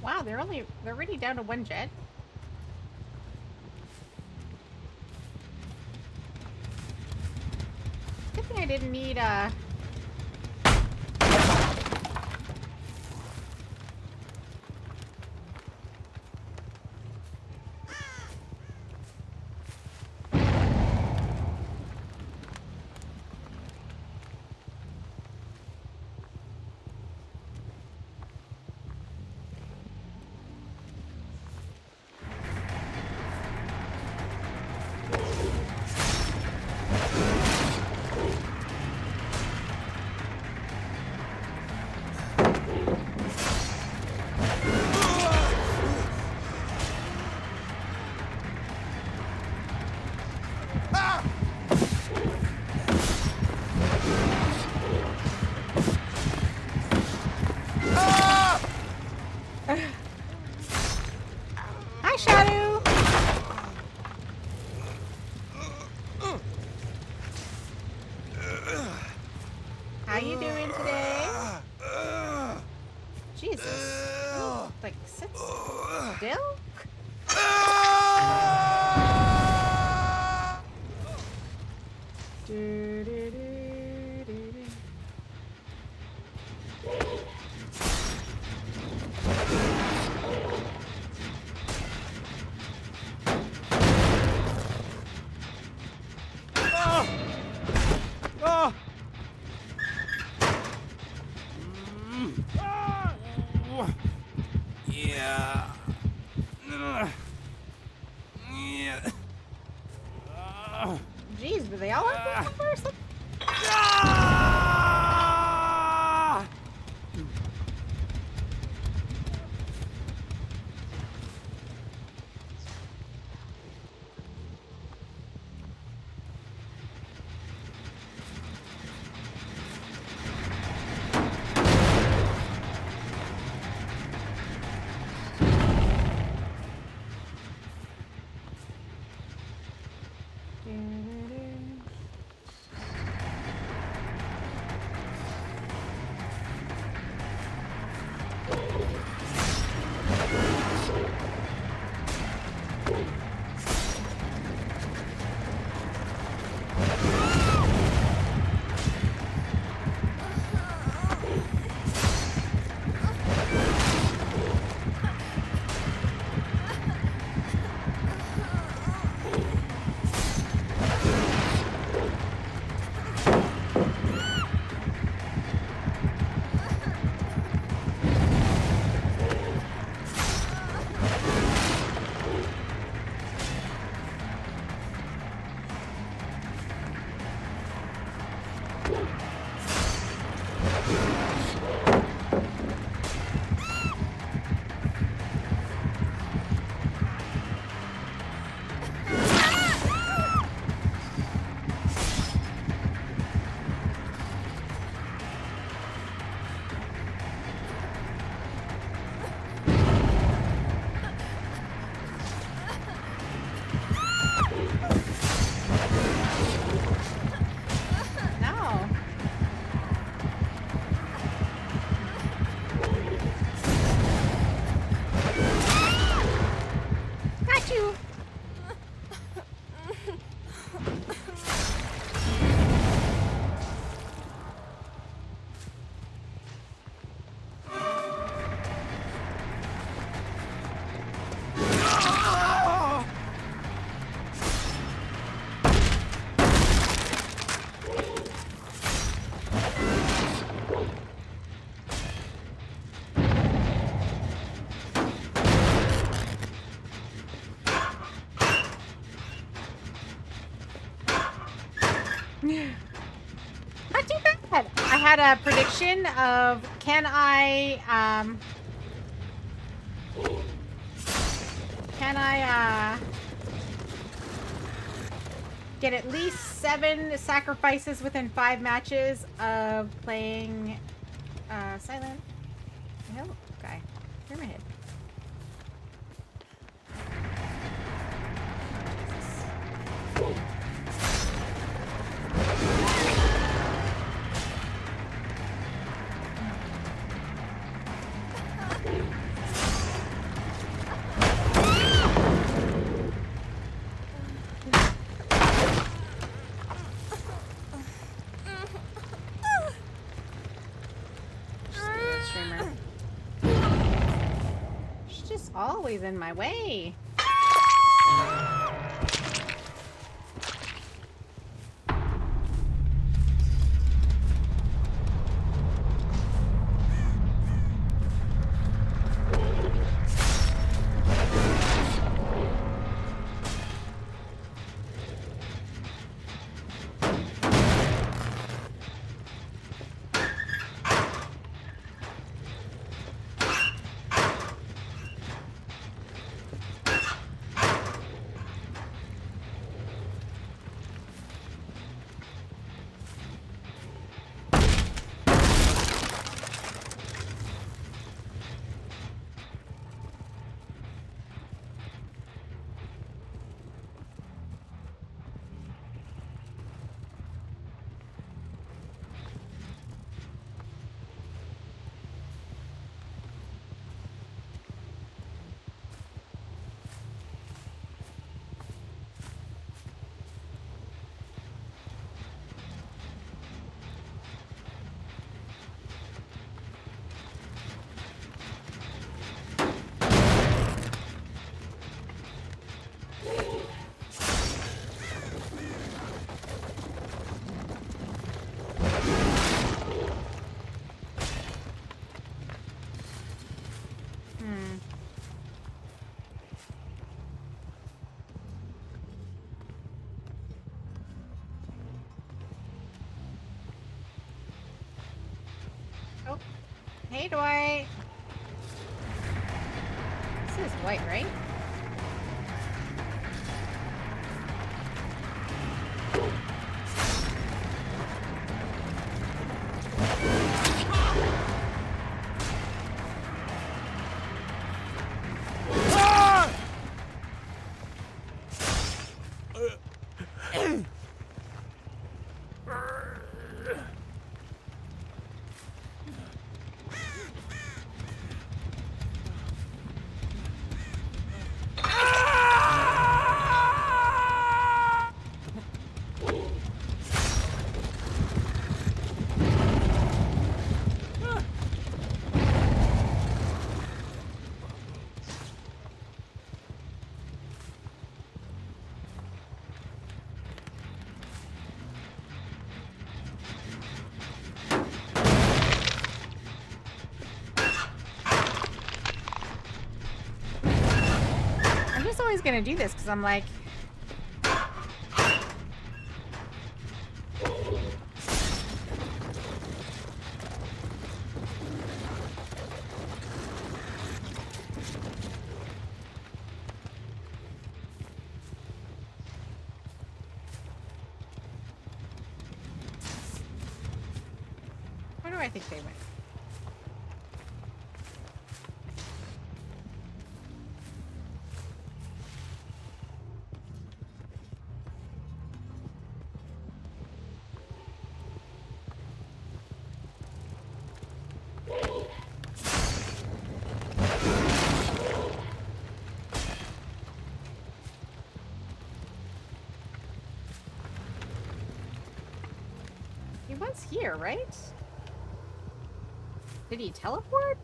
Wow, they're already down to one jet. Good thing I didn't need Hi, Shadow! How you doing today? Jesus. You, like, sit still? Do-do-do-do-do. Yeah. Jeez, do they all have this person? No. Got you. Not too bad. I had a prediction of can I get at least 7 sacrifices within 5 matches of playing Silent Hill guy. Pyramid. Streamer. She's just always in my way. Oh. Hey, Dwight. This is Dwight, right? Always gonna do this because I'm like, I think they went? He was here, right? Did he teleport?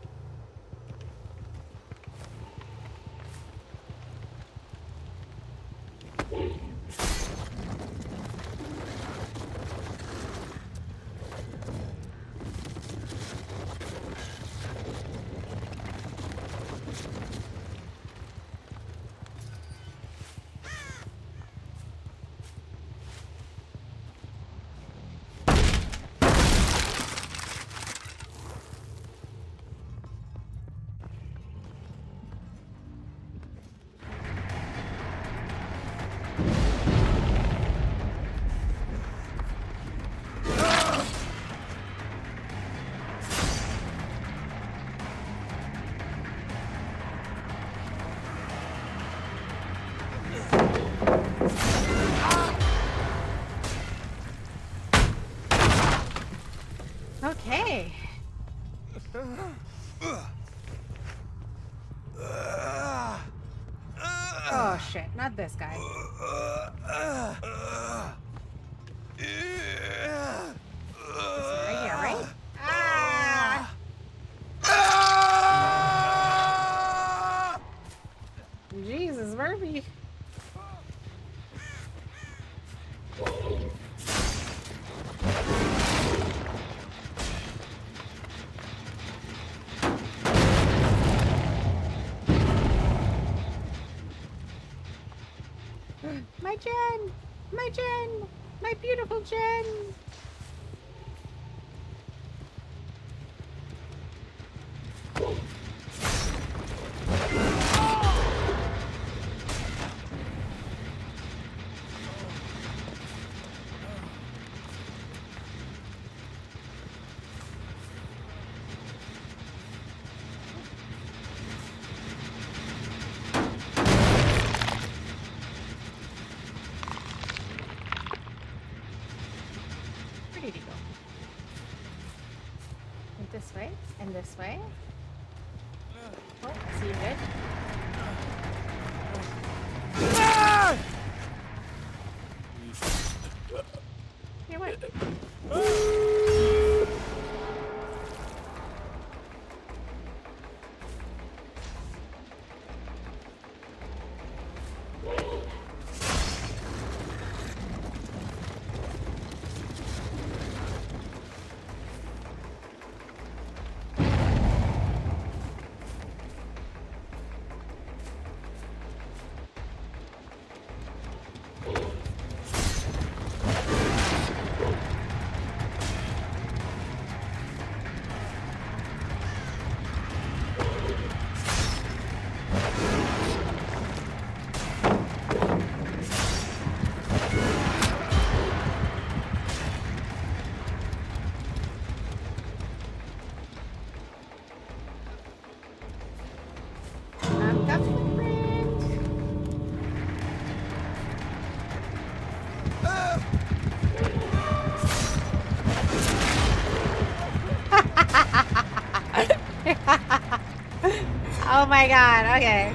Okay. Oh shit, not this guy. This one right here, right? Ah! Jesus, Murphy. My Jen! My Jen! My beautiful Jen! Where did he go? Went this way and this way. Oh, I see you good. Here, what? I'm coming, friend. Oh my god, okay.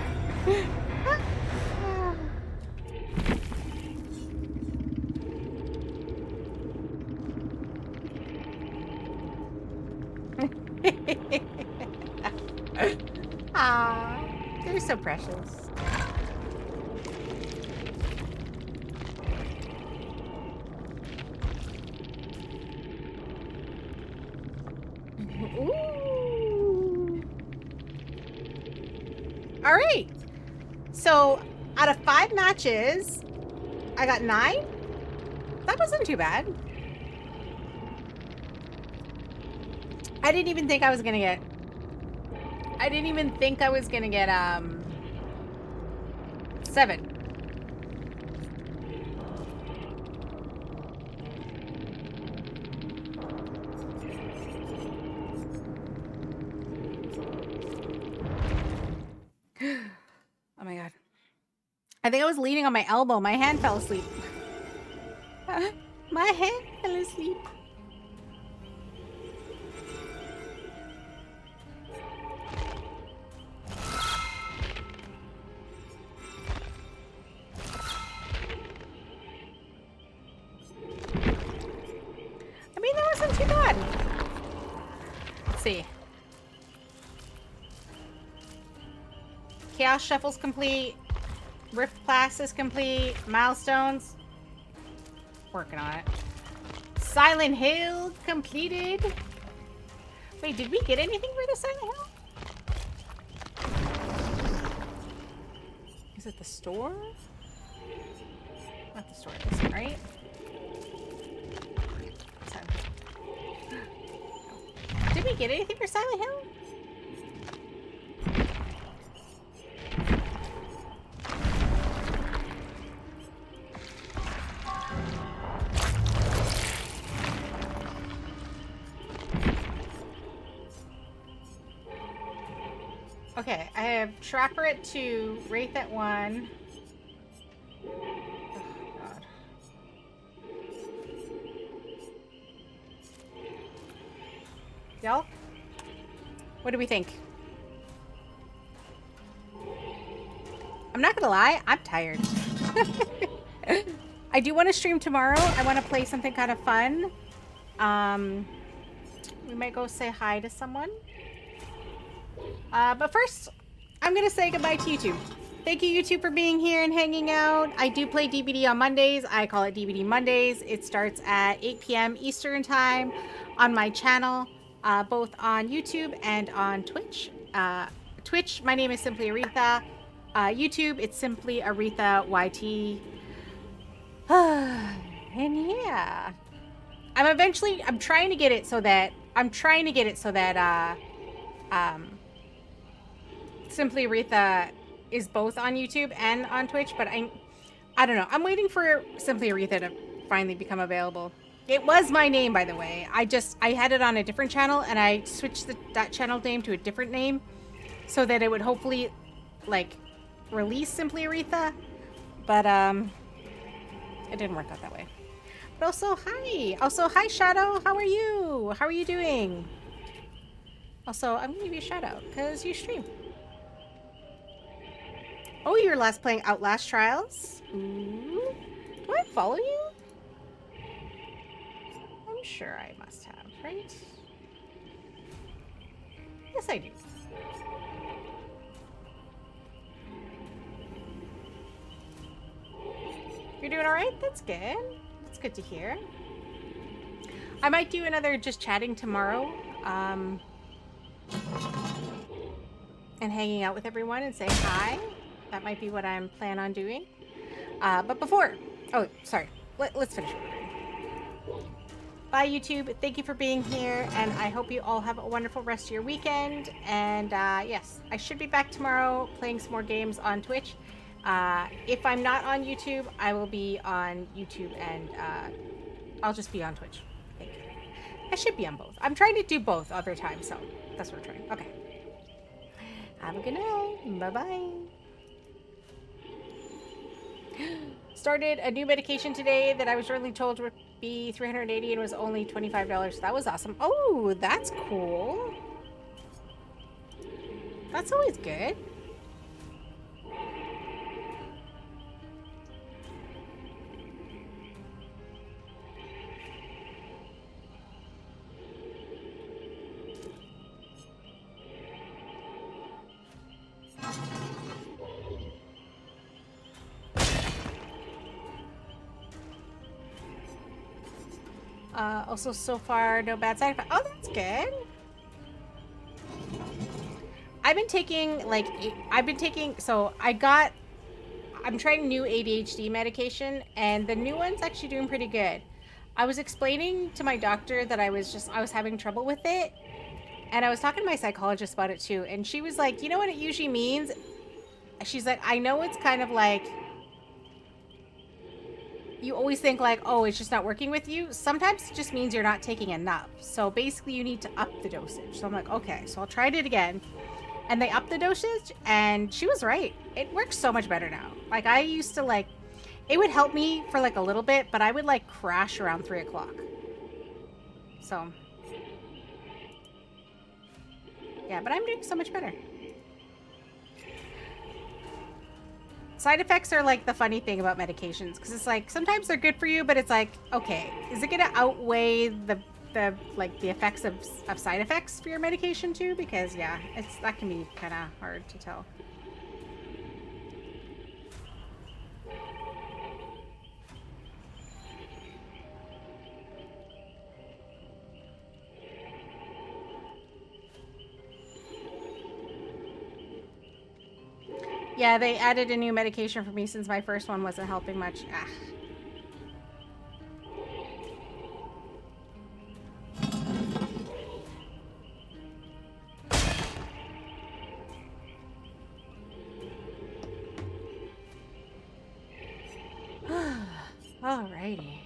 Aw, they're so precious. Ooh. All right. So, out of 5 matches, I got 9. That wasn't too bad. I didn't even think I was gonna get. I didn't even think I was gonna get 7. I think I was leaning on my elbow. My hand fell asleep. My hand fell asleep. I mean, that wasn't too bad. Let's see. Chaos Shuffle's complete. Rift Class is complete. Milestones. Working on it. Silent Hill completed. Wait, did we get anything for the Silent Hill? Is it the store? Not the store, this one, right? This one. Did we get anything for Silent Hill? Okay, I have Trapper at 2, Wraith at 1. Oh, God. Y'all? What do we think? I'm not gonna lie, I'm tired. I do want to stream tomorrow. I want to play something kind of fun. We might go say hi to someone. But first, I'm going to say goodbye to YouTube. Thank you, YouTube, for being here and hanging out. I do play DBD on Mondays. I call it DBD Mondays. It starts at 8 p.m. Eastern Time on my channel, both on YouTube and on Twitch. Twitch, my name is Simply Aretha. YouTube, it's Simply Aretha YT. And yeah. I'm trying to get it so that Simply Aretha is both on YouTube and on Twitch, but I don't know. I'm waiting for Simply Aretha to finally become available. It was my name, by the way. I had it on a different channel, and I switched that channel name to a different name so that it would hopefully, like, release Simply Aretha. But, it didn't work out that way. But also, hi! Also, hi, Shadow! How are you? How are you doing? Also, I'm gonna give you a shout out, because you stream. Oh, you're last playing Outlast Trials? Ooh. Do I follow you? I'm sure I must have, right? Yes, I do. You're doing alright? That's good. That's good to hear. I might do another just chatting tomorrow. And hanging out with everyone and saying hi. That might be what I'm planning on doing. But before... Oh, sorry. Let's finish. Bye, YouTube. Thank you for being here. And I hope you all have a wonderful rest of your weekend. And yes, I should be back tomorrow playing some more games on Twitch. If I'm not on YouTube, I will be on YouTube and I'll just be on Twitch. I think. I should be on both. I'm trying to do both other times, so that's what I'm trying. Okay. Have a good night. Bye-bye. Started a new medication today that I was really told would be $380 and was only $25. That was awesome. Oh, that's cool. That's always good. Also, so far, no bad side effects. Oh, that's good. I'm trying new ADHD medication, and the new one's actually doing pretty good. I was explaining to my doctor that I was having trouble with it, and I was talking to my psychologist about it too, and she was like, you know what it usually means? She's like, I know it's kind of like, you always think like, oh, it's just not working with you. Sometimes it just means you're not taking enough. So basically you need to up the dosage. So I'm like, okay, so I'll try it again. And they upped the dosage, and she was right. It works so much better now. Like, I used to, like, it would help me for, like, a little bit, but I would, like, crash around 3 o'clock. So, yeah, but I'm doing so much better. Side effects are, like, the funny thing about medications, because it's, like, sometimes they're good for you, but it's, like, okay, is it going to outweigh the effects of side effects for your medication, too? Because, yeah, that can be kind of hard to tell. Yeah, they added a new medication for me since my first one wasn't helping much. Ah. Alrighty.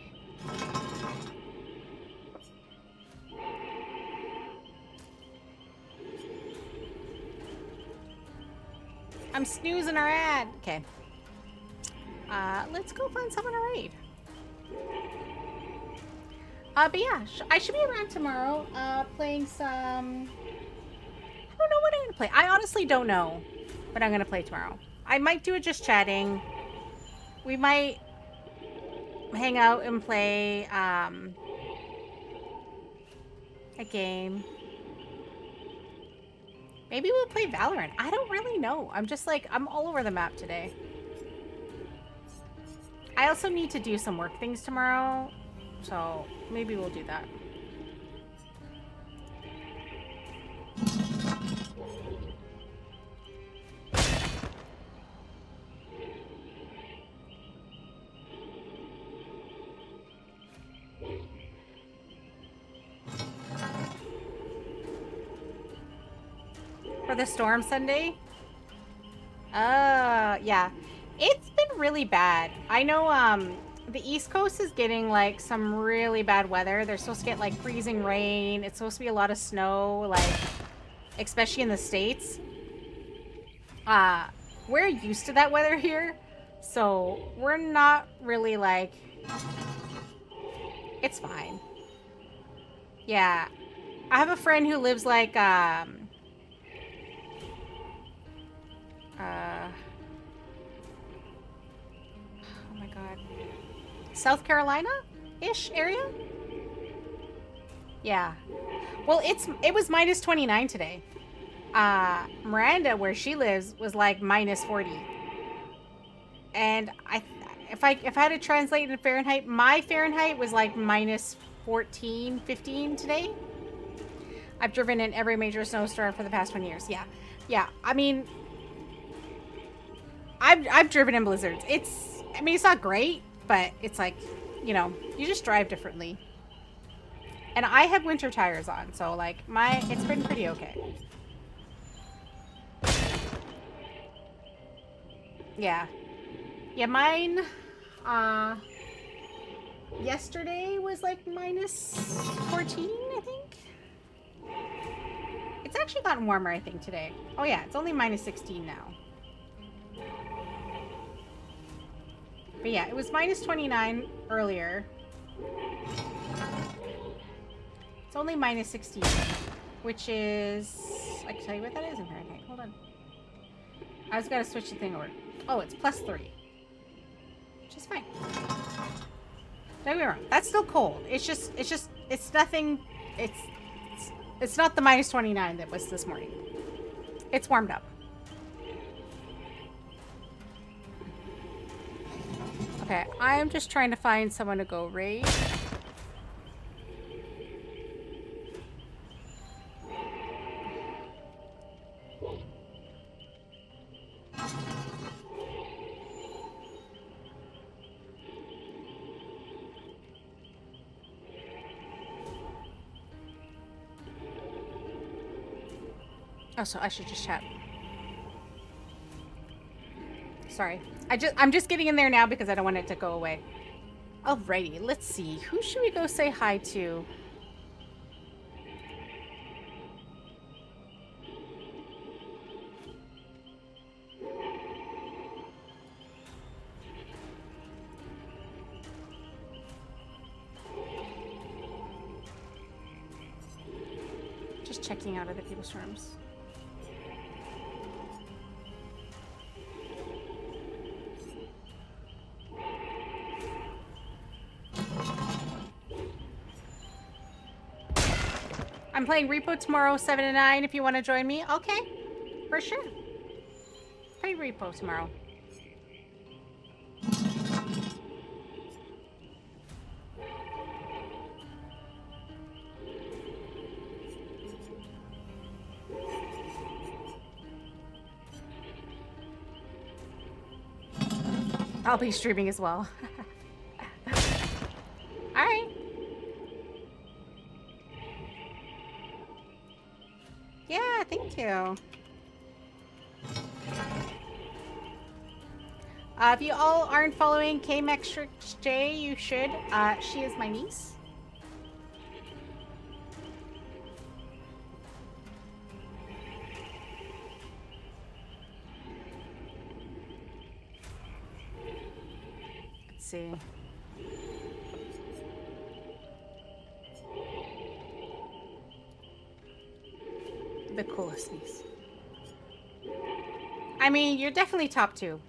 I'm snoozing our ad. Okay. Let's go find someone to raid. But yeah, I should be around tomorrow, playing some... I don't know what I'm gonna play. I honestly don't know what I'm gonna play tomorrow. I might do it just chatting. We might hang out and play, a game. Maybe we'll play Valorant. I don't really know. I'm just like, I'm all over the map today. I also need to do some work things tomorrow, so maybe we'll do that. For the storm Sunday? Yeah. It's been really bad. I know, the East Coast is getting, like, some really bad weather. They're supposed to get, like, freezing rain. It's supposed to be a lot of snow, like, especially in the States. We're used to that weather here, so we're not really, like... It's fine. Yeah. I have a friend who lives, like, oh my god. South Carolina-ish area? Yeah. Well, it was minus 29 today. Miranda, where she lives, was like minus 40. And if I had to translate in Fahrenheit, my Fahrenheit was like minus 14, 15 today. I've driven in every major snowstorm for the past 20 years. Yeah. Yeah. I mean, I've driven in blizzards. It's not great, but it's like, you know, you just drive differently. And I have winter tires on, so like it's been pretty okay. Yeah. Yeah, mine yesterday was like minus 14, I think. It's actually gotten warmer, I think, today. Oh yeah, it's only minus 16 now. But yeah, it was minus 29 earlier. It's only minus 16, which is... I can tell you what that is in Fahrenheit. Hold on. I just gotta switch the thing over. Oh, it's plus 3. Which is fine. Don't get me wrong. That's still cold. It's nothing... It's not the minus 29 that was this morning. It's warmed up. Okay, I am just trying to find someone to go raid. Oh, so I should just chat. Sorry. I'm just getting in there now because I don't want it to go away. Alrighty, let's see. Who should we go say hi to? Just checking out other people's rooms. I'm playing Repo tomorrow, 7 to 9, if you want to join me. Okay, for sure. Play Repo tomorrow. I'll be streaming as well. All right. Yeah, thank you. If you all aren't following KMexJ, you should. She is my niece. Let's see. The coolest niece. I mean, you're definitely top 2.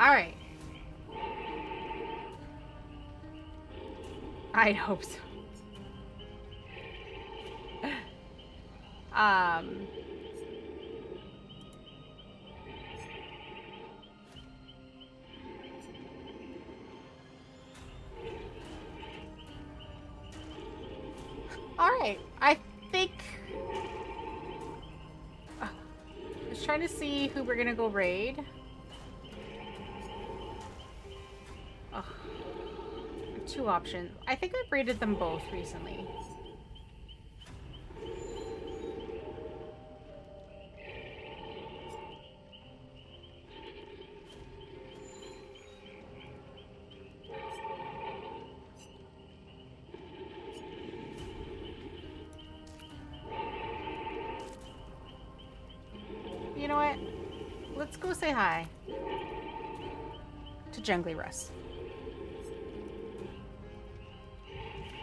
All right. I'd hope so. All right. I think I was trying to see who we're gonna go raid. Oh, 2 options. I think I've raided them both recently. You know what? Let's go say hi to Jungly Russ.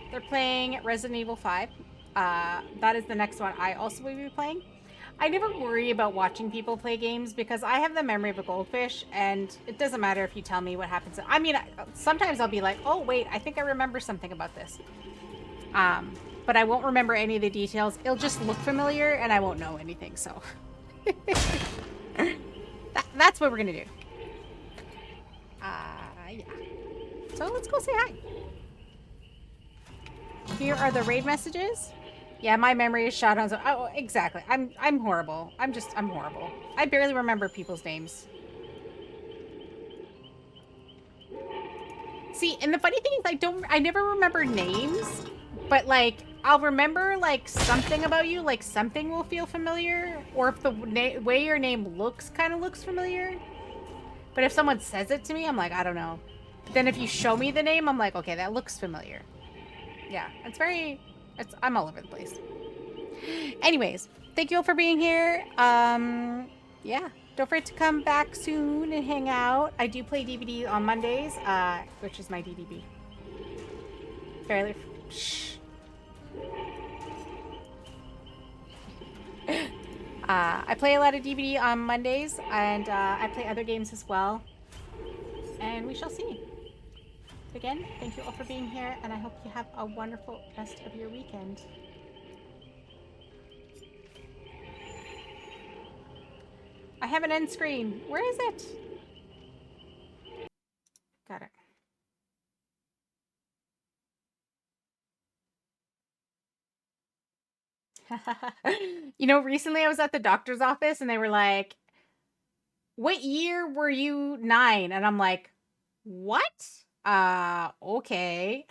They're playing Resident Evil 5. That is the next one I also will be playing. I never worry about watching people play games because I have the memory of a goldfish, and it doesn't matter if you tell me what happens. I mean, sometimes I'll be like, oh, wait, I think I remember something about this. But I won't remember any of the details. It'll just look familiar, and I won't know anything, so... That's what we're gonna do. Yeah. So let's go say hi. Here are the raid messages. Yeah, my memory is shot on. Oh, exactly. I'm horrible. I'm horrible. I barely remember people's names. See, and the funny thing is, I never remember names, but like I'll remember like something about you, like something will feel familiar, or if the way your name looks kind of looks familiar. But if someone says it to me, I'm like, I don't know. But then if you show me the name, I'm like, okay, that looks familiar. Yeah, I'm all over the place. Anyways, thank you all for being here. Yeah, don't forget to come back soon and hang out. I do play DVD on Mondays, which is my DDB. Fairly. Shh. I play a lot of DVD on Mondays, and I play other games as well. And we shall see. Again, thank you all for being here, and I hope you have a wonderful rest of your weekend. I have an end screen. Where is it? Got it. You know, recently I was at the doctor's office, and they were like, what year were you 9? And I'm like, what? Okay.